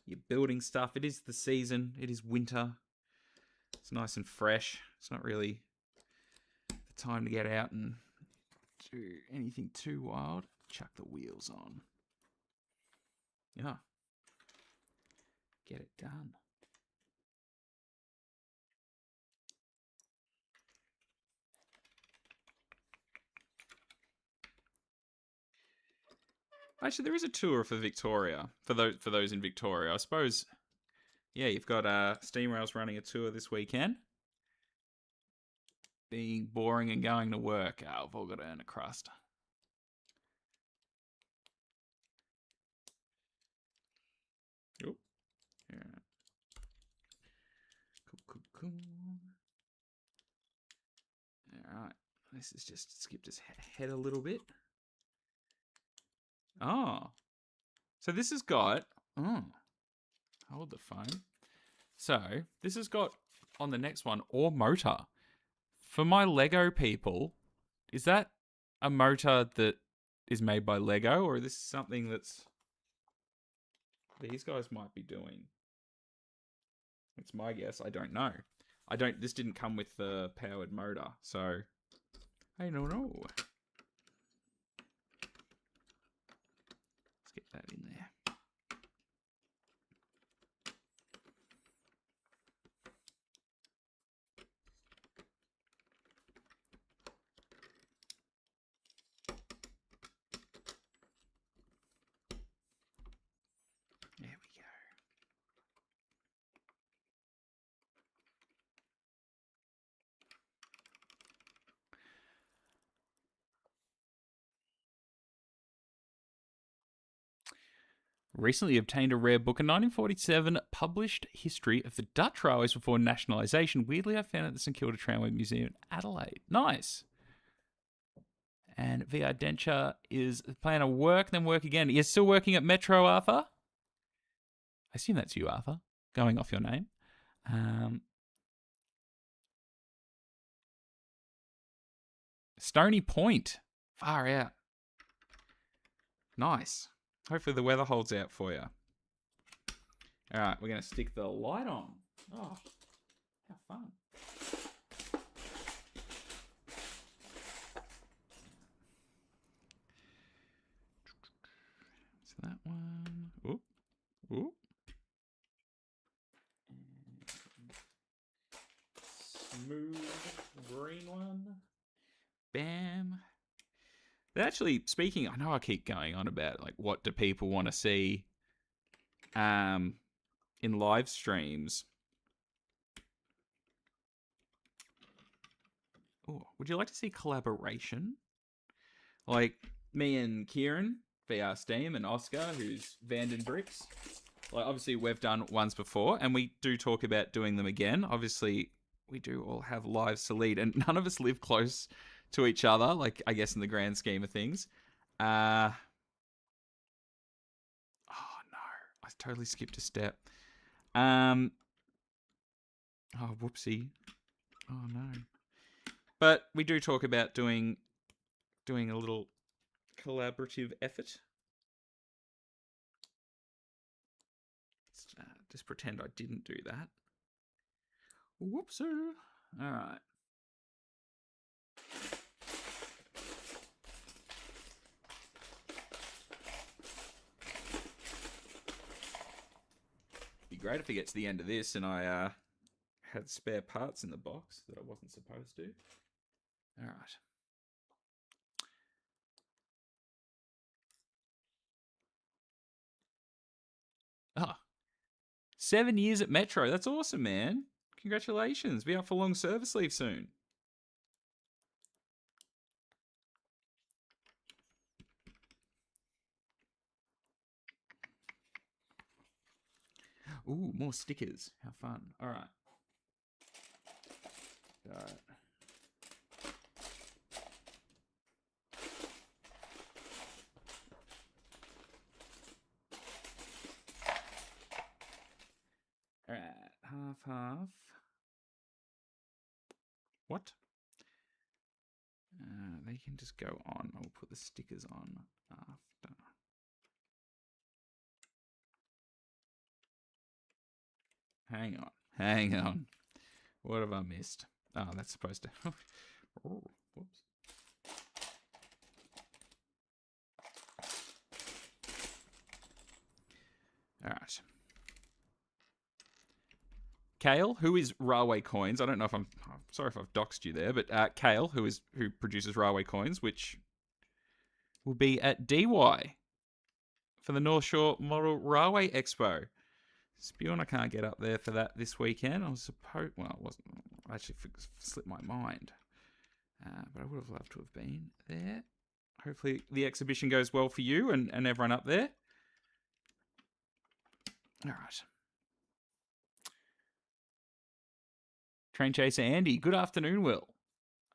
You're building stuff. It is the season. It is winter. It's nice and fresh. It's not really the time to get out and do anything too wild. Chuck the wheels on. Yeah. Get it done. Actually, there is a tour for Victoria, for those in Victoria. I suppose, yeah, you've got Steam Rail's running a tour this weekend. Being boring and going to work. Oh, I've all got to earn a crust. Oh, yeah. Cool. All right, this is just skipped his head a little bit. Oh, so this has got. Oh, hold the phone. So this has got on the next one or motor. For my Lego people, is that a motor that is made by Lego, or is this something that's these guys might be doing? It's my guess. I don't know. This didn't come with the powered motor, so I don't know. Let's get that in there. There we go. Recently obtained a rare book, a 1947 published history of the Dutch railways before nationalisation. Weirdly, I found it at the St Kilda Tramway Museum in Adelaide. Nice. And VR Denture is planning to work, then work again. You're still working at Metro, Arthur? I assume that's you, Arthur, going off your name. Stony Point. Far out. Nice. Hopefully the weather holds out for you. All right, we're going to stick the light on. Oh, how fun. So that one. Oop. Oop. Smooth green one. Bam. But actually, speaking, I know I keep going on about like what do people want to see in live streams. Oh, would you like to see collaboration? Like me and Kieran, VR Steam, and Oscar, who's Vanden Bricks. Like obviously we've done ones before, and we do talk about doing them again. Obviously, we do all have lives to lead, and none of us live close to each other. Like I guess in the grand scheme of things. Oh no, I totally skipped a step. Oh whoopsie. Oh no. But we do talk about doing a little collaborative effort. Just pretend I didn't do that. Whoopsie. All right. Be great if we get to the end of this and I had spare parts in the box that I wasn't supposed to. All right. Oh, 7 years at Metro. That's awesome, man. Congratulations. Be up for long service leave soon. Ooh, more stickers. How fun. All right. All right. All right. Half. What? They can just go on. I'll put the stickers on after. Hang on. What have I missed? Oh, that's supposed to. Oh, whoops. All right. Kale, who is Railway Coins. I don't know if I'm sorry if I've doxed you there, but Kale, who produces Railway Coins, which will be at DY for the North Shore Model Railway Expo. Spewing, I can't get up there for that this weekend. I was supposed, well, it wasn't. I actually slipped my mind, but I would have loved to have been there. Hopefully, the exhibition goes well for you and everyone up there. All right. Train Chaser Andy, good afternoon, Will.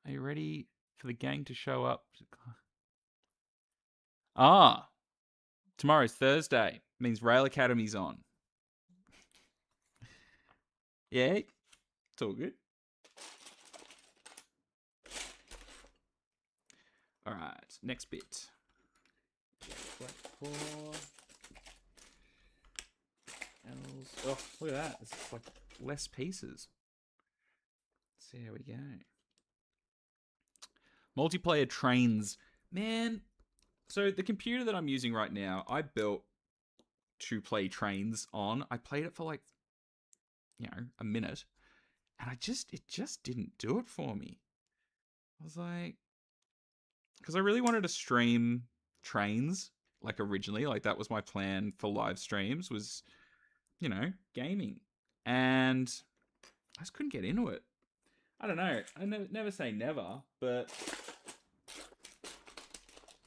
Are you ready for the gang to show up? Tomorrow's Thursday. Means Rail Academy's on. Yeah, it's all good. All right, next bit. Oh, look at that. It's like less pieces. Let's see how we go. Multiplayer trains. Man, so the computer that I'm using right now, I built to play trains on. I played it for like, a minute. And it just didn't do it for me. I was like, because I really wanted to stream trains, like originally. Like that was my plan for live streams was, gaming. And I just couldn't get into it. I don't know. I never say never, but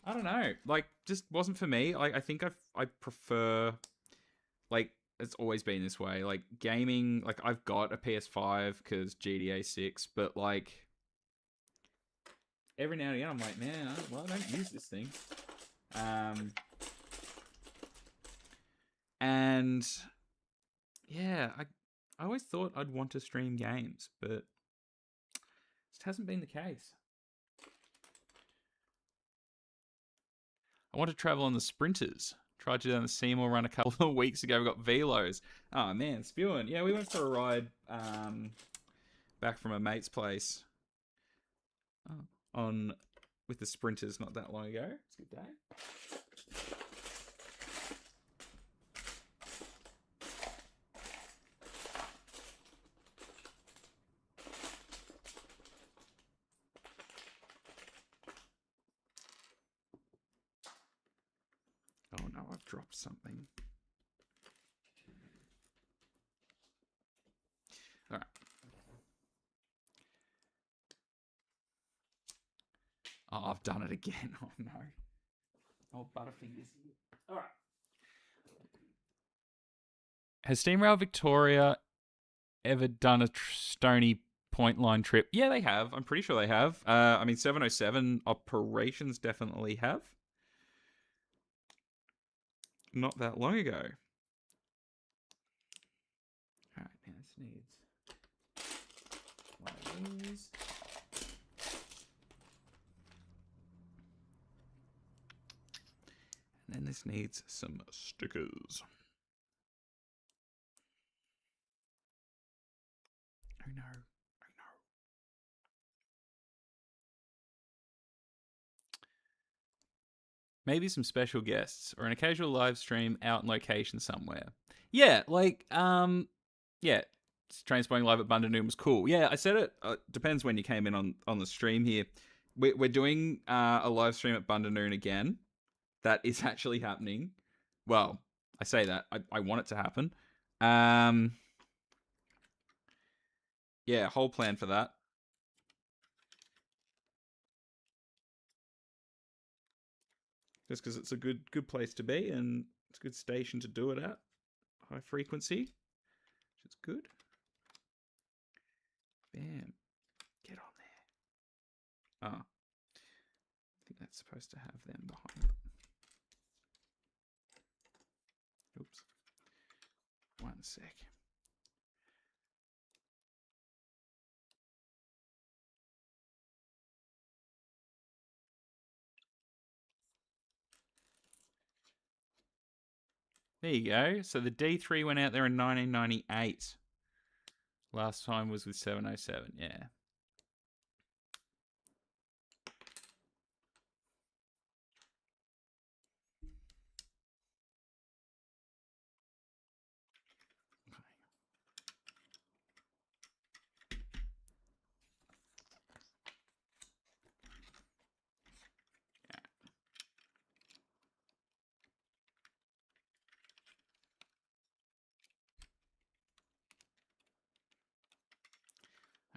I don't know. Like, just wasn't for me. Like, I think I prefer, like, it's always been this way. Like, gaming, like, I've got a PS5 because GTA 6, but, like, every now and again I'm like, man, I don't use this thing. And, yeah, I always thought I'd want to stream games, but it just hasn't been the case. I want to travel on the Sprinters. Tried to do the Seymour run a couple of weeks ago. We got velos. Oh man, spewing. Yeah, we went for a ride back from a mate's place on with the sprinters not that long ago. It's a good day. Oh no, I've dropped something. All right. Oh, I've done it again. Oh no. Oh, Butterfingers. All right. Has Steam Rail Victoria ever done a Stony Point line trip? Yeah, they have. I'm pretty sure they have. I mean, 707 operations definitely have. Not that long ago. All right, now this needs one of these. And then this needs some stickers. Oh no. Oh no. Maybe some special guests or an occasional live stream out in location somewhere. Yeah, like, yeah, Trainspotting live at Bundanoon was cool. Yeah, I said it. Depends when you came in on the stream here. We're doing a live stream at Bundanoon again. That is actually happening. Well, I say that. I want it to happen. Yeah, whole plan for that. Just because it's a good place to be and it's a good station to do it at. High frequency, which is good. Bam. Get on there. Ah. I think that's supposed to have them behind it. Oops. One sec. There you go. So the D3 went out there in 1998. Last time was with 707. Yeah.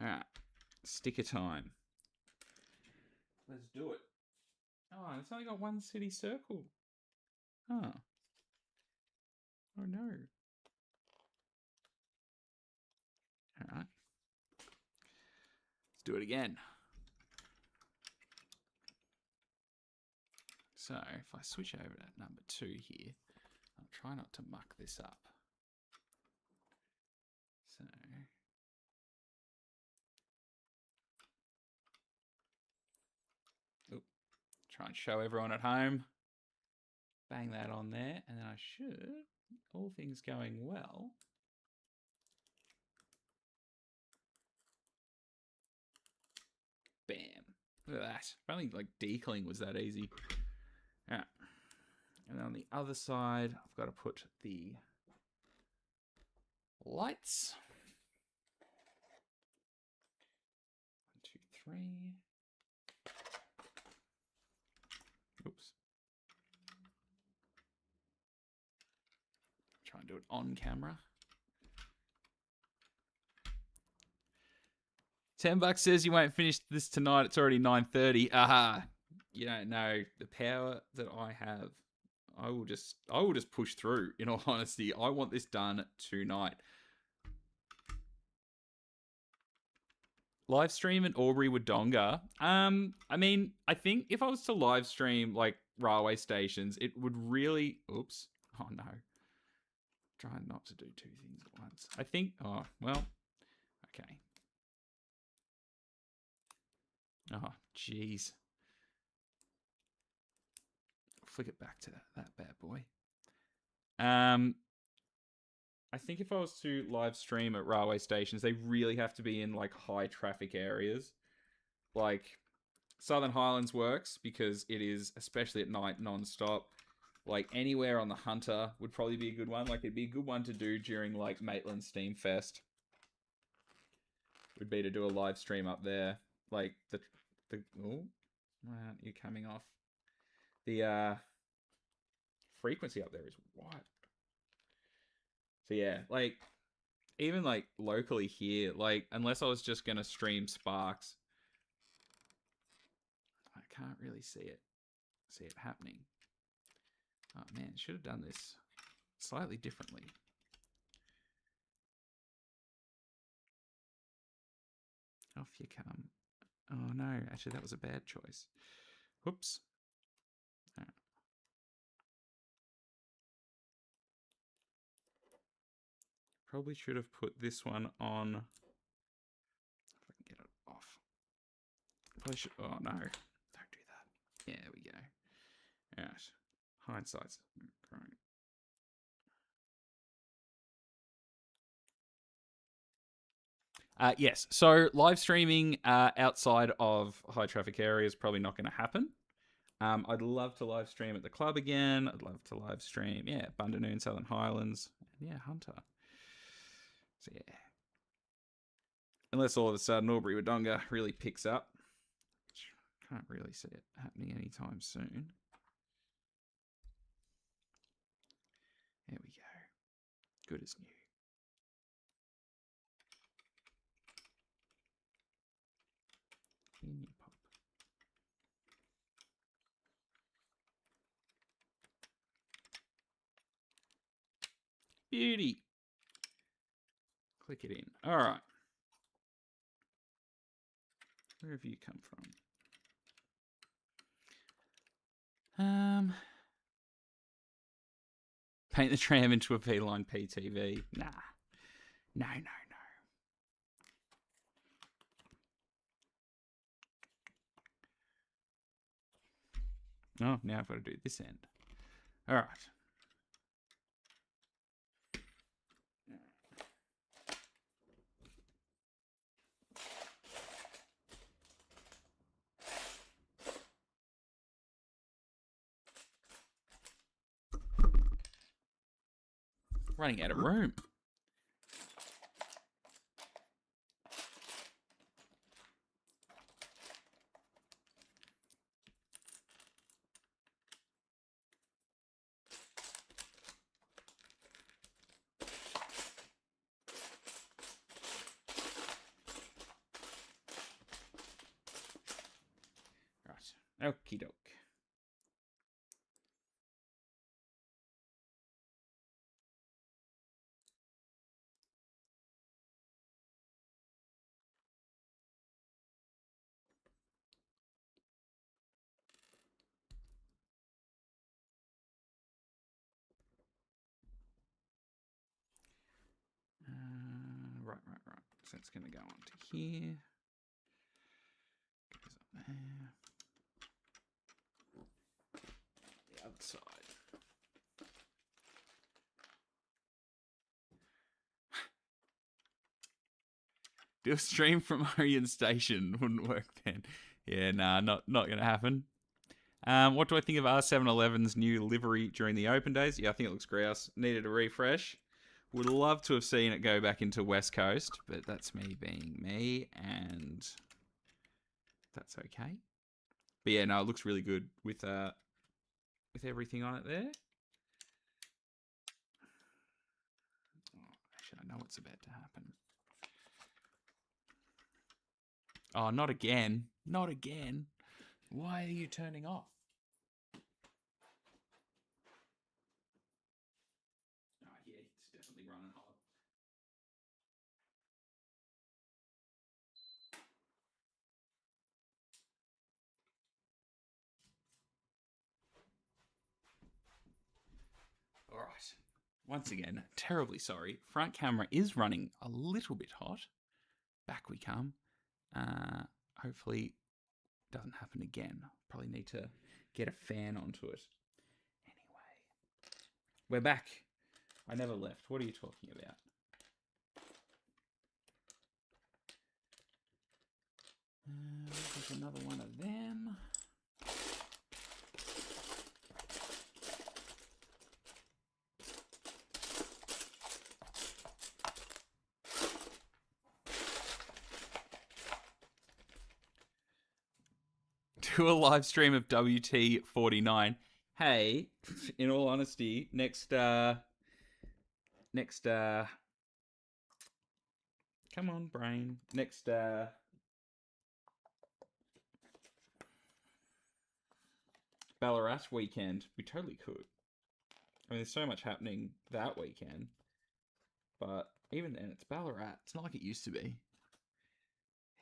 All right. Sticker time. Let's do it. Oh, it's only got one city circle. Oh. Oh no. All right. Let's do it again. So if I switch over to number 2 here, I'll try not to muck this up. So try and show everyone at home. Bang that on there, and then I should, all things going well, bam. Look at that. If only like decaling was that easy. Yeah. And then on the other side, I've got to put the lights. 1, 2, 3. Oops. Try and do it on camera. $10 says you won't finish this tonight. It's already 9:30. Aha. You don't know the power that I have. I will just push through, in all honesty. I want this done tonight. Live stream at Albury Wodonga. I mean, I think if I was to live stream like railway stations, it would really, oops. Oh no. Try not to do 2 things at once. I think, oh, well, okay. Oh, jeez. Flick it back to that bad boy. I think if I was to live stream at railway stations, they really have to be in like high traffic areas. Like Southern Highlands works because it is, especially at night, non-stop. Like anywhere on the Hunter would probably be a good one. Like it'd be a good one to do during like Maitland Steam Fest. Would be to do a live stream up there. Like the oh, why aren't you coming off? The frequency up there is what? So yeah, like even like locally here, like unless I was just gonna stream Sparks, I can't really see it happening. Oh man, should have done this slightly differently. Off you come. Oh no, actually that was a bad choice. Whoops. Right. Probably should have put this one on. If I can get it off. Probably should. Oh no, don't do that. Yeah, there we go. All right, hindsight's great. Yes, so live streaming outside of high traffic areas is probably not going to happen. I'd love to live stream at the club again. I'd love to live stream, yeah, Bundanoon, Southern Highlands, and yeah, Hunter. So yeah, unless all of a sudden Albury Wodonga really picks up, which can't really see it happening anytime soon. There we go. Good as new. In you pop. Beauty. Click it in. All right. Where have you come from? Paint the tram into a P-line PTV. Nah. No. Oh, now I've got to do this end. All right. Running out of room. Right. Okie doke. Right. So it's going to go on to here. Goes up there. The other side. Do a stream from Orion Station. Wouldn't work then. Yeah, nah, not going to happen. What do I think of R711's new livery during the open days? Yeah, I think it looks grouse. Needed a refresh. Would love to have seen it go back into West Coast, but that's me being me, and that's okay. But yeah, no, it looks really good with everything on it there. Oh, actually, I know what's about to happen. Oh, not again. Not again. Why are you turning off? Oh, yeah, it's definitely running hot. All right. Once again, terribly sorry. Front camera is running a little bit hot. Back we come. Hopefully doesn't happen again. Probably need to get a fan onto it. Anyway, we're back. I never left. What are you talking about? There's another one of them. Do a live stream of WT49. Hey, in all honesty, next come on, brain. Next Ballarat weekend, we totally could. I mean, there's so much happening that weekend, but even then, it's Ballarat. It's not like it used to be.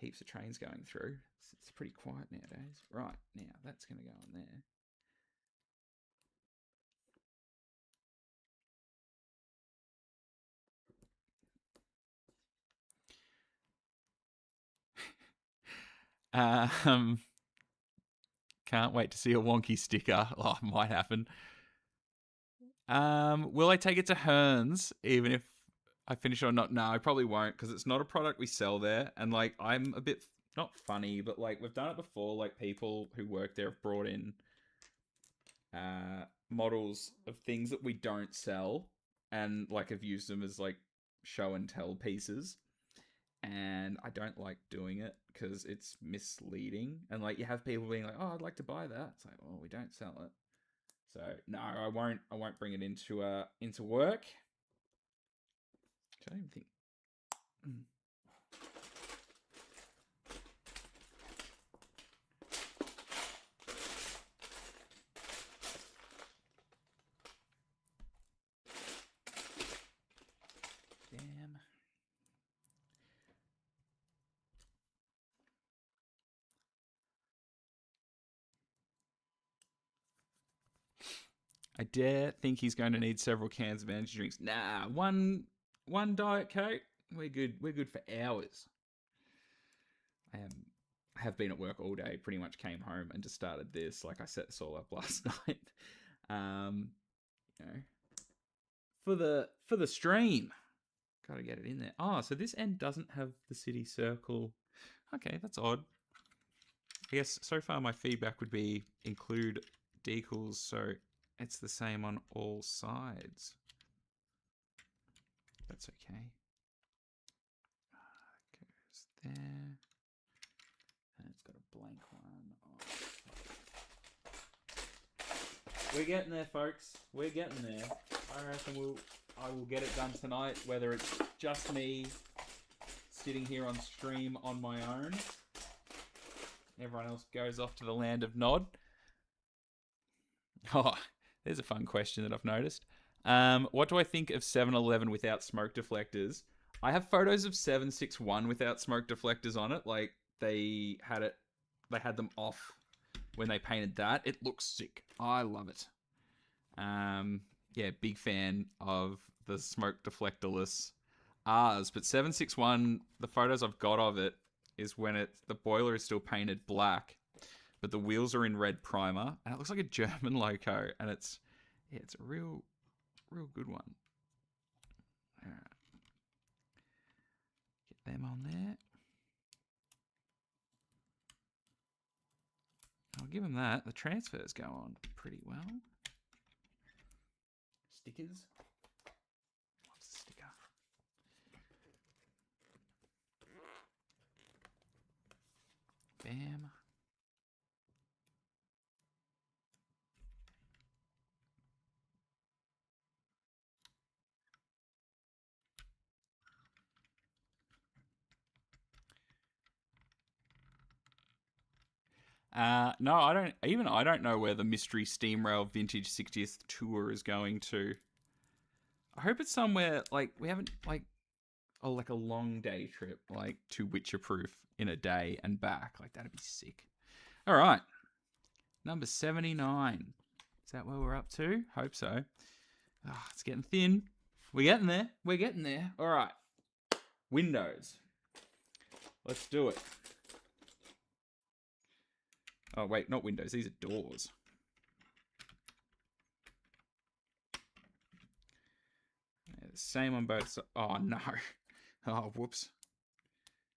Heaps of trains going through. It's pretty quiet nowadays. Right, now that's going to go in there. Can't wait to see a wonky sticker. Oh, it might happen. Will I take it to Hearns even if I finish or not? No, I probably won't because it's not a product we sell there. And like, I'm a bit not funny, but like we've done it before. Like people who work there have brought in models of things that we don't sell and like have used them as like show and tell pieces. And I don't like doing it because it's misleading. And like you have people being like, "Oh, I'd like to buy that." It's like, "Well, we don't sell it." So no, I won't bring it into work. I don't even think. Damn. I dare think he's going to need several cans of energy drinks. Nah, one Diet Coke. We're good. We're good for hours. I have been at work all day. Pretty much came home and just started this. Like I set this all up last night. You know, for the stream. Got to get it in there. Oh, so this end doesn't have the city circle. Okay, that's odd. I guess so far my feedback would be include decals so it's the same on all sides. That's okay. Goes there. And it's got a blank one. Oh. We're getting there, folks. We're getting there. I reckon I will get it done tonight, whether it's just me sitting here on stream on my own. Everyone else goes off to the land of Nod. Oh, there's a fun question that I've noticed. What do I think of 7-Eleven without smoke deflectors? I have photos of 761 without smoke deflectors on it. Like they had them off when they painted that. It looks sick. I love it. Yeah, big fan of the smoke deflectorless R's. But 761, the photos I've got of it is when the boiler is still painted black, but the wheels are in red primer, and it looks like a German loco, and it's a real good one. All right. Get them on there. I'll give them that. The transfers go on pretty well. Stickers. What's the sticker? Bam. No, I don't know where the mystery Steam Rail Vintage 60th tour is going to. I hope it's somewhere like we haven't like a long day trip like to Witcher Proof in a day and back. Like that'd be sick. All right. Number 79. Is that where we're up to? Hope so. Oh, it's getting thin. We're getting there. We're getting there. All right. Windows. Let's do it. Oh, wait, not windows. These are doors. same on both sides. Oh, no. Oh, whoops.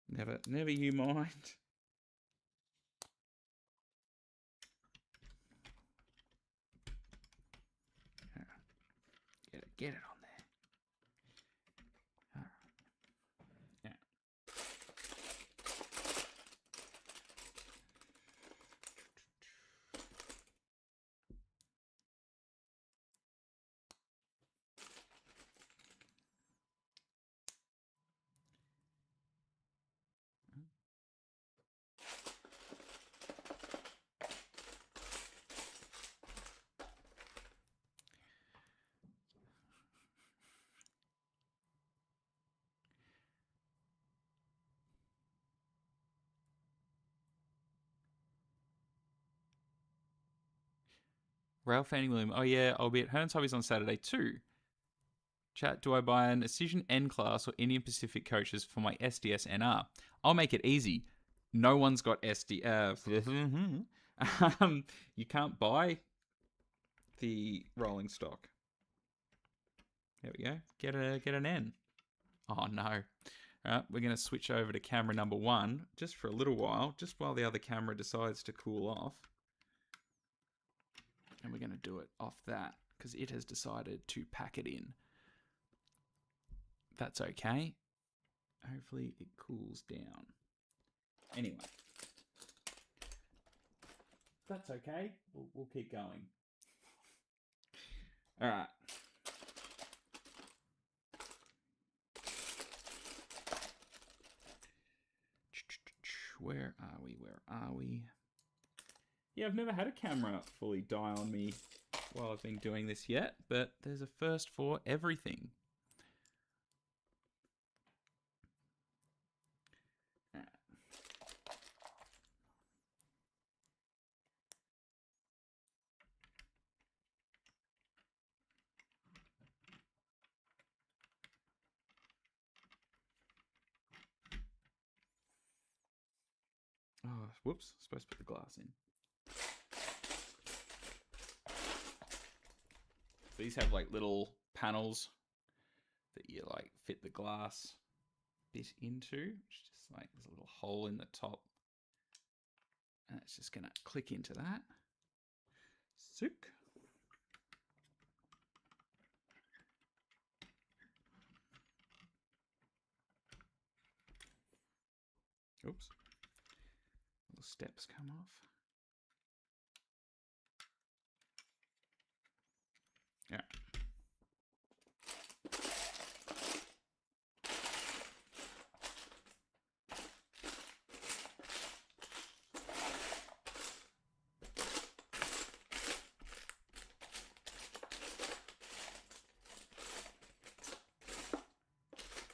Never you mind. Get it on there. All right. Yeah. Ralph Fanning William. Oh, yeah, I'll be at Hearns Hobbies on Saturday too. Chat, do I buy an Decision N class or Indian Pacific coaches for my SDS NR? I'll make it easy. No one's got SD. You can't buy the rolling stock. There we go. Get an N. Oh, no. All right, we're going to switch over to camera number 1 just for a little while, just while the other camera decides to cool off. And we're going to do it off that because it has decided to pack it in. That's okay. Hopefully it cools down. Anyway. That's okay. We'll keep going. All right. Where are we? Where are we? Yeah, I've never had a camera fully die on me while I've been doing this yet, but there's a first for everything. Oh, whoops. Supposed to put the glass in. These have like little panels that you like fit the glass bit into. It's just like there's a little hole in the top. And it's just going to click into that. Sook. Oops. Little steps come off. Yeah.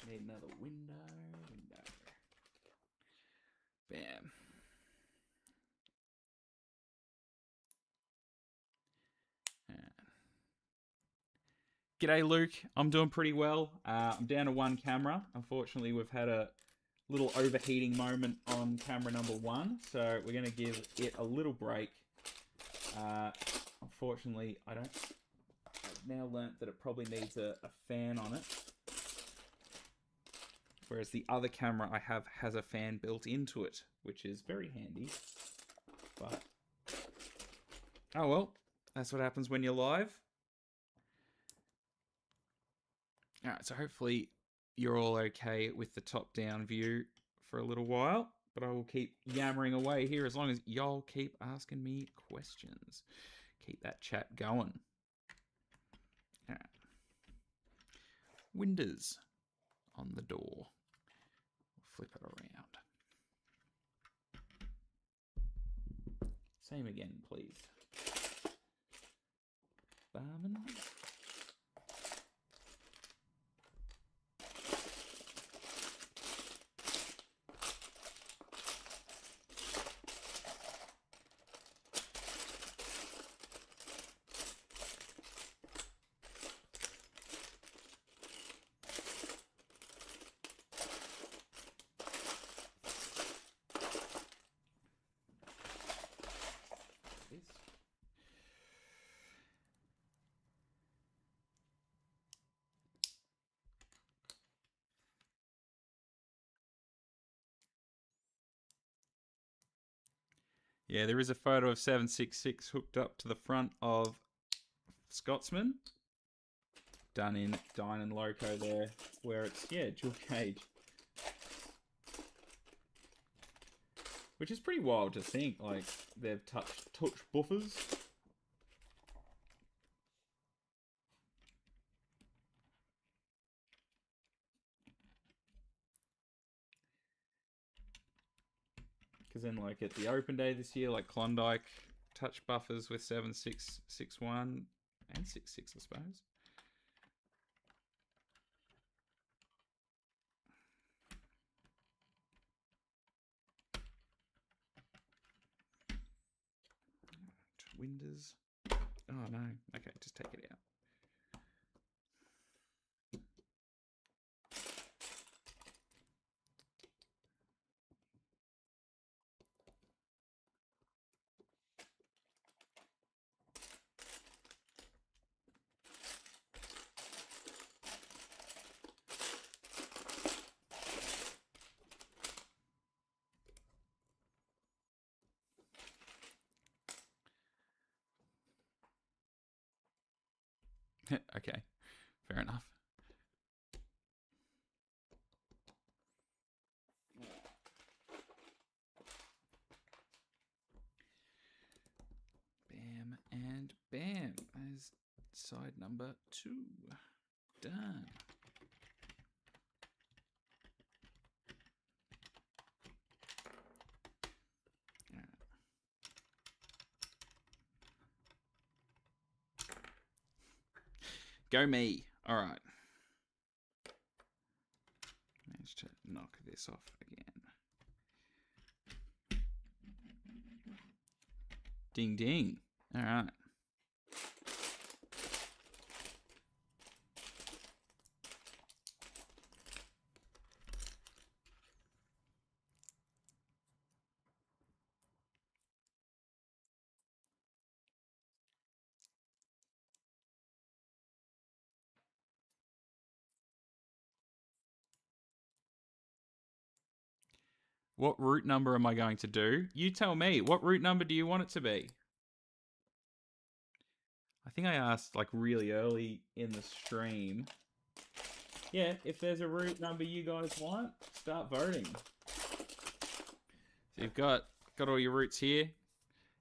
Need another window. Bam. G'day, Luke. I'm doing pretty well. I'm down to one camera. Unfortunately, we've had a little overheating moment on camera number 1, so we're going to give it a little break. Unfortunately, I've now learnt that it probably needs a fan on it. Whereas the other camera I have has a fan built into it, which is very handy. But, oh well, that's what happens when you're live. All right, so hopefully you're all okay with the top-down view for a little while, but I will keep yammering away here as long as y'all keep asking me questions. Keep that chat going. All right. Windows on the door. Flip it around. Same again, please. Barman. Yeah, there is a photo of 766 hooked up to the front of Scotsman. Done in Dine and Loco there, where it's, yeah, dual cage. Which is pretty wild to think, like, they've touch buffers. Because then, like, at the open day this year, like Klondike touch buffers with 7661 and 66, I suppose. Windows. Oh no. Okay, just take it out. Okay, fair enough. Bam and bam. As side number 2. Done. Go me. All right. Managed to knock this off again. Ding ding. All right. What route number am I going to do? You tell me. What route number do you want it to be? I think I asked like really early in the stream. Yeah, if there's a route number you guys want, start voting. So you've got all your routes here.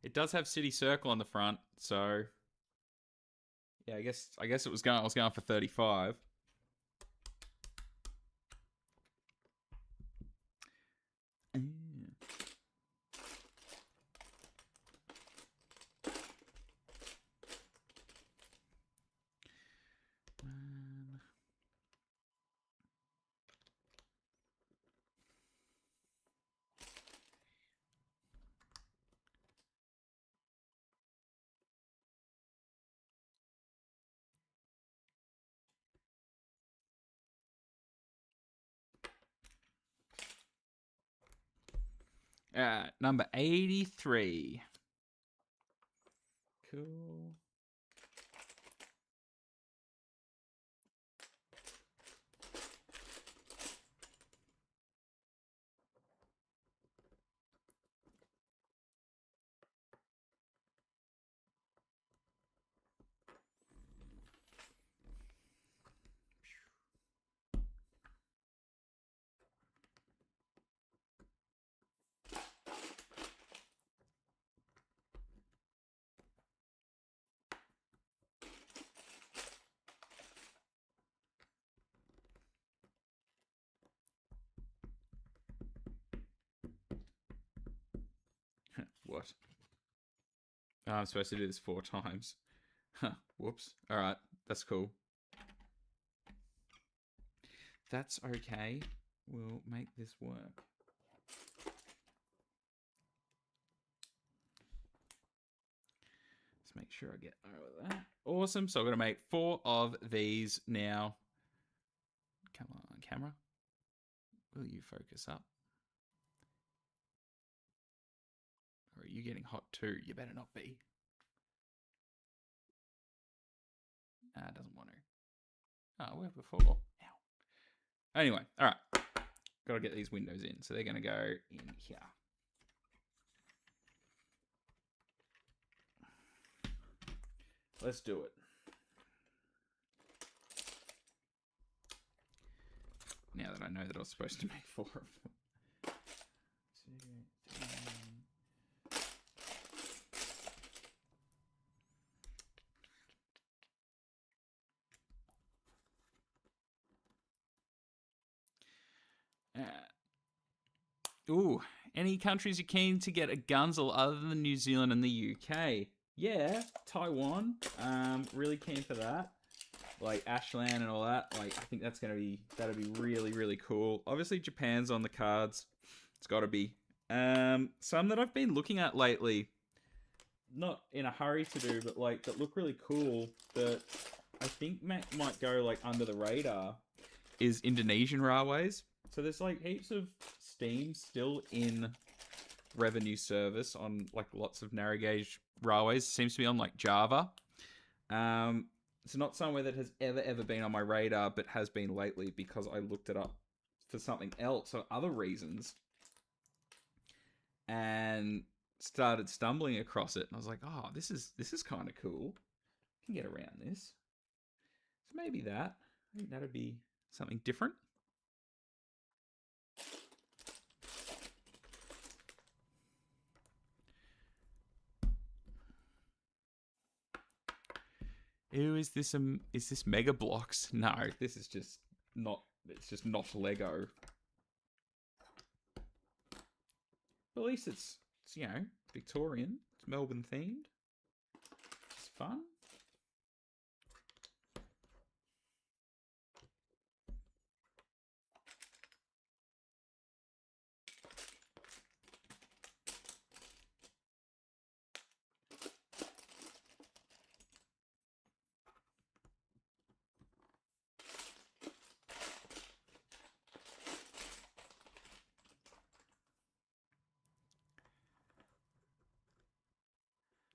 It does have City Circle on the front, so yeah, I guess I was going for 35. Number 83. Cool. What? Oh, I'm supposed to do this 4 times. Whoops. All right, that's cool. That's okay. We'll make this work. Let's make sure I get over that. Awesome. So I'm going to make 4 of these now. Come on, camera. Will you focus up? Or are you getting hot too? You better not be. It doesn't want to. Oh, where before? Ow. Anyway, all right. Got to get these windows in. So they're going to go in here. Let's do it. Now that I know that I was supposed to make 4 of them. Ooh, any countries you're keen to get a Gunzel other than New Zealand and the UK? Yeah, Taiwan. Really keen for that. Like Ashland and all that. Like I think that'll be really, really cool. Obviously Japan's on the cards. It's gotta be. Some that I've been looking at lately, not in a hurry to do, but like that look really cool that I think might go like under the radar is Indonesian railways. So there's like heaps of steam still in revenue service on like lots of narrow gauge railways. It seems to be on like Java. It's not somewhere that has ever been on my radar, but has been lately because I looked it up for something else or other reasons and started stumbling across it. And I was like, oh, this is kind of cool. I can get around this. So maybe that. I think that'd be something different. Ew, is this Mega Blocks? No, this is just not. It's just not Lego. But at least it's Victorian. It's Melbourne themed. It's fun.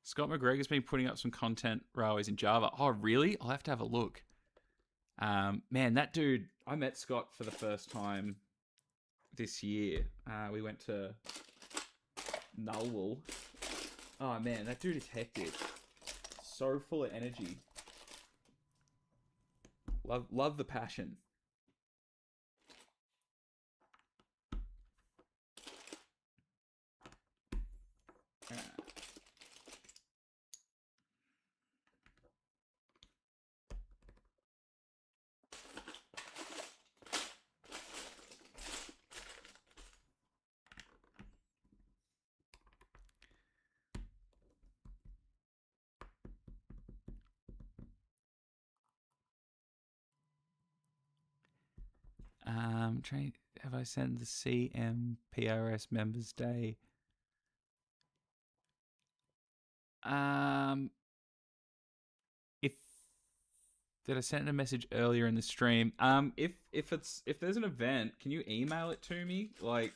Scott McGregor's been putting up some content railways in Java. Oh, really? I'll have to have a look. Man, that dude, I met Scott for the first time this year. We went to Nullwell. Oh, man, that dude is hectic. So full of energy. Love the passion. Have I sent the CMPRS Members Day? If did I send a message earlier in the stream? If there's an event, can you email it to me? Like,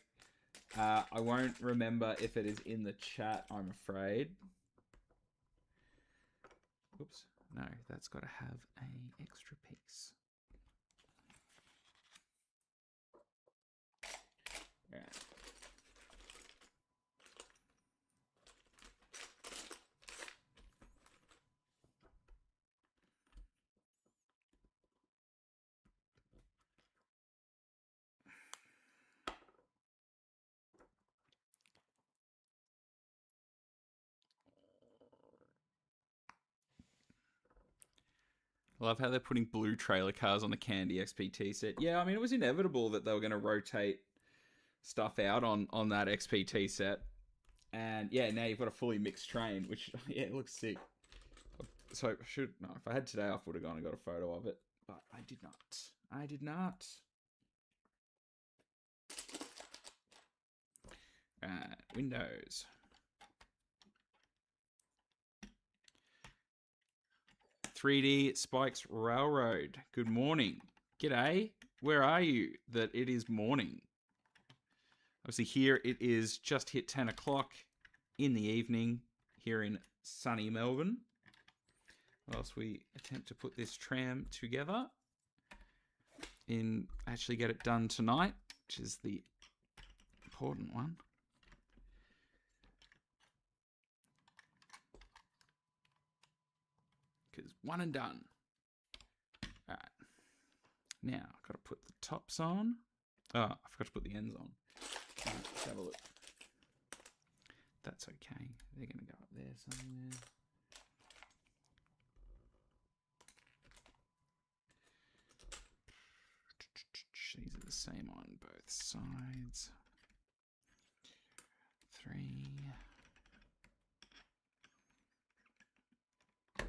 I won't remember if it is in the chat, I'm afraid. Oops, no, that's got to have an extra piece. All right. I love how they're putting blue trailer cars on the Candy XPT set. Yeah, I mean, it was inevitable that they were going to rotate stuff out on that XPT set. And yeah, now you've got a fully mixed train, which, yeah, it looks sick. So, if I had today off, I would have gone and got a photo of it. But I did not. I did not. Windows. .3D Spikes Railroad. Good morning. G'day. Where are you that it is morning? Obviously here it is just hit 10 o'clock in the evening here in sunny Melbourne. Whilst we attempt to put this tram together and actually get it done tonight, which is the important one. because one and done. All right. Now, I've got to put the tops on. Oh, I forgot to put the ends on. All right, let's have a look. That's okay. They're going to go up there somewhere. These are the same on both sides. 3. So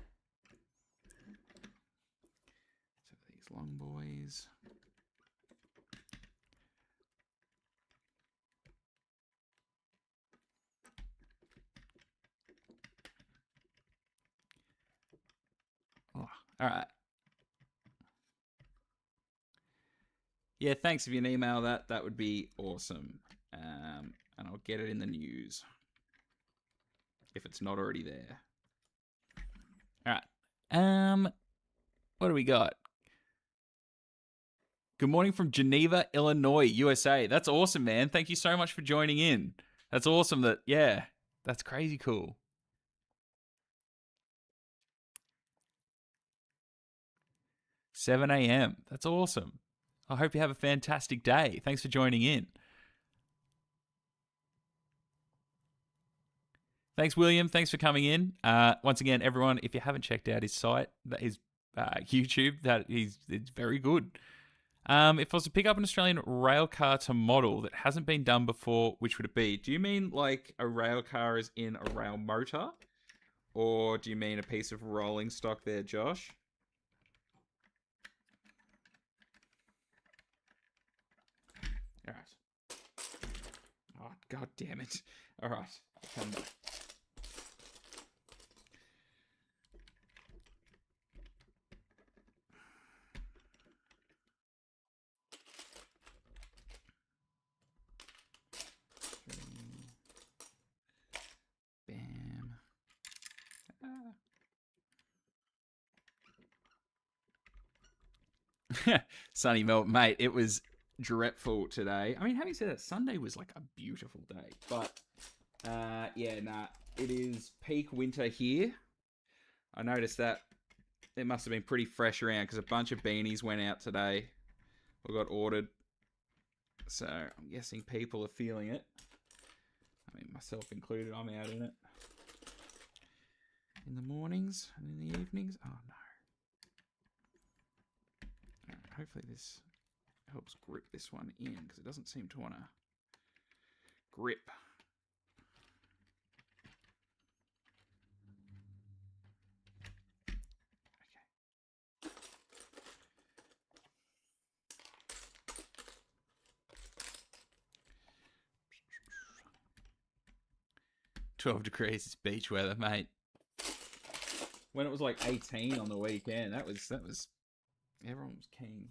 these long boys. Oh, all right. Yeah, thanks if you can email that. That would be awesome. And I'll get it in the news if it's not already there. All right. What do we got? Good morning from Geneva, Illinois, USA. That's awesome, man. Thank you so much for joining in. That's awesome that, yeah, that's crazy cool. $7 a.m. That's awesome. I hope you have a fantastic day. Thanks for joining in. Thanks, William. Thanks for coming in. Once again, everyone, if you haven't checked out his site, his YouTube, it's very good. If I was to pick up an Australian rail car to model that hasn't been done before, which would it be? Do you mean like a rail car is in a rail motor? Or do you mean a piece of rolling stock there, Josh? All right. Oh, God damn it. All right. I'll come back. Bam. Sunny Melt, mate, it was dreadful today. I mean, having said that, Sunday was like a beautiful day. But, yeah, nah, it is peak winter here. I noticed that it must have been pretty fresh around because a bunch of beanies went out today or got ordered. So I'm guessing people are feeling it. I mean, myself included, I'm out in it. In the mornings and in the evenings. Oh, no. Right, hopefully this helps grip this one in because it doesn't seem to want to grip. Okay. 12 degrees is beach weather, mate. When it was like 18 on the weekend, that was everyone was keen.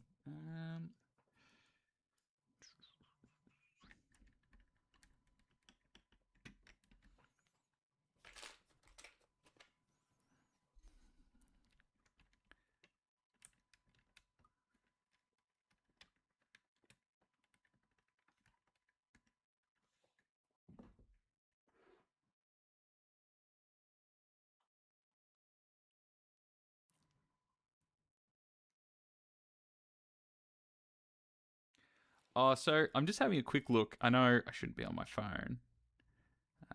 Oh, so I'm just having a quick look. I know I shouldn't be on my phone.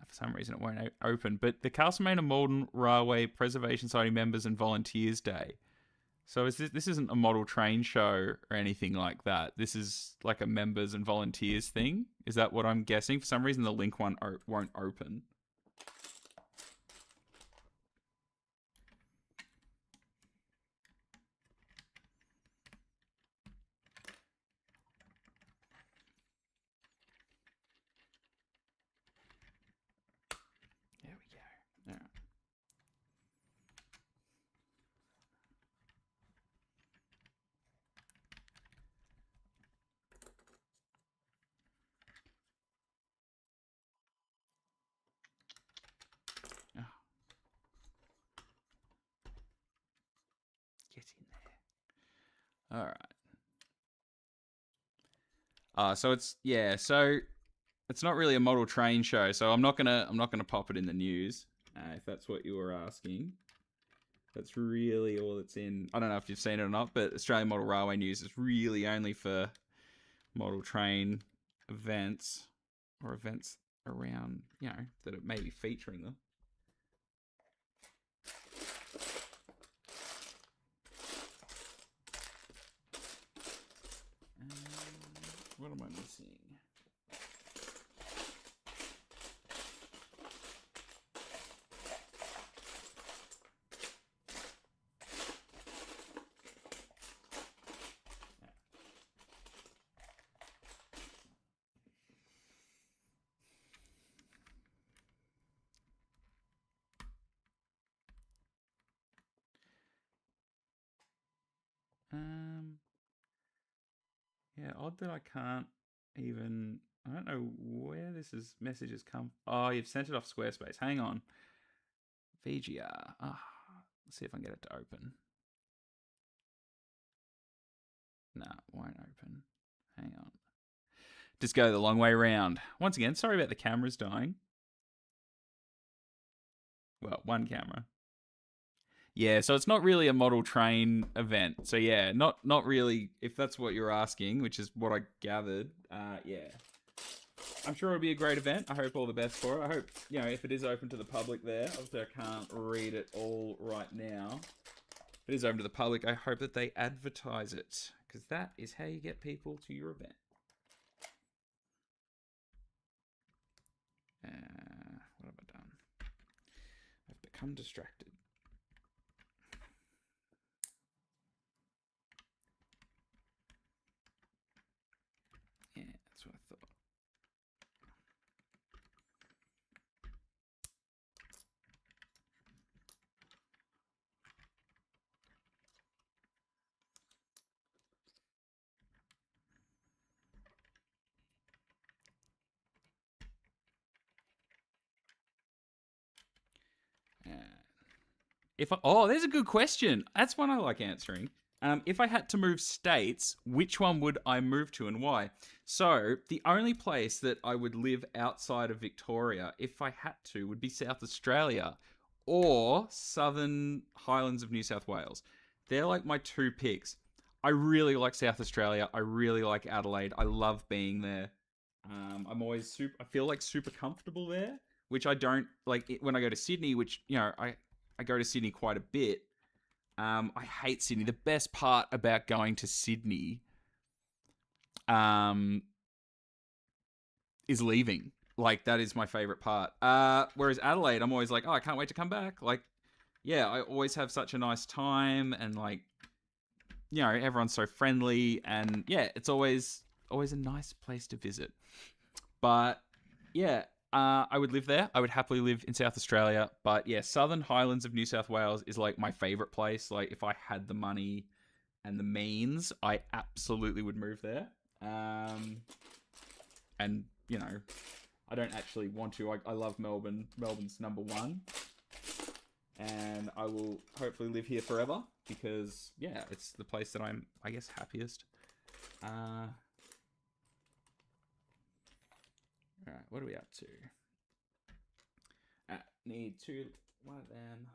For some reason, it won't open. But the Castlemaine and Malden Railway Preservation Society Members and Volunteers Day. So this isn't a model train show or anything like that. This is like a members and volunteers thing. Is that what I'm guessing? For some reason, the link one won't open. There we go. All right. Oh. Get in there. All right. So it's not really a model train show, so I'm not gonna pop it in the news if that's what you were asking. That's really all it's in. I don't know if you've seen it or not, but Australian Model Railway News is really only for model train events or events around, you know, that it may be featuring them. What am I missing? Yeah, odd that I can't even. I don't know where message has come. Oh, you've sent it off Squarespace. Hang on. VGR. Let's see if I can get it to open. Nah, it won't open. Hang on. Just go the long way around. Once again, sorry about the cameras dying. Well, one camera. Yeah, so it's not really a model train event. So yeah, not really. If that's what you're asking, which is what I gathered. Yeah, I'm sure it'll be a great event. I hope all the best for it. I hope, you know, if it is open to the public there. Obviously, I can't read it all right now. If it is open to the public, I hope that they advertise it, because that is how you get people to your event. What have I done? I've become distracted. Yeah, that's what I thought. There's a good question. That's one I like answering. If I had to move states, which one would I move to and why? So, the only place that I would live outside of Victoria, if I had to, would be South Australia or Southern Highlands of New South Wales. They're like my two picks. I really like South Australia. I really like Adelaide. I love being there. I feel like super comfortable there, which I don't like when I go to Sydney, which, you know, I go to Sydney quite a bit. I hate Sydney. The best part about going to Sydney is leaving. Like, that is my favorite part. Whereas Adelaide, I'm always like, oh, I can't wait to come back. Like, yeah, I always have such a nice time, and like, you know, everyone's so friendly, and yeah, it's always a nice place to visit. But yeah, I would live there. I would happily live in South Australia. But yeah, Southern Highlands of New South Wales is like my favorite place. Like, if I had the money and the means, I absolutely would move there. And, you know, I don't actually want to. I love Melbourne. Melbourne's number one. And I will hopefully live here forever because, yeah, it's the place that I'm, I guess, happiest. All right, what are we up to? Need two. One of them.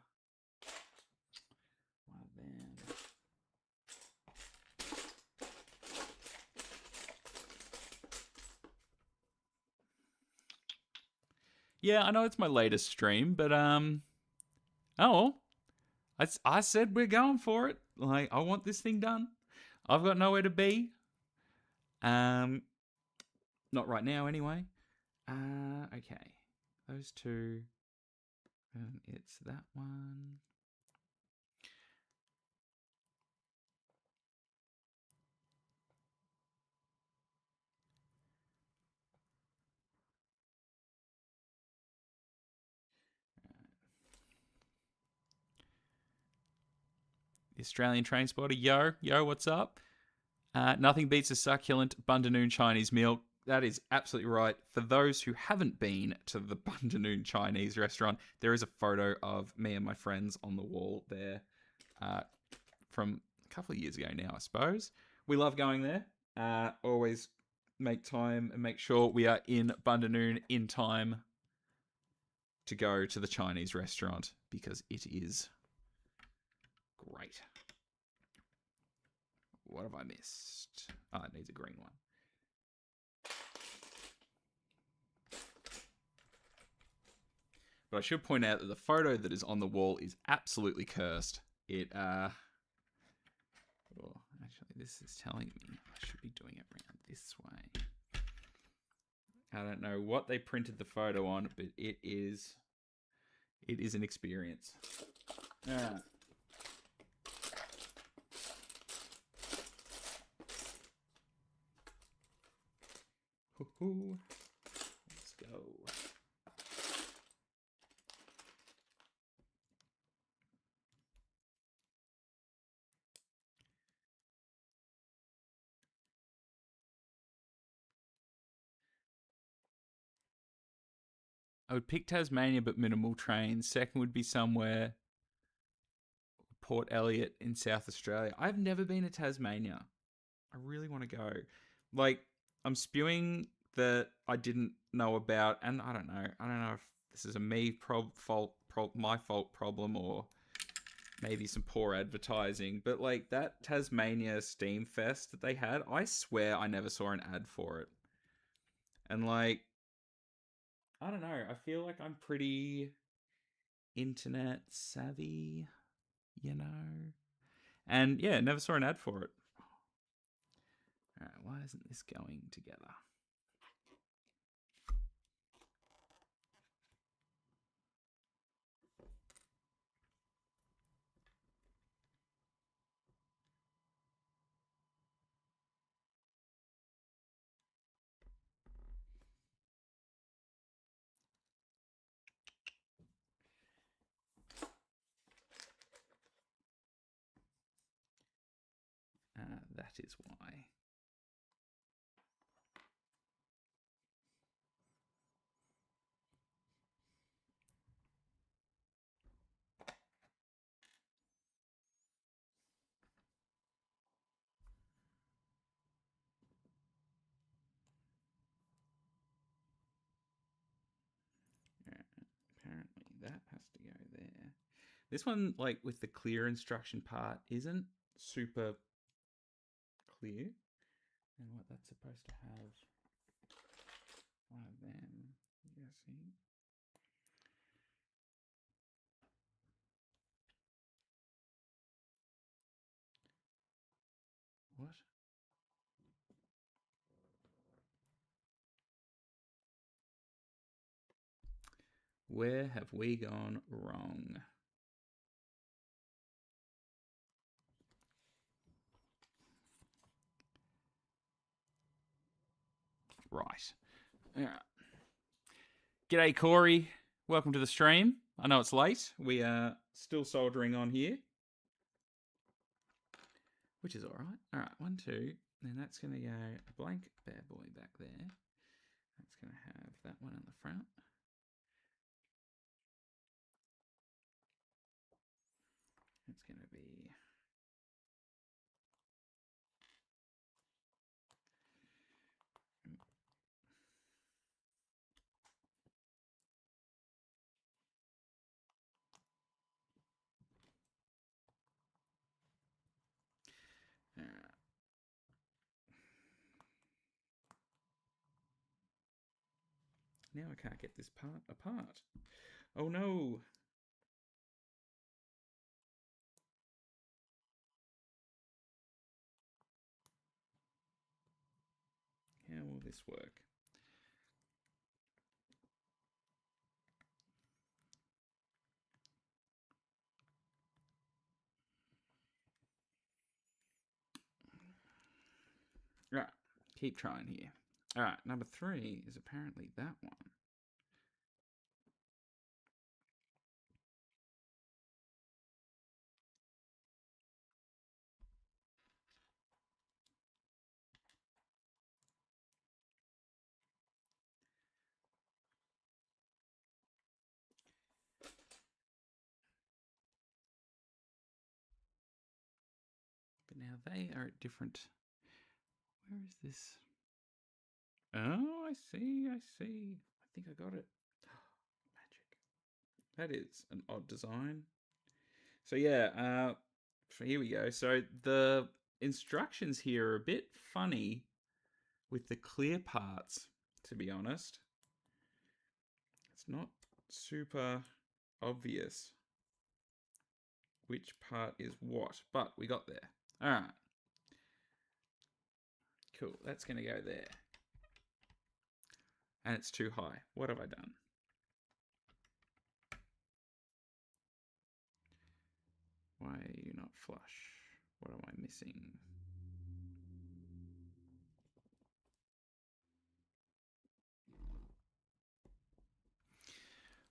Yeah, I know it's my latest stream, but I said we're going for it. Like, I want this thing done. I've got nowhere to be. Not right now, anyway. Okay, those two. It's that one. The Australian Train Spotter, yo, what's up? Nothing beats a succulent Bundanoon Chinese meal. That is absolutely right. For those who haven't been to the Bundanoon Chinese restaurant, there is a photo of me and my friends on the wall there from a couple of years ago now, I suppose. We love going there. Always make time and make sure we are in Bundanoon in time to go to the Chinese restaurant because it is Great. What have I missed? Oh, it needs a green one. But I should point out that the photo that is on the wall is absolutely cursed. It, oh, actually, this is telling me I should be doing it around this way. I don't know what they printed the photo on, but it is an experience. Yeah. Let's go. I would pick Tasmania, but minimal trains. Second would be somewhere Port Elliot in South Australia. I've never been to Tasmania. I really want to go. Like, I'm spewing that I didn't know about, and I don't know. I don't know if this is a my fault problem, or maybe some poor advertising. But like that Tasmania Steam Fest that they had, I swear I never saw an ad for it. And like, I don't know. I feel like I'm pretty internet savvy, you know? And yeah, never saw an ad for it. All right, why isn't this going together? That is why. Apparently that has to go there. This one, like with the clear instruction part, isn't super clear. And what that's supposed to have one of them. Yeah, see? What? Where have we gone wrong? Right. Yeah. G'day, Corey. Welcome to the stream. I know it's late. We are still soldering on here, which is all right. All right, 1, 2. And that's going to go a blank bad boy back there. That's going to have that one in the front. It's going to be... Now I can't get this part apart. Oh no! How will this work? Right, keep trying here. All right, number 3 is apparently that one. But now they are at different... Where is this? Oh, I see. I think I got it. Magic. That is an odd design. So yeah, So here we go. So the instructions here are a bit funny with the clear parts, to be honest. It's not super obvious which part is what, but we got there. All right. Cool. That's going to go there. And it's too high. What have I done? Why are you not flush? What am I missing?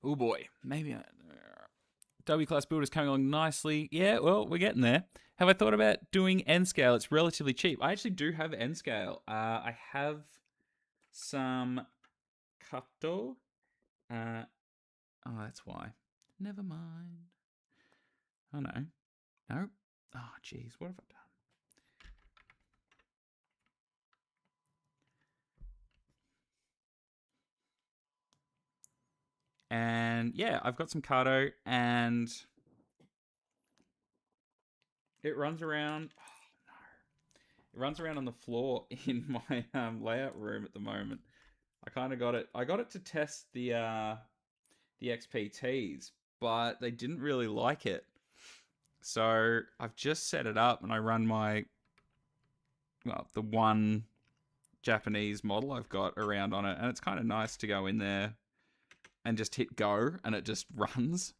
Oh boy, maybe W Class Builder's coming along nicely. Yeah, well, we're getting there. Have I thought about doing N scale? It's relatively cheap. I actually do have N scale. I have some Cutto. Oh, that's why. Never mind. Oh no. No. Oh, jeez, what have I done? And yeah, I've got some Cardo, and it runs around. Oh no, it runs around on the floor in my layout room at the moment. I kind of got it. I got it to test the XPTs, but they didn't really like it. So I've just set it up, and I run the one Japanese model I've got around on it, and it's kind of nice to go in there and just hit go, and it just runs.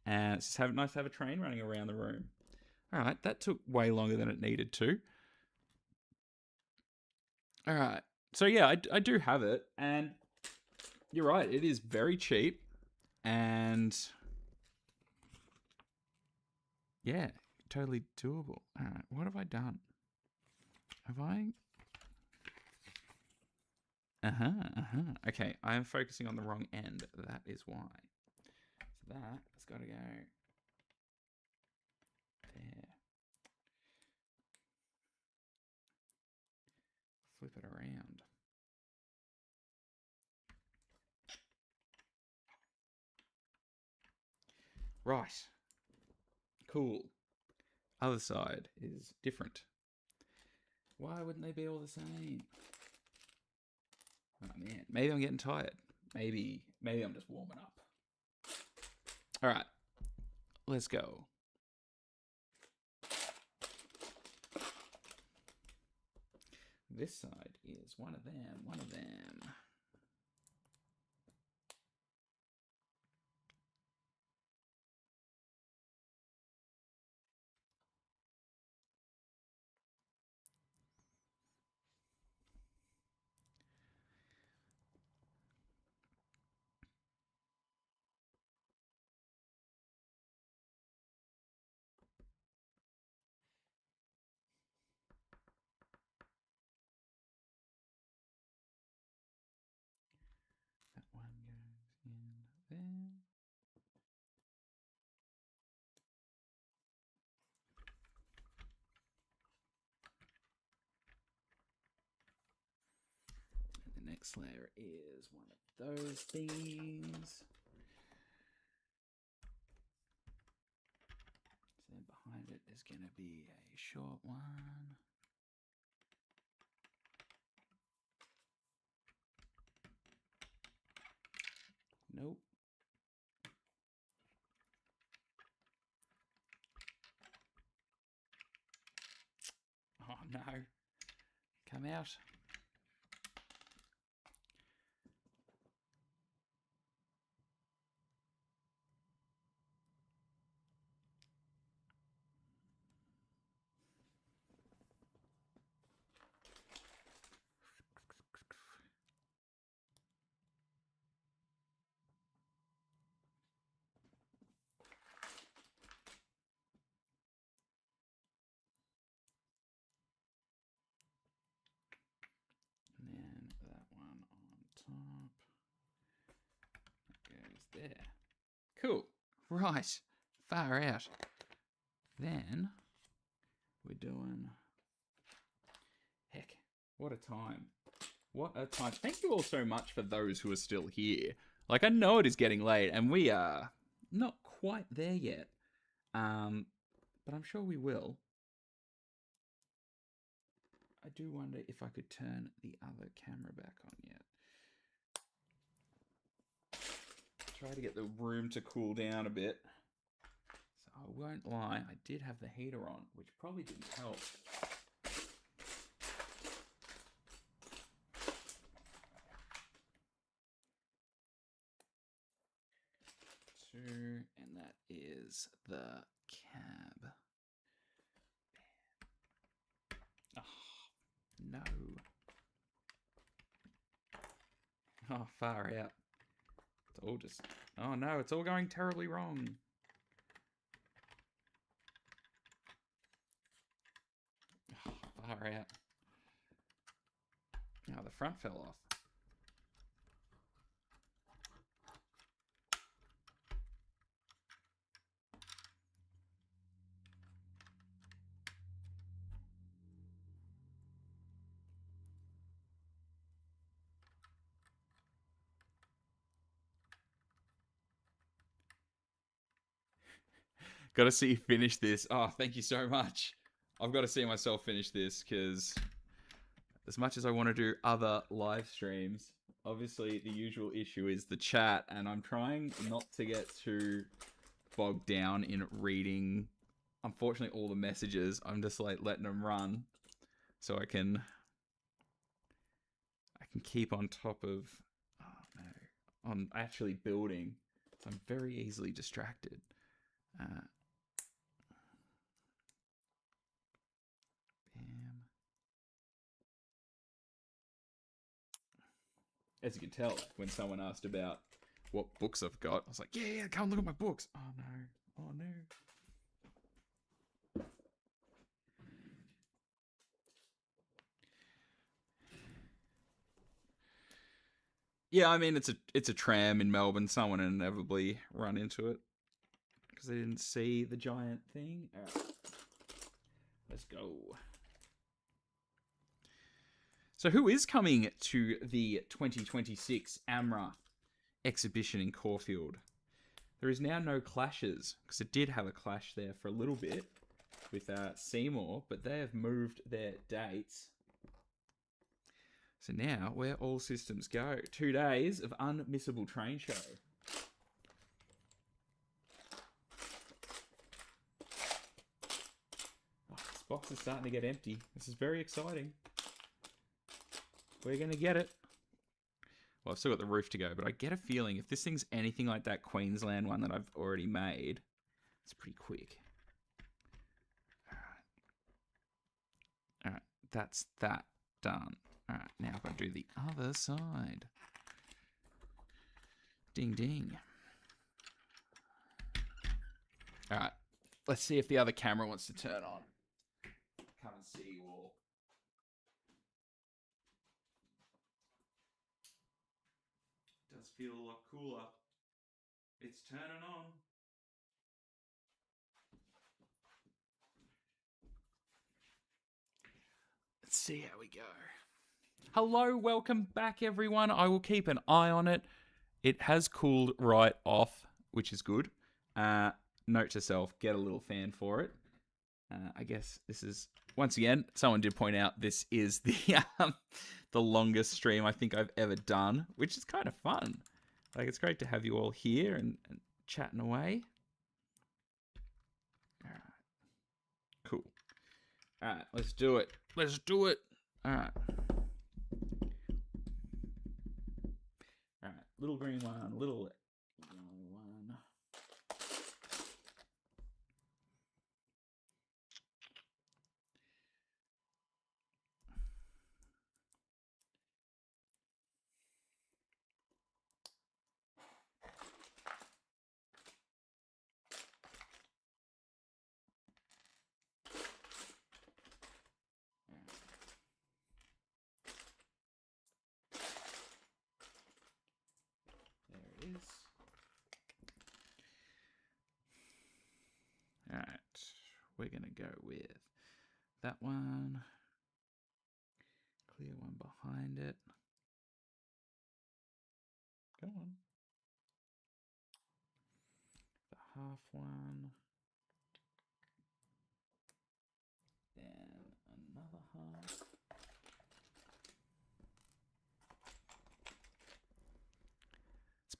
And it's just nice to have a train running around the room. All right, that took way longer than it needed to. All right, so yeah, I do have it, and you're right, it is very cheap, and yeah, totally doable. All right, what have I done? Have I? Okay, I am focusing on the wrong end. That is why. So that has got to go there. Flip it around. Right. Cool. Other side is different. Why wouldn't they be all the same? Oh man, maybe I'm getting tired. Maybe I'm just warming up. All right, let's go. This side is one of them, one of them. That one goes in there. And the next layer is one of those things. So then behind it is going to be a short one. Nope. Oh no. Come out. And then that one on top. That goes there. Cool. Right. Far out. Then we're doing... Heck, what a time. What a time. Thank you all so much for those who are still here. Like, I know it is getting late, and we are not quite there yet. but I'm sure we will. I do wonder if I could turn the other camera back on yet. Try to get the room to cool down a bit. So I won't lie, I did have the heater on, which probably didn't help. And that is the cab. Oh, no. Oh, far out. It's all just... Oh, no, it's all going terribly wrong. Oh, far out. Oh, the front fell off. Got to see you finish this. Oh, thank you so much. I've got to see myself finish this because as much as I want to do other live streams, obviously the usual issue is the chat, and I'm trying not to get too bogged down in reading, unfortunately, all the messages. I'm just like letting them run so I can keep on top of, oh no, on actually building. So I'm very easily distracted. Bam. As you can tell, when someone asked about what books I've got, I was like, yeah, come look at my books. Oh no, oh no. Yeah, I mean, it's a tram in Melbourne. Someone inevitably run into it because they didn't see the giant thing. All right. Let's go. So who is coming to the 2026 AMRA exhibition in Caulfield? There is now no clashes, because it did have a clash there for a little bit with Seymour, but they have moved their dates. So now, where all systems go. 2 days of unmissable train show. Oh, this box is starting to get empty. This is very exciting. We're going to get it. Well, I've still got the roof to go, but I get a feeling if this thing's anything like that Queensland one that I've already made, it's pretty quick. All right, that's that done. All right, now I've got to do the other side. Ding, ding. All right, let's see if the other camera wants to turn on. Come and see you all. Does feel a lot cooler. It's turning on. Let's see how we go. Hello, welcome back, everyone. I will keep an eye on it. It has cooled right off, which is good. Note to self, get a little fan for it. I guess this is, once again, someone did point out this is the longest stream I think I've ever done, which is kind of fun. Like, it's great to have you all here and chatting away. All right. Cool. All right, let's do it. Let's do it. All right. All right, little green one, little yellow one. There it is. All right, we're gonna go with that one. Clear one behind it. Go on. The half one.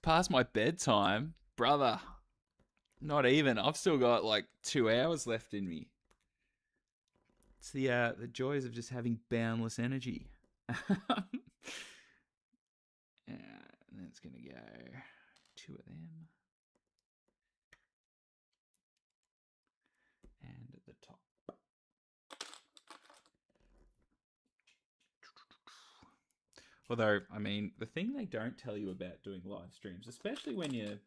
past my bedtime. Brother, not even. I've still got like 2 hours left in me. It's the joys of just having boundless energy. And that's going to go 2 of them. And at the top. Although, I mean, the thing they don't tell you about doing live streams, especially when you're,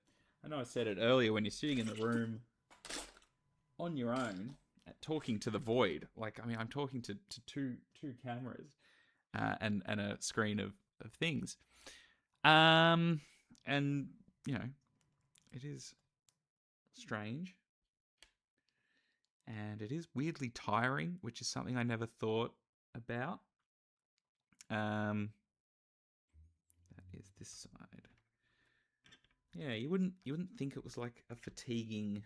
I know I said it earlier, when you're sitting in the room on your own, talking to the void. Like, I mean, I'm talking to two cameras and a screen of things. And, you know, it is strange. And it is weirdly tiring, which is something I never thought about. That is this side. Yeah, you wouldn't think it was like a fatiguing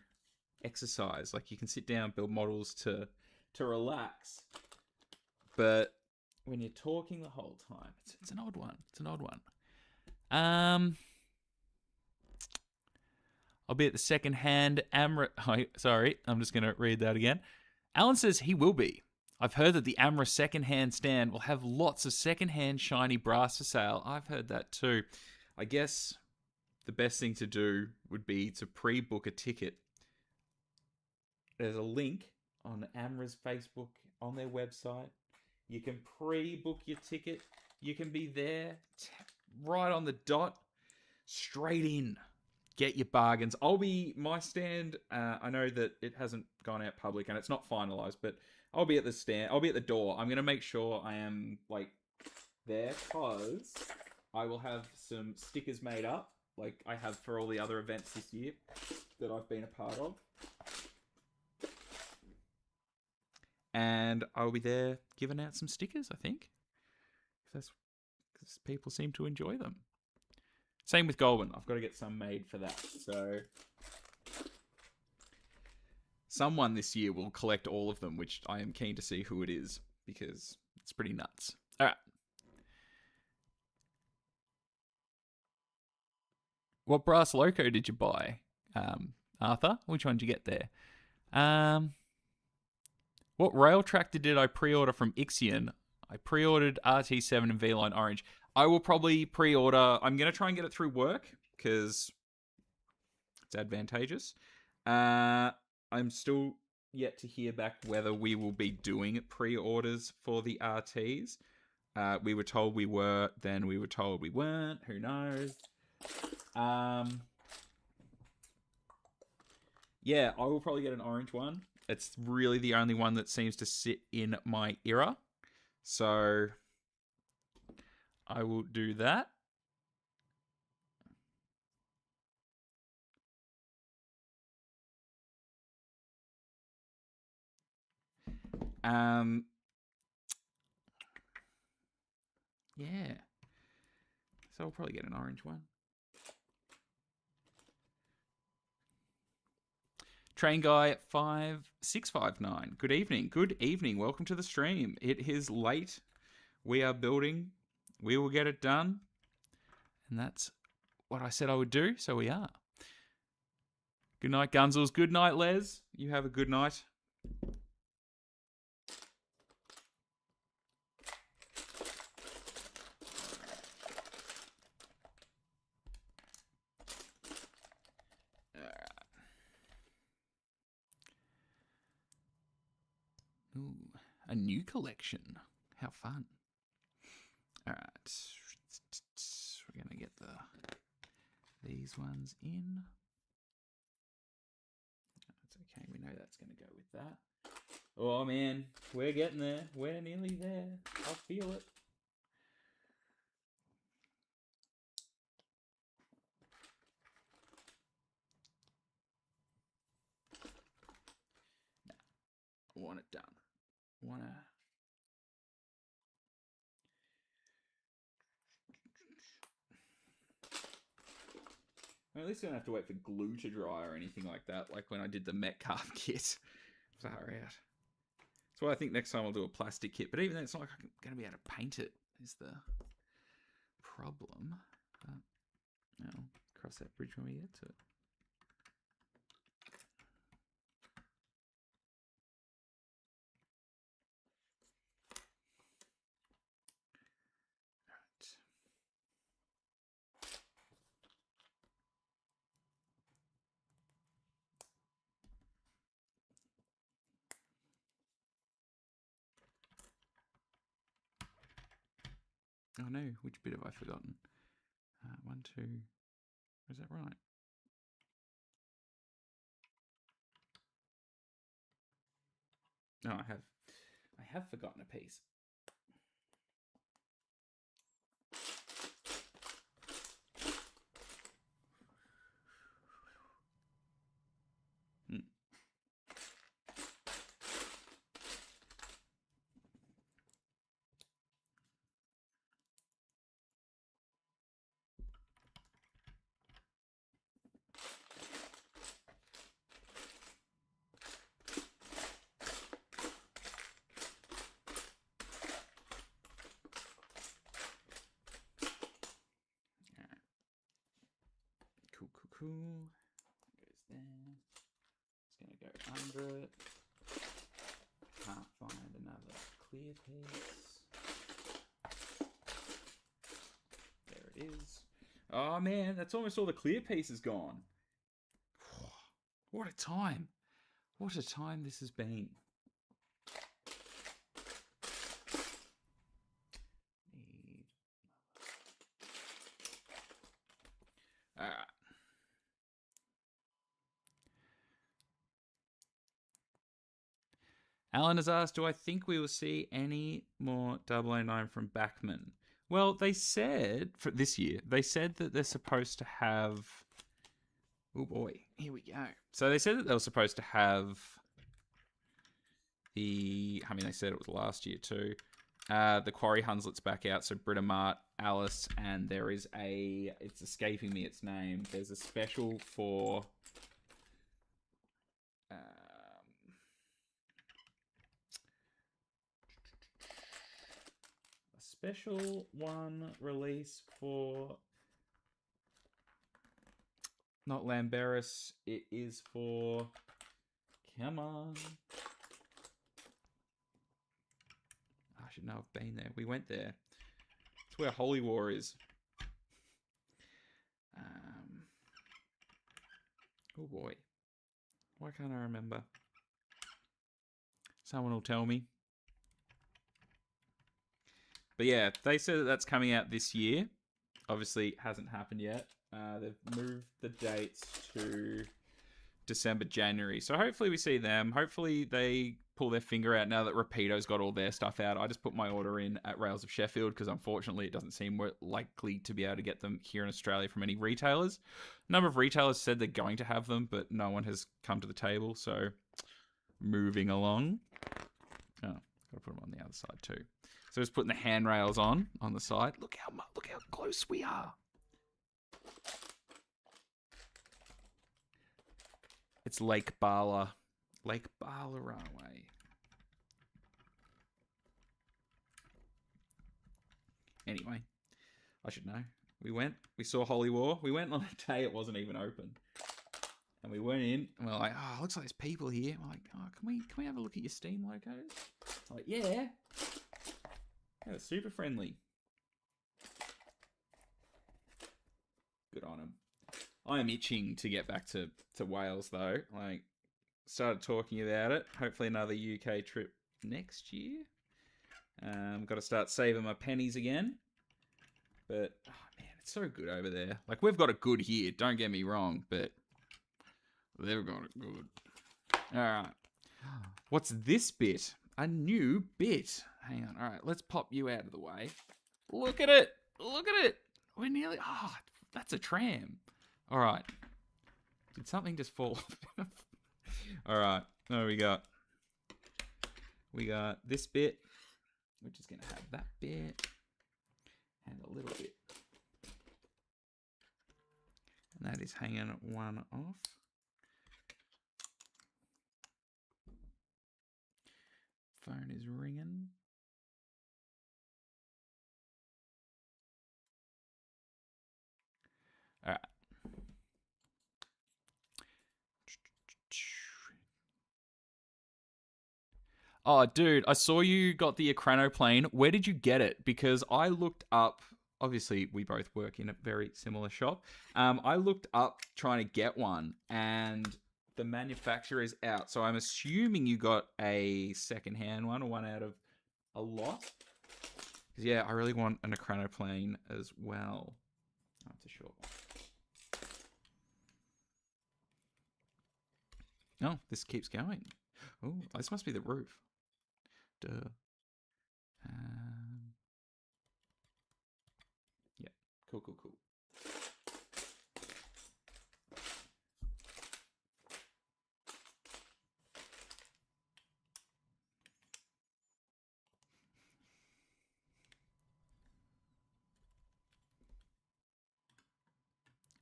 exercise. Like you can sit down, build models to relax. But when you're talking the whole time, it's an odd one. It's an odd one. I'll be at the second-hand Amra... Oh, sorry, I'm just going to read that again. Alan says he will be. I've heard that the Amra second-hand stand will have lots of second-hand shiny brass for sale. I've heard that too. I guess the best thing to do would be to pre-book a ticket. There's a link on Amra's Facebook, on their website. You can pre-book your ticket. You can be there right on the dot, straight in. Get your bargains. My stand, I know that it hasn't gone out public and it's not finalized, but I'll be at the stand. I'll be at the door. I'm going to make sure I am like there because I will have some stickers made up like I have for all the other events this year that I've been a part of. And I'll be there giving out some stickers, I think. Because people seem to enjoy them. Same with Goldwyn. I've got to get some made for that. So someone this year will collect all of them, which I am keen to see who it is because it's pretty nuts. All right. What brass loco did you buy, Arthur? Which one did you get there? What rail tractor did I pre-order from Ixion? I pre-ordered RT7 and V-Line Orange. I will probably pre-order. I'm going to try and get it through work because it's advantageous. I'm still yet to hear back whether we will be doing pre-orders for the RTs. We were told we were, then we were told we weren't. Who knows? Yeah, I will probably get an orange one. It's really the only one that seems to sit in my era. So I will do that. Yeah. So I'll probably get an orange one. Train Guy 5659. Good evening. Good evening. Welcome to the stream. It is late. We are building. We will get it done. And that's what I said I would do, so we are. Good night, Gunzels. Good night, Les. You have a good night. Ooh, a new collection. How fun. All right. We're going to get these ones in. That's okay. We know that's going to go with that. Oh, man. We're getting there. We're nearly there. I feel it. I want it done. At least I don't have to wait for glue to dry or anything like that, like when I did the Metcalf kit. Far out. That's why I think next time I'll do a plastic kit. But even then, it's not like I'm going to be able to paint it, is the problem. But, oh, cross that bridge when we get to it. Oh no, which bit have I forgotten? 1, 2. Is that right? No, I have forgotten a piece. Cool. Goes there. It's going to go under it. Can't find another clear piece. There it is. Oh man, that's almost all the clear pieces gone. What a time. What a time this has been. Alright. Alan has asked, do I think we will see any more 009 from Bachman? Well, they said, for this year, they said that they're supposed to have... Oh boy, here we go. So they said that they were supposed to have they said it was last year too. The Quarry Hunslets back out, so Britta Mart, Alice, and there is it's escaping me its name. There's a special for... special one release for not Lamberis, it is for, come on, I should know I've been there. We went there. It's where Holy War is. Oh boy, why can't I remember? Someone will tell me. But yeah, they said that that's coming out this year. Obviously, hasn't happened yet. They've moved the dates to December, January. So hopefully we see them. Hopefully they pull their finger out now that Rapido's got all their stuff out. I just put my order in at Rails of Sheffield because unfortunately it doesn't seem we're likely to be able to get them here in Australia from any retailers. A number of retailers said they're going to have them, but no one has come to the table. So moving along. Oh, got to put them on the other side too. So just putting the handrails on the side. Look how close we are. It's Lake Bala. Lake Bala Railway. Anyway, I should know. We saw Holy War. We went on a day it wasn't even open. And we went in and we're like, oh, looks like there's people here. We're like, oh, can we have a look at your Steam locos? I'm like, yeah. Yeah, super friendly. Good on them. I am itching to get back to Wales though. Like, started talking about it. Hopefully another UK trip next year. Got to start saving my pennies again. But, oh man, it's so good over there. Like, we've got it good here. Don't get me wrong, but they've got it good. All right. What's this bit? A new bit. Hang on. All right, let's pop you out of the way. Look at it. Look at it. We're nearly... Oh, that's a tram. All right. Did something just fall off? All right. What do we got? We got this bit, which is going to have that bit and a little bit. And that is hanging one off. Phone is ringing. All right. Oh, dude, I saw you got the Acranoplane. Where did you get it? Because I looked up. Obviously, we both work in a very similar shop. I looked up trying to get one, and the manufacturer is out. So I'm assuming you got a secondhand one or one out of a lot. Yeah, I really want an Acranoplane as well. That's a short one. Oh, this keeps going. Oh, this must be the roof. Duh. Yeah, cool, cool, cool.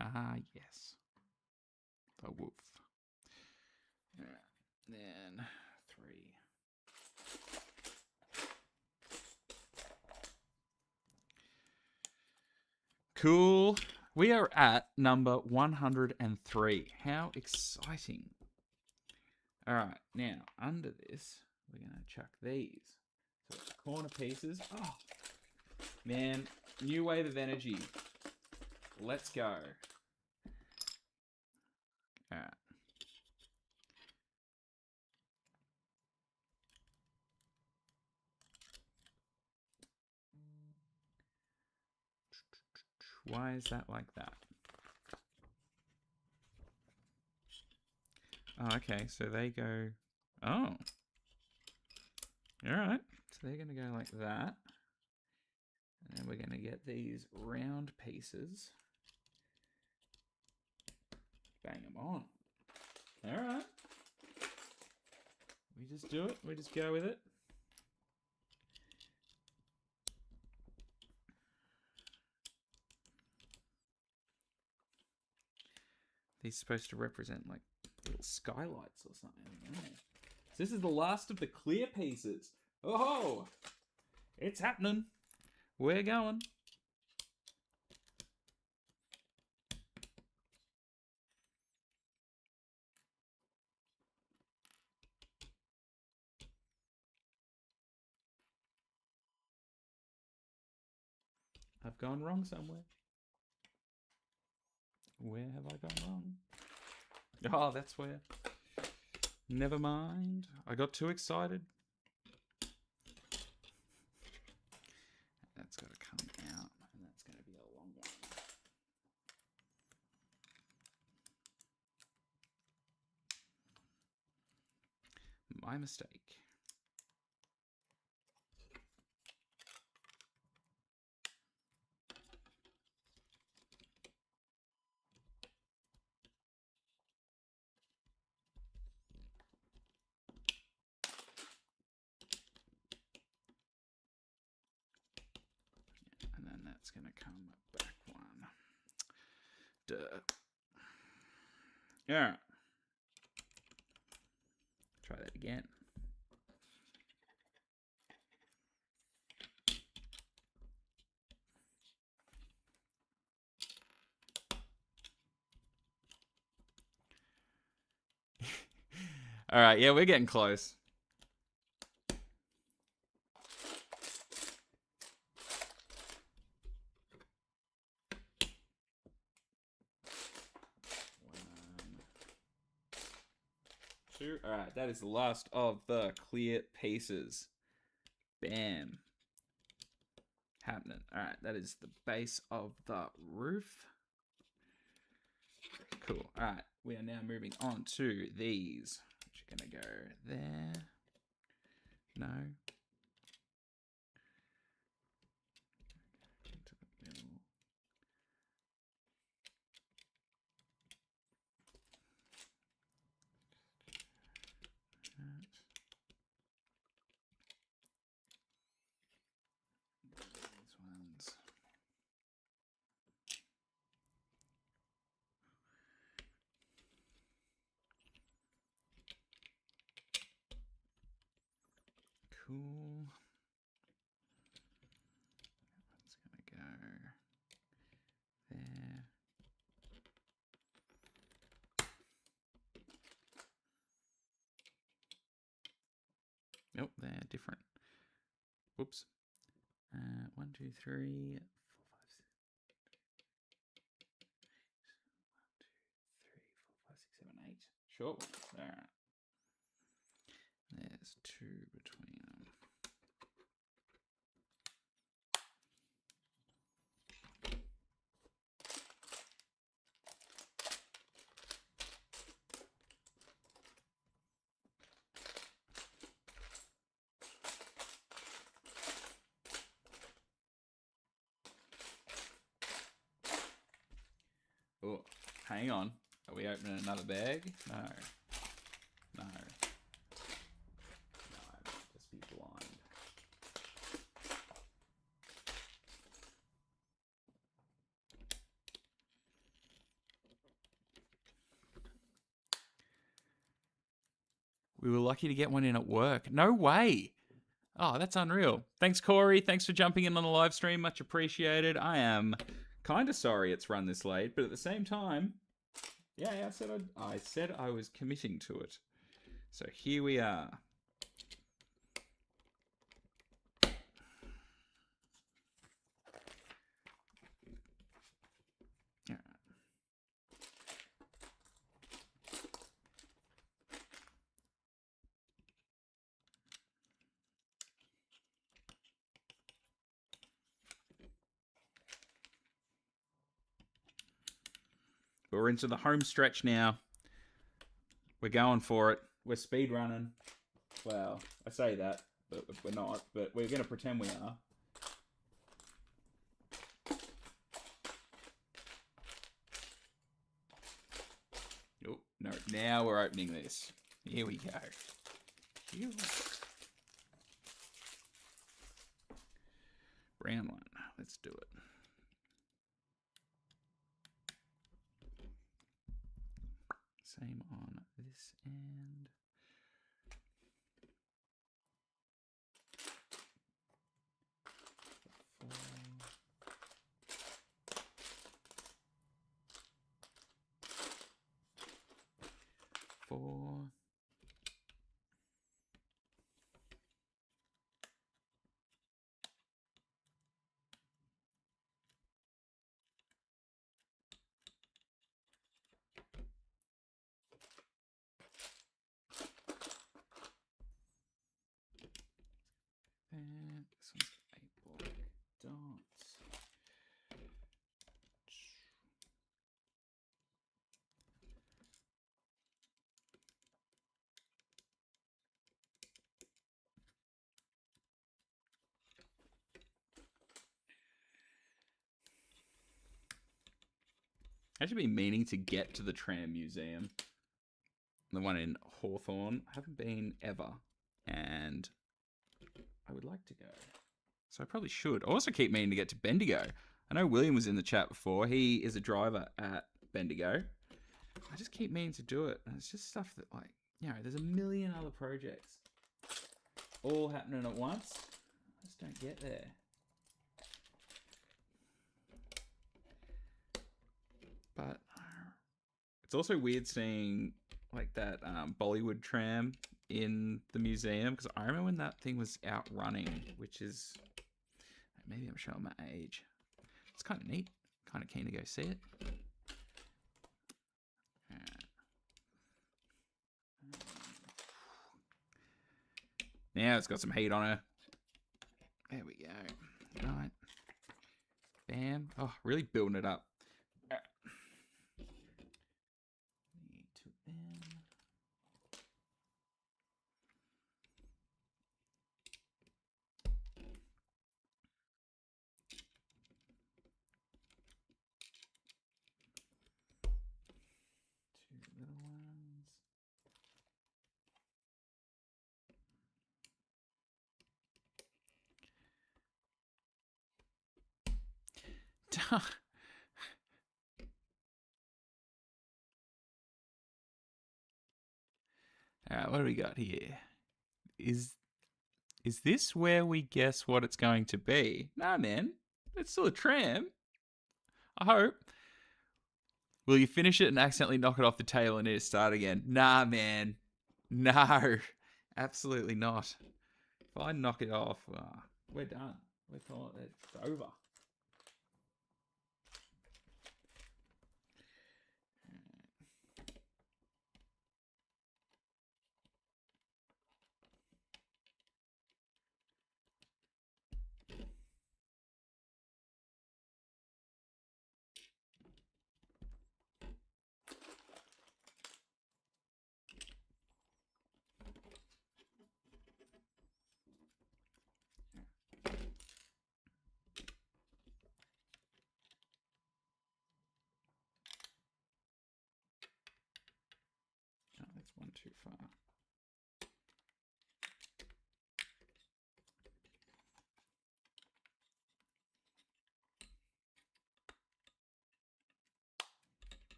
Ah, yes. The wolf. All right, then 3. Cool. We are at number 103. How exciting. All right, now under this, we're going to chuck these. So it's corner pieces. Oh, man, new wave of energy. Let's go. All right. Why is that like that? Oh, okay, so they go... Oh. Alright, so they're going to go like that. And then we're going to get these round pieces. Bang them on. Alright. We just do it. We just go with it. These are supposed to represent like little skylights or something. Yeah. So this is the last of the clear pieces. Oh, it's happening. We're going. I've gone wrong somewhere. Where have I gone wrong? Oh, that's where. Never mind. I got too excited. That's got to come out, and that's going to be a long one. My mistake. And then that's going to come back one. Duh. Yeah. Try that again. All right, yeah, we're getting close. Two. All right, that is the last of the clear pieces. Bam. Happening. All right, that is the base of the roof. Cool. All right, we are now moving on to these, which are going to go there. No. Into the middle. These ones. Cool. That's going to go there. Nope. different. Whoops. 1, 2, 3, 4, 5, 6. 1, 2, 3, 4, 5, 6, 7, 8. Short ones. All right. There's 2 between them. Oh, hang on. Are we opening another bag? No. No. No, just be blind. We were lucky to get one in at work. No way. Oh, that's unreal. Thanks, Corey. Thanks for jumping in on the live stream. Much appreciated. I am kind of sorry it's run this late, but at the same time, yeah, I said I was committing to it. So here we are. Yeah. We're into the home stretch now. We're going for it. We're speed running. Well, I say that, but we're not. But we're going to pretend we are. Oh, no, now we're opening this. Here we go. Phew. Brown one. Let's do it. Same on this end. Four. And this one's 8 black dots. I've actually been meaning to get to the Tram Museum. The one in Hawthorne. I haven't been ever. And I would like to go. So I probably should. I also keep meaning to get to Bendigo. I know William was in the chat before. He is a driver at Bendigo. I just keep meaning to do it. And it's just stuff that, like, you know, there's a million other projects all happening at once. I just don't get there. But it's also weird seeing like that Bollywood tram in the museum, because I remember when that thing was out running, which is, maybe I'm showing my age. It's kind of neat. Kind of keen to go see it. Now it's got some heat on her. There we go. Right. Bam. Oh, really building it up. Need to end. Two little ones. All right, what do we got here? Is this where we guess what it's going to be? Nah, man. It's still a tram. I hope. Will you finish it and accidentally knock it off the tail and need to start again? Nah, man. No. Absolutely not. If I knock it off, we're done. We're calling it. It's over. Oh, that's one too far.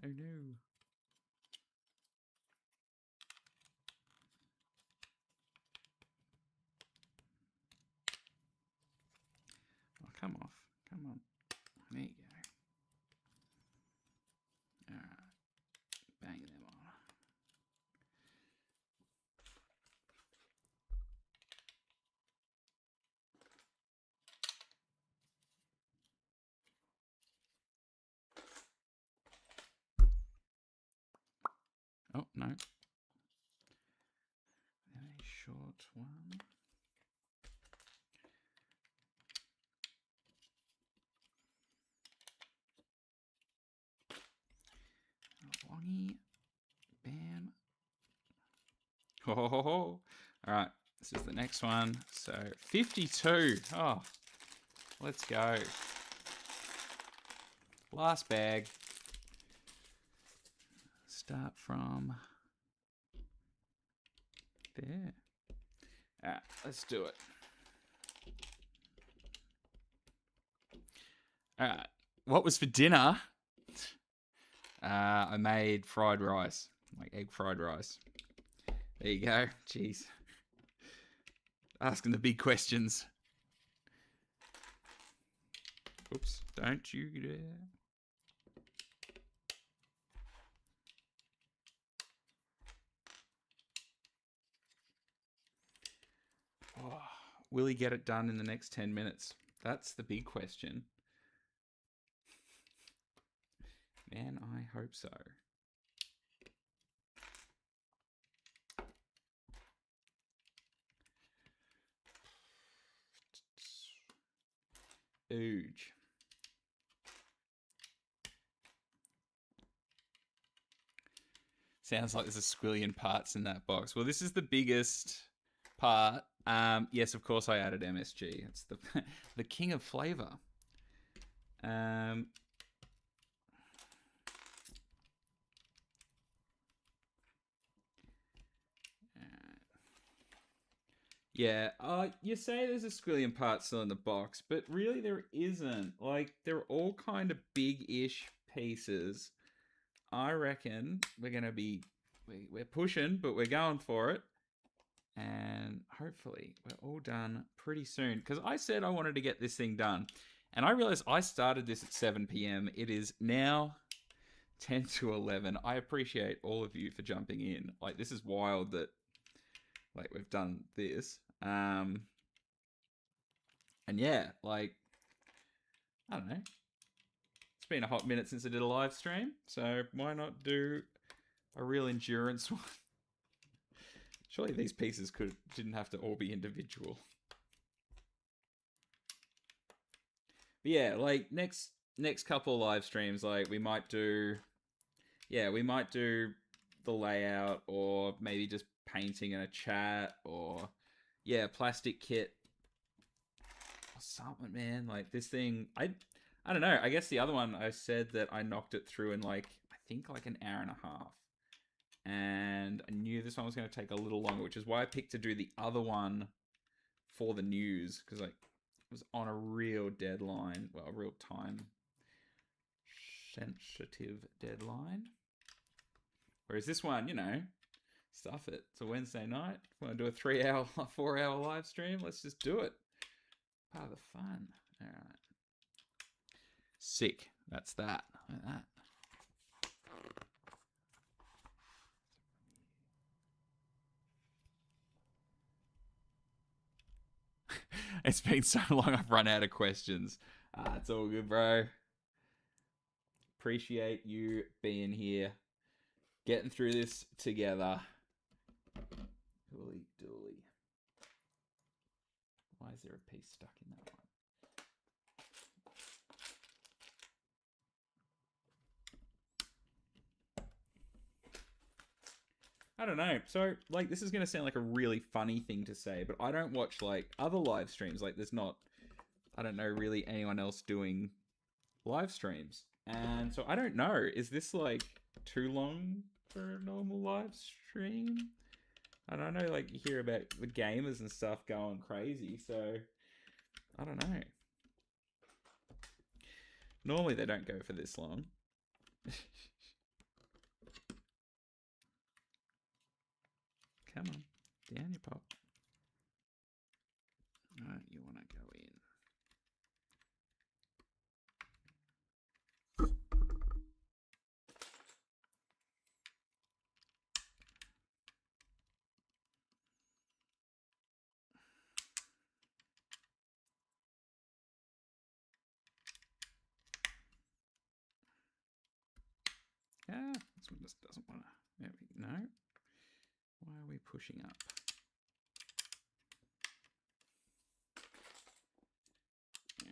Oh no. Oh, come off. Come on. There you go. Alright. Bang them on. Oh, no. A short one. Longy. Bam. Oh, ho, ho, ho. All right. This is the next one. So 52. Oh, let's go. Last bag. Start from there. All right, let's do it. All right. What was for dinner? I made fried rice, like egg fried rice. There you go. Jeez. Asking the big questions. Oops. Don't you dare. Oh, will he get it done in the next 10 minutes? That's the big question. Man, I hope so. Huge. Sounds like there's a squillion parts in that box. Well, this is the biggest part. Yes, of course I added MSG. It's the the king of flavor. Yeah, you say there's a squillion part still in the box, but really there isn't. Like, they're all kind of big-ish pieces. I reckon we're going to be... We're pushing, but we're going for it. And hopefully we're all done pretty soon. Because I said I wanted to get this thing done. And I realized I started this at 7 p.m. It is now 10 to 11. I appreciate all of you for jumping in. Like, this is wild that like we've done this. And yeah, like, I don't know. It's been a hot minute since I did a live stream. So why not do a real endurance one? Surely these pieces didn't have to all be individual. But yeah, like next couple of live streams, like we might do the layout, or maybe just painting in a chat, or yeah, plastic kit or something, man. Like this thing, I don't know. I guess the other one I said that I knocked it through in like, I think like an hour and a half. And I knew this one was going to take a little longer, which is why I picked to do the other one for the news, because like it was on a real deadline, well, a real time sensitive deadline. Whereas this one, you know, stuff it. It's a Wednesday night. Want to do a 4-hour live stream? Let's just do it. Part of the fun. All right. Sick. That's that. Like that. It's been so long I've run out of questions. It's all good, bro. Appreciate you being here, getting through this together. Holy dooly. Why is there a piece stuck in that one? I don't know. So, like, this is going to sound like a really funny thing to say, but I don't watch, like, other live streams. Like, there's not, I don't know really anyone else doing live streams. And so I don't know. Is this, like, too long for a normal live stream? I don't know. Like, you hear about the gamers and stuff going crazy. So, I don't know. Normally, they don't go for this long. Come on. Down you pop. Alright, you want to go in. This one just doesn't want to. There we go. No. Why are we pushing up? Yeah.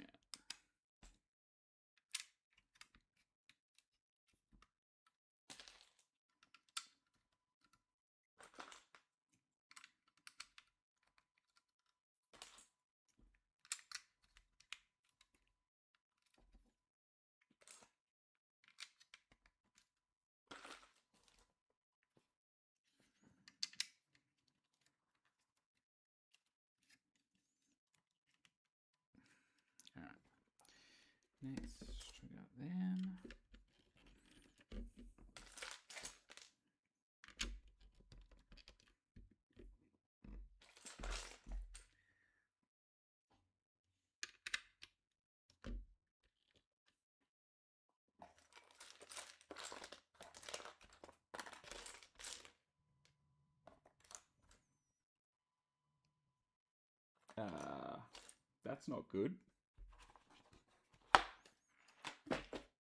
All right. Next, we got them. That's not good.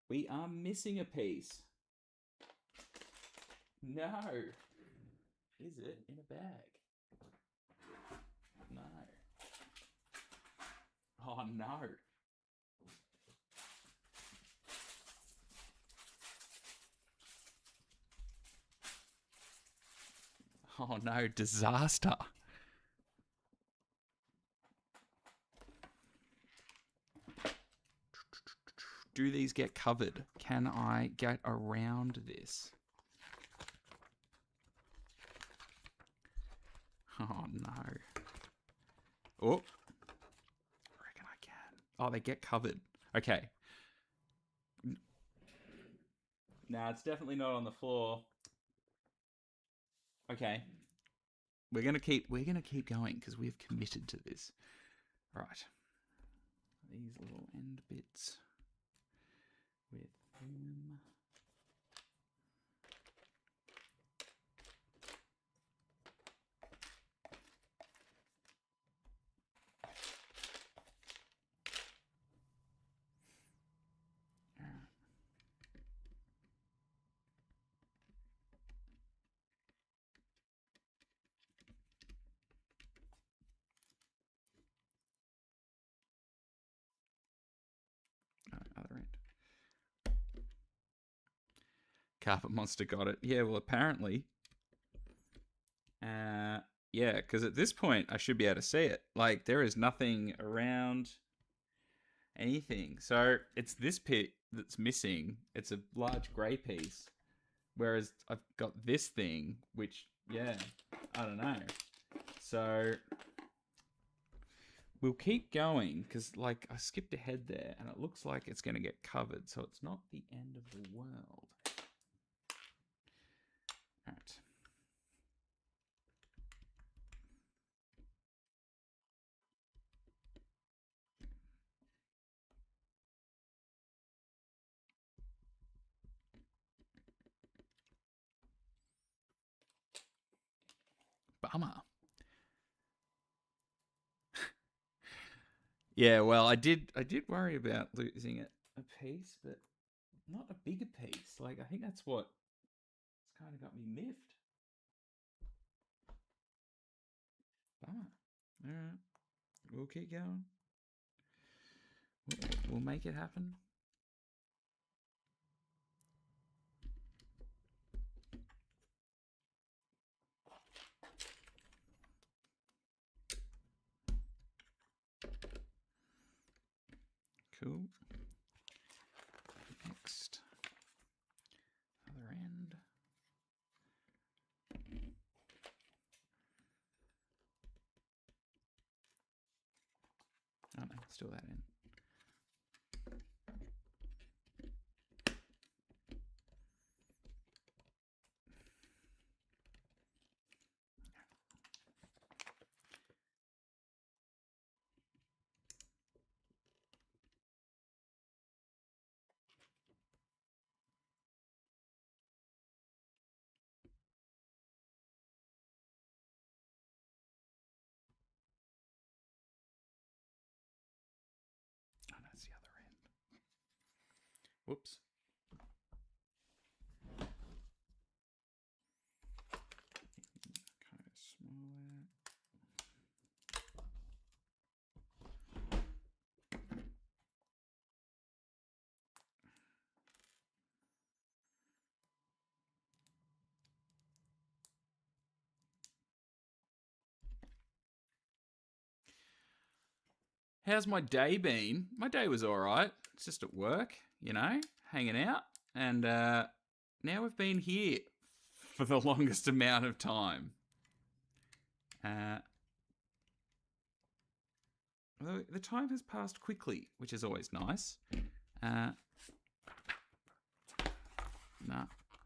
We are missing a piece. No. Is it in a bag? No. Oh no. Oh no, disaster. Do these get covered? Can I get around this? Oh no. Oh. I reckon I can. Oh, they get covered. Okay. Nah, it's definitely not on the floor. Okay. We're gonna keep going because we've committed to this. Right. These little end bits with them. Other end. Carpet Monster got it. Yeah, well, apparently. Yeah, because at this point, I should be able to see it. Like, there is nothing around anything. So, it's this bit that's missing. It's a large grey piece. Whereas I've got this thing, which, yeah, I don't know. So, we'll keep going, because, like, I skipped ahead there, and it looks like it's going to get covered. So, it's not the end of the world. All right. Bummer. Yeah, well, I did worry about losing a piece, but not a bigger piece. Like, I think that's what it's kind of got me miffed. Bummer. All right, we'll keep going. We'll make it happen. Cool. Next, other end. Oh no, still that end. Oh, that's the other end. Whoops. Kind of small. How's my day been? My day was all right. It's just at work, you know, hanging out. And now we've been here for the longest amount of time. The time has passed quickly, which is always nice.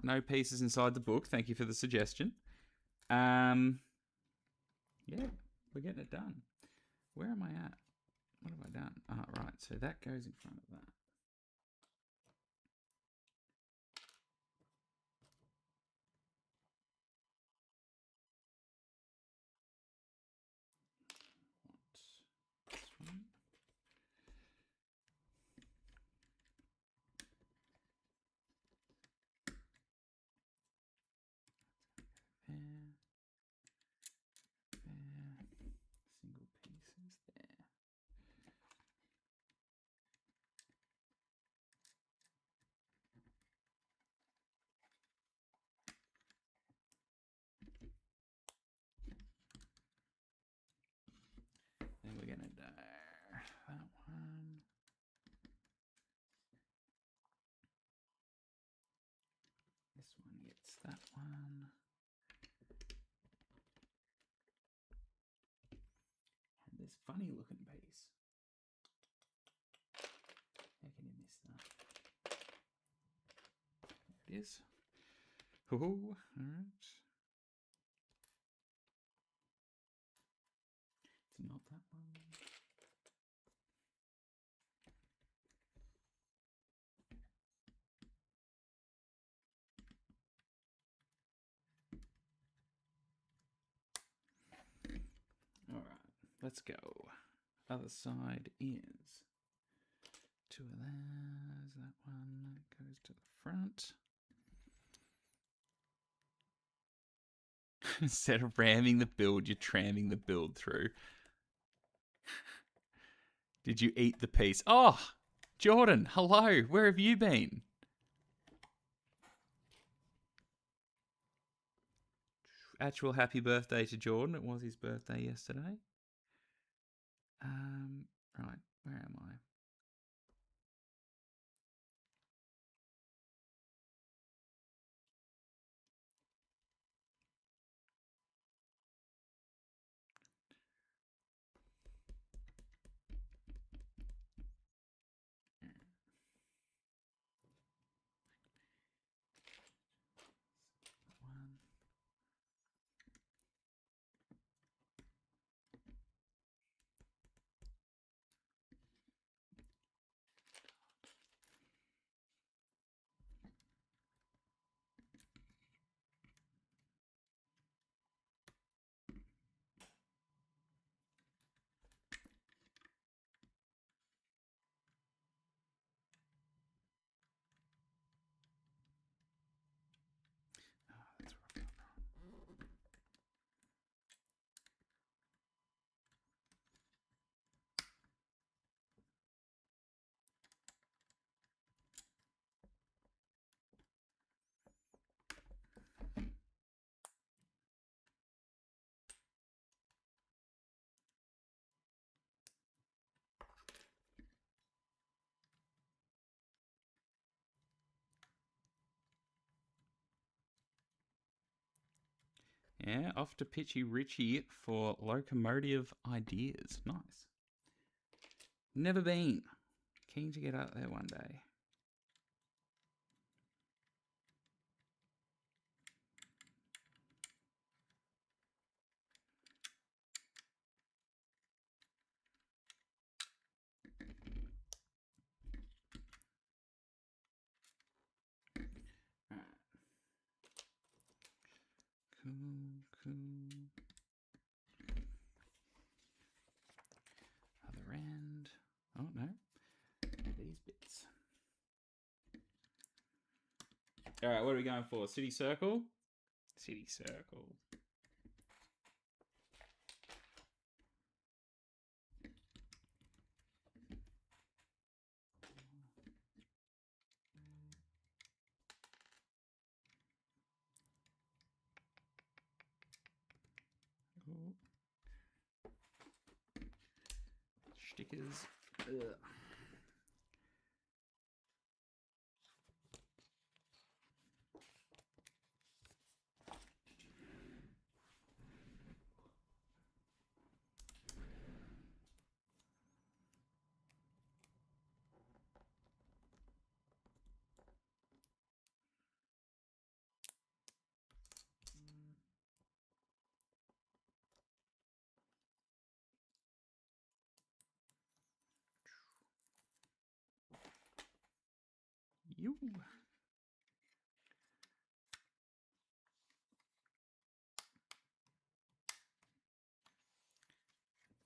No pieces inside the book. Thank you for the suggestion. Yeah, we're getting it done. Where am I at? What have I done? Oh, right, so that goes in front of that. This one. There. Single pieces there. Then we're gonna do that one. This one gets that one. And this funny looking piece. How can you miss that? There it is. Oh, all right. It's not that one. All right, let's go. Other side is two of those. That one goes to the front. Instead of ramming the build, you're tramming the build through. Did you eat the piece? Oh, Jordan, hello. Where have you been? Actual happy birthday to Jordan. It was his birthday yesterday. Right, where am I? One. Yeah, off to Pitchy Richie for locomotive ideas. Nice. Never been. Keen to get out there one day. Cool. Other end. Oh, no. These bits. All right, what are we going for? City Circle? City Circle. Cool. Stickers. Ugh. You.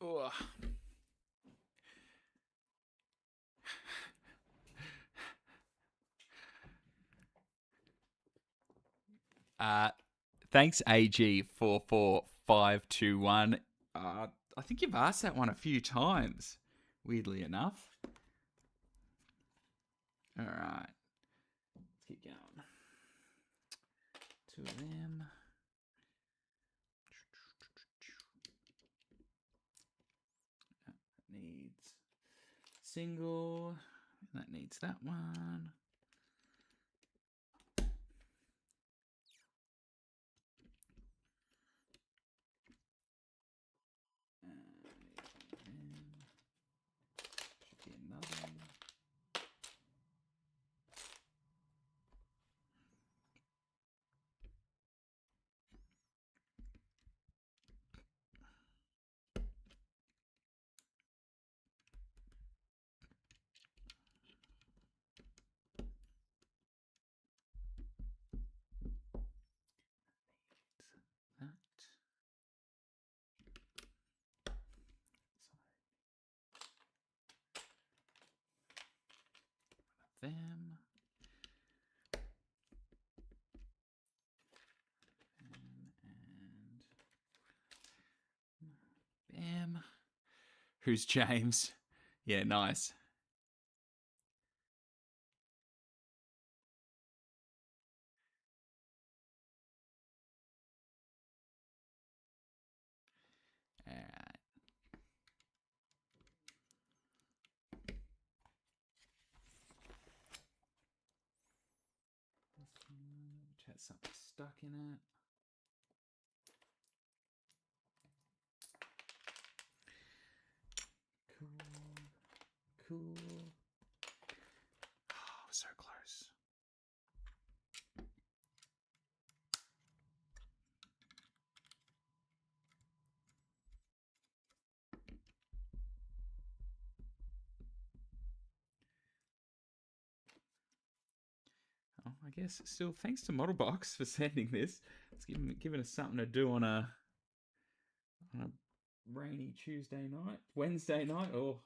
Ugh. Thanks, AG44521. I think you've asked that one a few times, weirdly enough. All right. Let's keep going. Two of them. That needs single. That needs that one. Should be another one. Them. And bam. Who's James? Yeah, nice. All right. Which has something stuck in it. Cool. Oh, so close. Oh, I guess still thanks to Modelbox for sending this. It's giving us something to do on a rainy Tuesday night, Wednesday night, or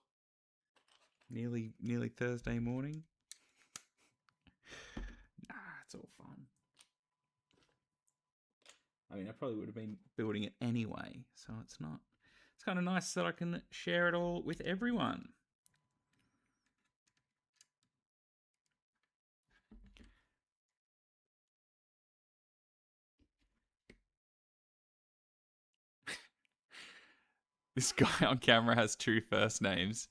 nearly Thursday morning. Nah, it's all fun. I mean, I probably would have been building it anyway, so it's not. It's kind of nice that I can share it all with everyone. This guy on camera has 2 first names.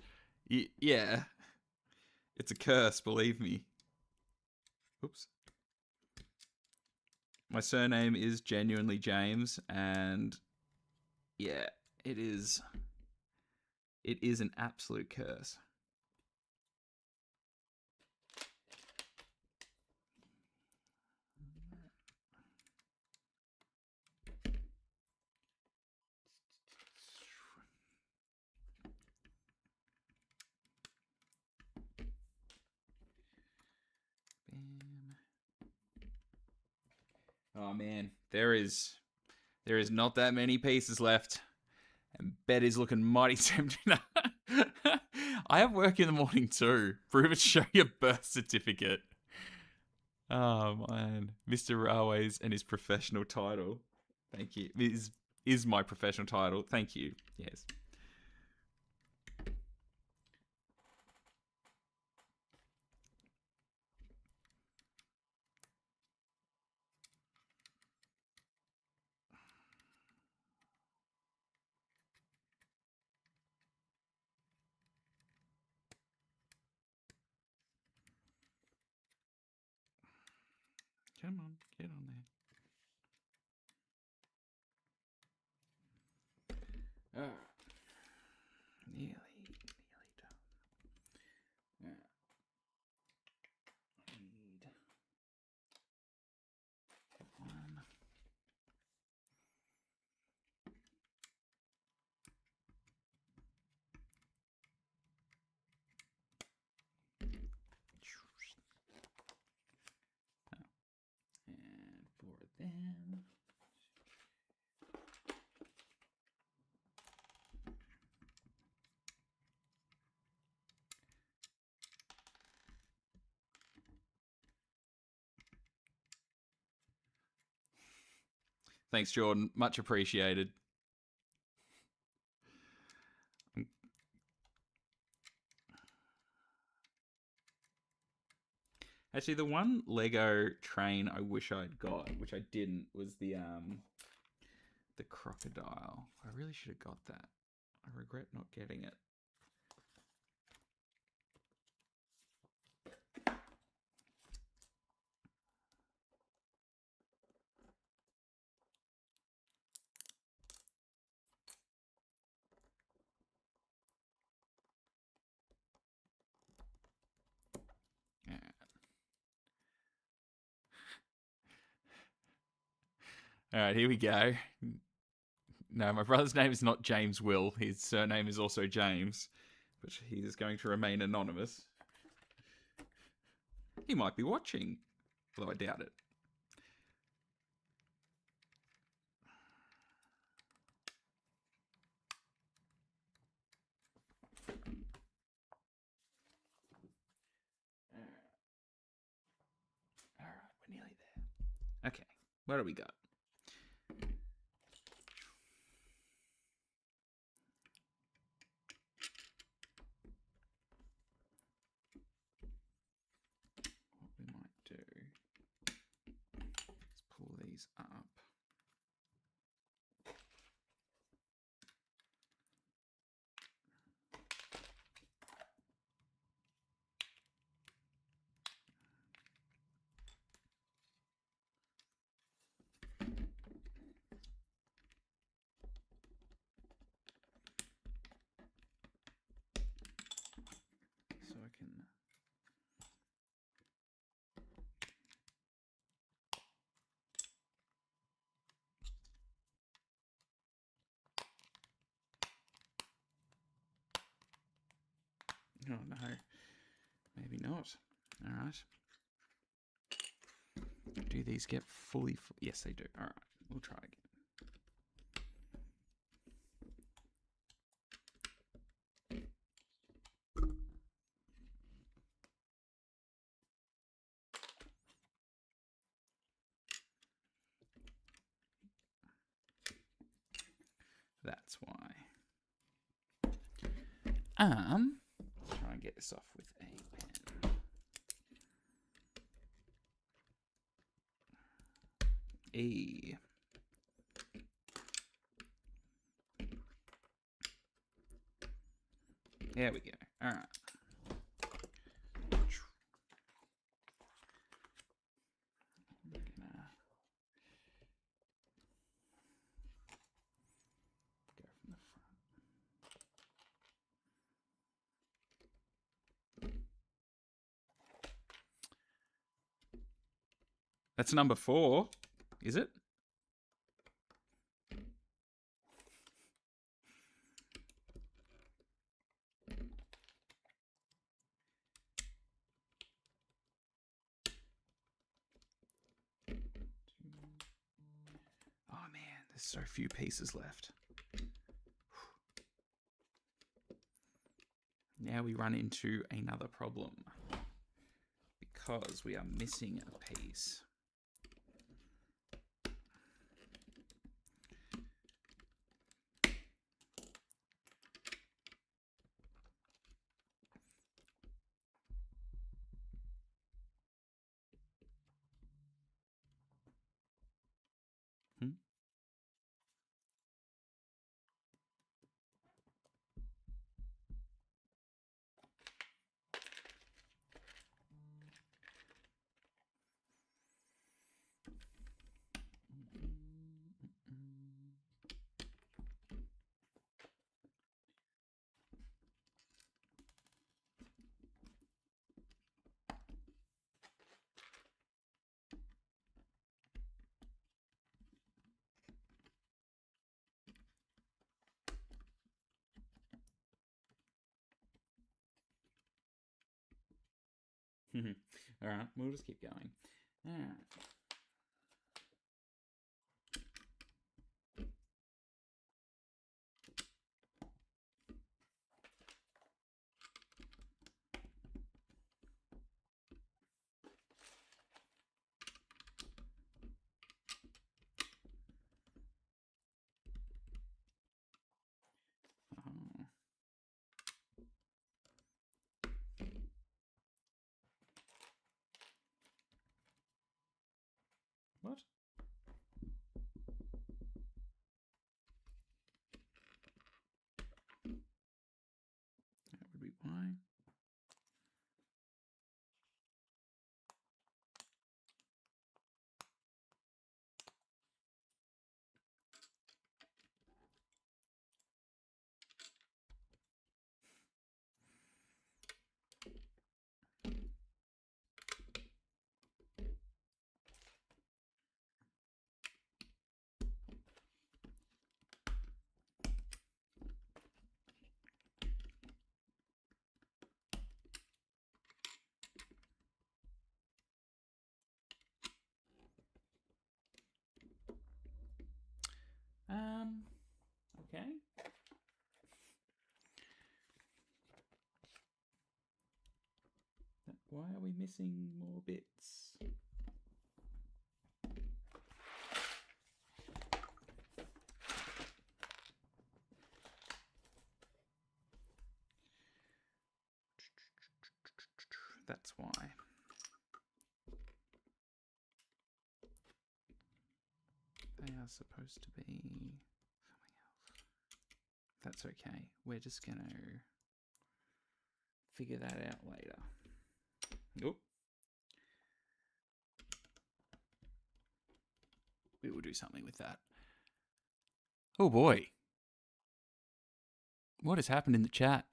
Yeah. It's a curse, believe me. Oops. My surname is genuinely James, and yeah, it is an absolute curse. Oh man, there is not that many pieces left, and Betty's looking mighty tempting. I have work in the morning too. Prove it, show your birth certificate. Oh man, Mr. Railways and his professional title. Thank you. Is my professional title. Thank you. Yes. Come on, get on there. Nearly done. Yeah. Need one. And for them. Thanks, Jordan. Much appreciated. Actually, the one Lego train I wish I'd got, which I didn't, was the crocodile. I really should have got that. I regret not getting it. All right, here we go. No, my brother's name is not James Will. His surname is also James, but he is going to remain anonymous. He might be watching, although I doubt it. All right, we're nearly there. Okay, what do we got? What we might do is pull these up. So I can... Oh no, maybe not. All right. Do these get fully... Yes, they do. All right, we'll try again. That's why. Try and get this off with a pen. E. There we go. All right. That's number 4, is it? Oh man, there's so few pieces left. Now we run into another problem because we are missing a piece. All right, we'll just keep going. All right. What? That would be why. Okay. Why are we missing more bits? That's why. They are supposed to be something else. That's okay. We're just going to figure that out later. Oop. We will do something with that. Oh boy. What has happened in the chat?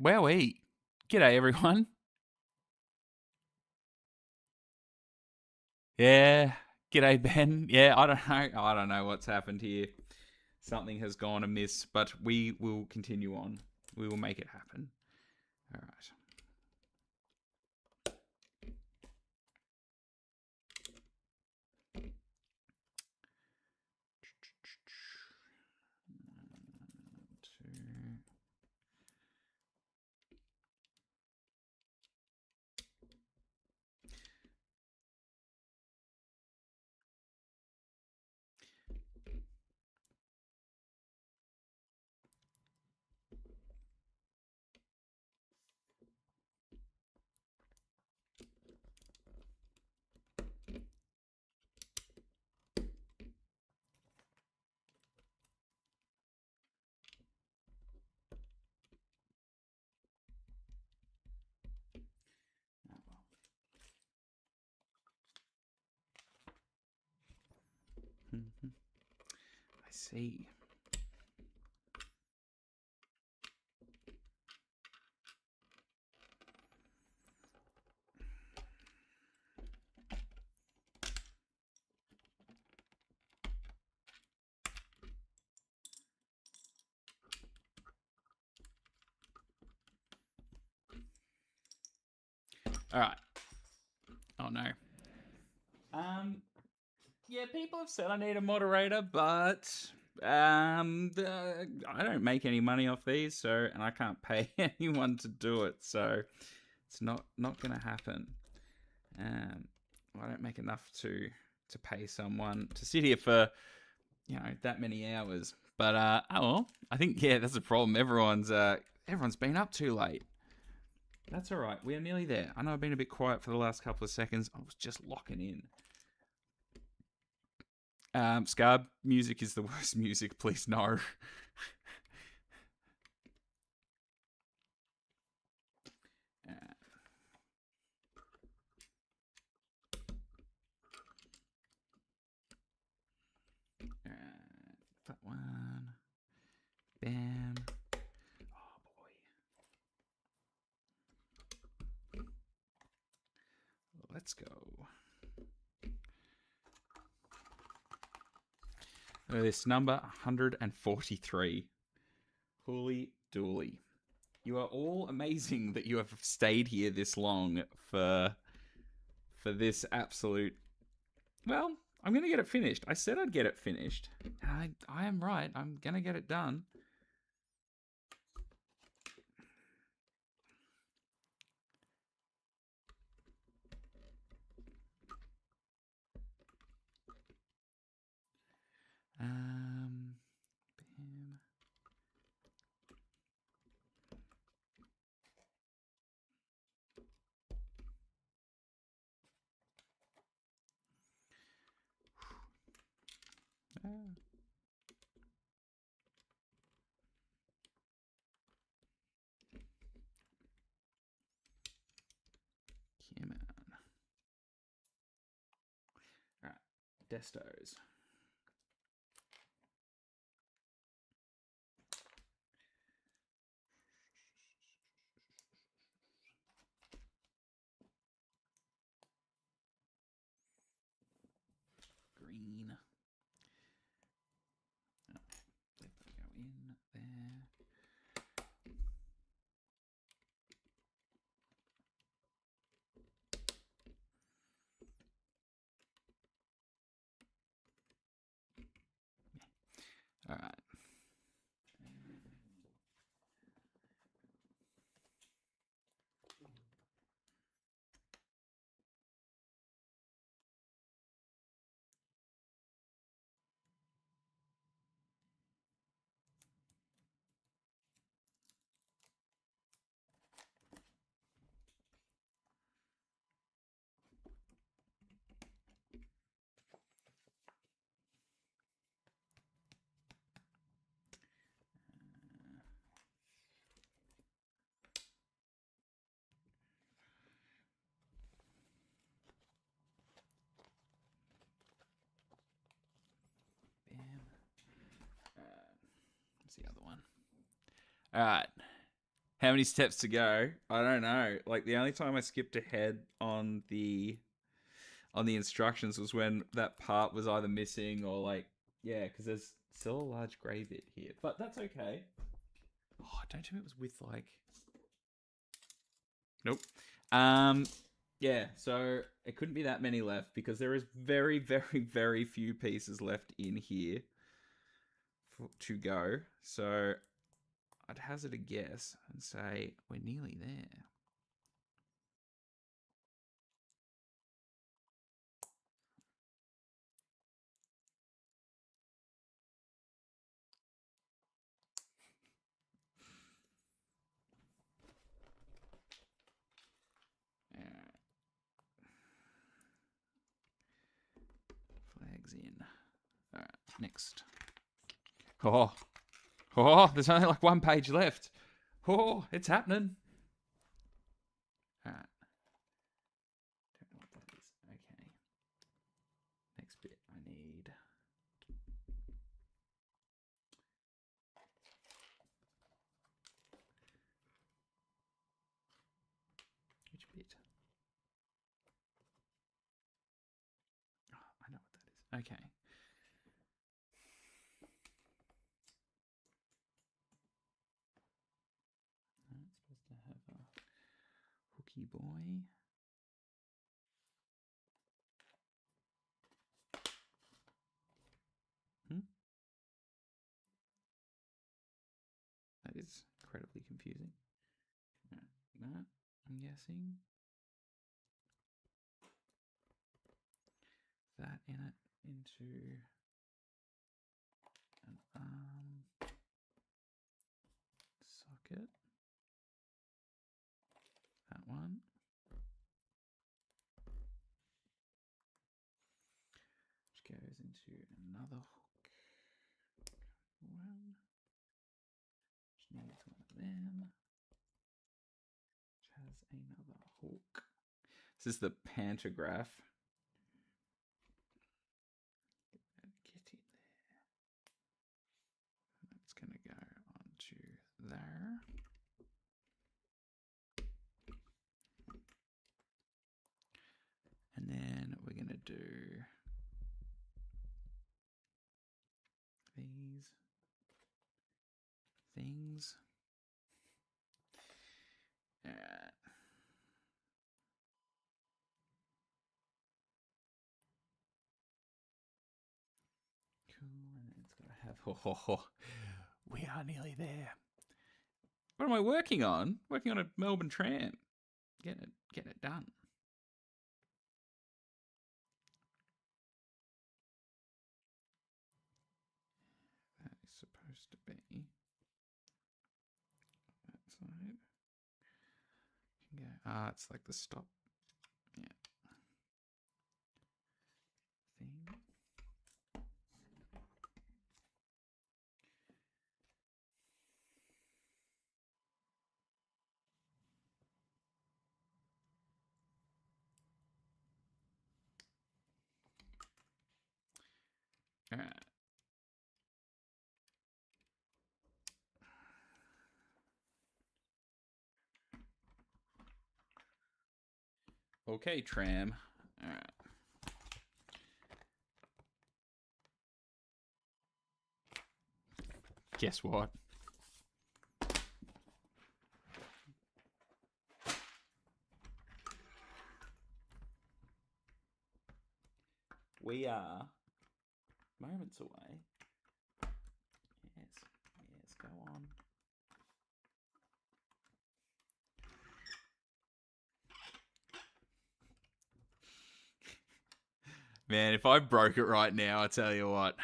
Wowee. G'day everyone. Yeah. G'day Ben. Yeah, I don't know what's happened here. Something has gone amiss, but we will continue on. We will make it happen. All right. I see. All right. Oh no. Yeah, people have said I need a moderator, but I don't make any money off these, so and I can't pay anyone to do it, so it's not gonna happen. I don't make enough to pay someone to sit here for that many hours. But oh well, I think that's the problem. Everyone's been up too late. That's all right. We are nearly there. I know I've been a bit quiet for the last couple of seconds. I was just locking in. Scarb music is the worst music. Please no. That one. Bam. Oh boy. Let's go. This number 143. Holy dooly. You are all amazing that you have stayed here this long for this absolute... Well, I'm going to get it finished. I said I'd get it finished. I am right. I'm going to get it done. Bam. Come on. Alright, Destos. Green. Oh, they go in there. All right. Bam. What's the other one? All right. How many steps to go? I don't know. Like the only time I skipped ahead on the instructions was when that part was either missing or because there's still a large grey bit here, but that's okay. Oh, don't tell me it was with Nope. Yeah. So it couldn't be that many left because there is very, very, very few pieces left in here to go. So I'd hazard a guess and say we're nearly there. Flags in. All right, next. Oh, there's only like one page left. Oh, it's happening. All right. Don't know what that is. Okay. Next bit I need. Which bit? Oh, I know what that is. Okay. It's supposed to have a hooky boy. is incredibly confusing. That, I'm guessing. That in it into an arm socket. That one. Which goes into another hook. One. Which needs one of them. Which has another hook. This is the pantograph. Get in there. That's going to go onto there. And then we're going to do these things. Cool, and it's going to have, we are nearly there. What am I working on? Working on a Melbourne tram. Get it done. That is supposed to be that side. Can go, it's like the stop. Yeah. Thing. All right. Okay, tram. All right. Guess what? We are moments away. Yes, go on. Man, if I broke it right now, I tell you what.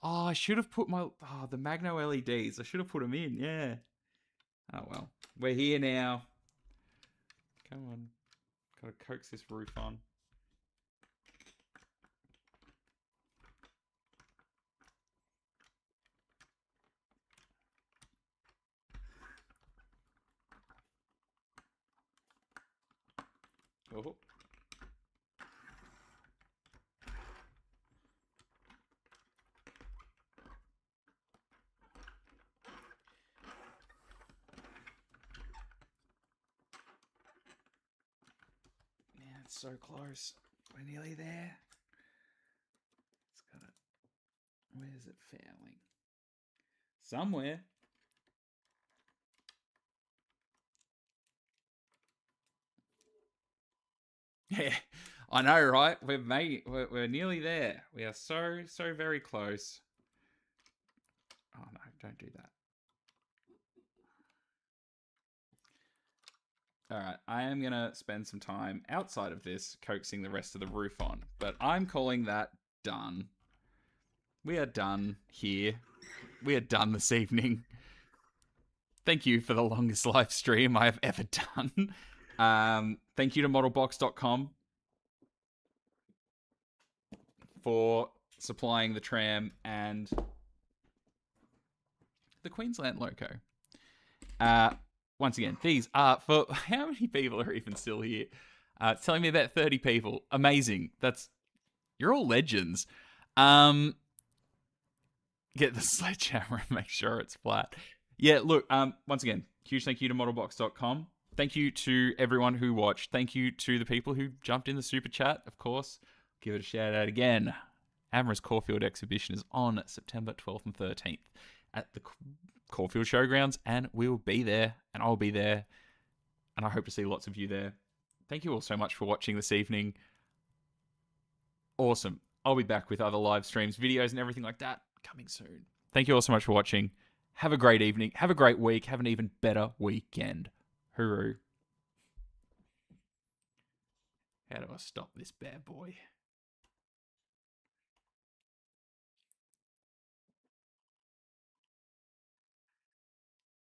Oh, I should have put the Magno LEDs. I should have put them in, yeah. Oh, well. We're here now. Come on. Gotta coax this roof on. Oh. Man, it's so close. We're nearly there. It's gotta... Where's it failing? Somewhere. Yeah, I know, right? We're nearly there. We are so very close. Oh no, don't do that. All right, I am gonna spend some time outside of this coaxing the rest of the roof on, but I'm calling that done. We are done here. We are done this evening. Thank you for the longest live stream I have ever done. Thank you to modelbox.com for supplying the tram and the Queensland loco. Once again, these are for... How many people are even still here? It's telling me about 30 people. Amazing. You're all legends. Get the sledgehammer and make sure it's flat. Yeah, look, once again, huge thank you to modelbox.com. Thank you to everyone who watched. Thank you to the people who jumped in the super chat, of course. Give it a shout out again. Amara's Caulfield exhibition is on September 12th and 13th at the Caulfield Showgrounds, and we will be there, and I'll be there, and I hope to see lots of you there. Thank you all so much for watching this evening. Awesome. I'll be back with other live streams, videos, and everything like that coming soon. Thank you all so much for watching. Have a great evening. Have a great week. Have an even better weekend. Hooroo. How do I stop this bad boy?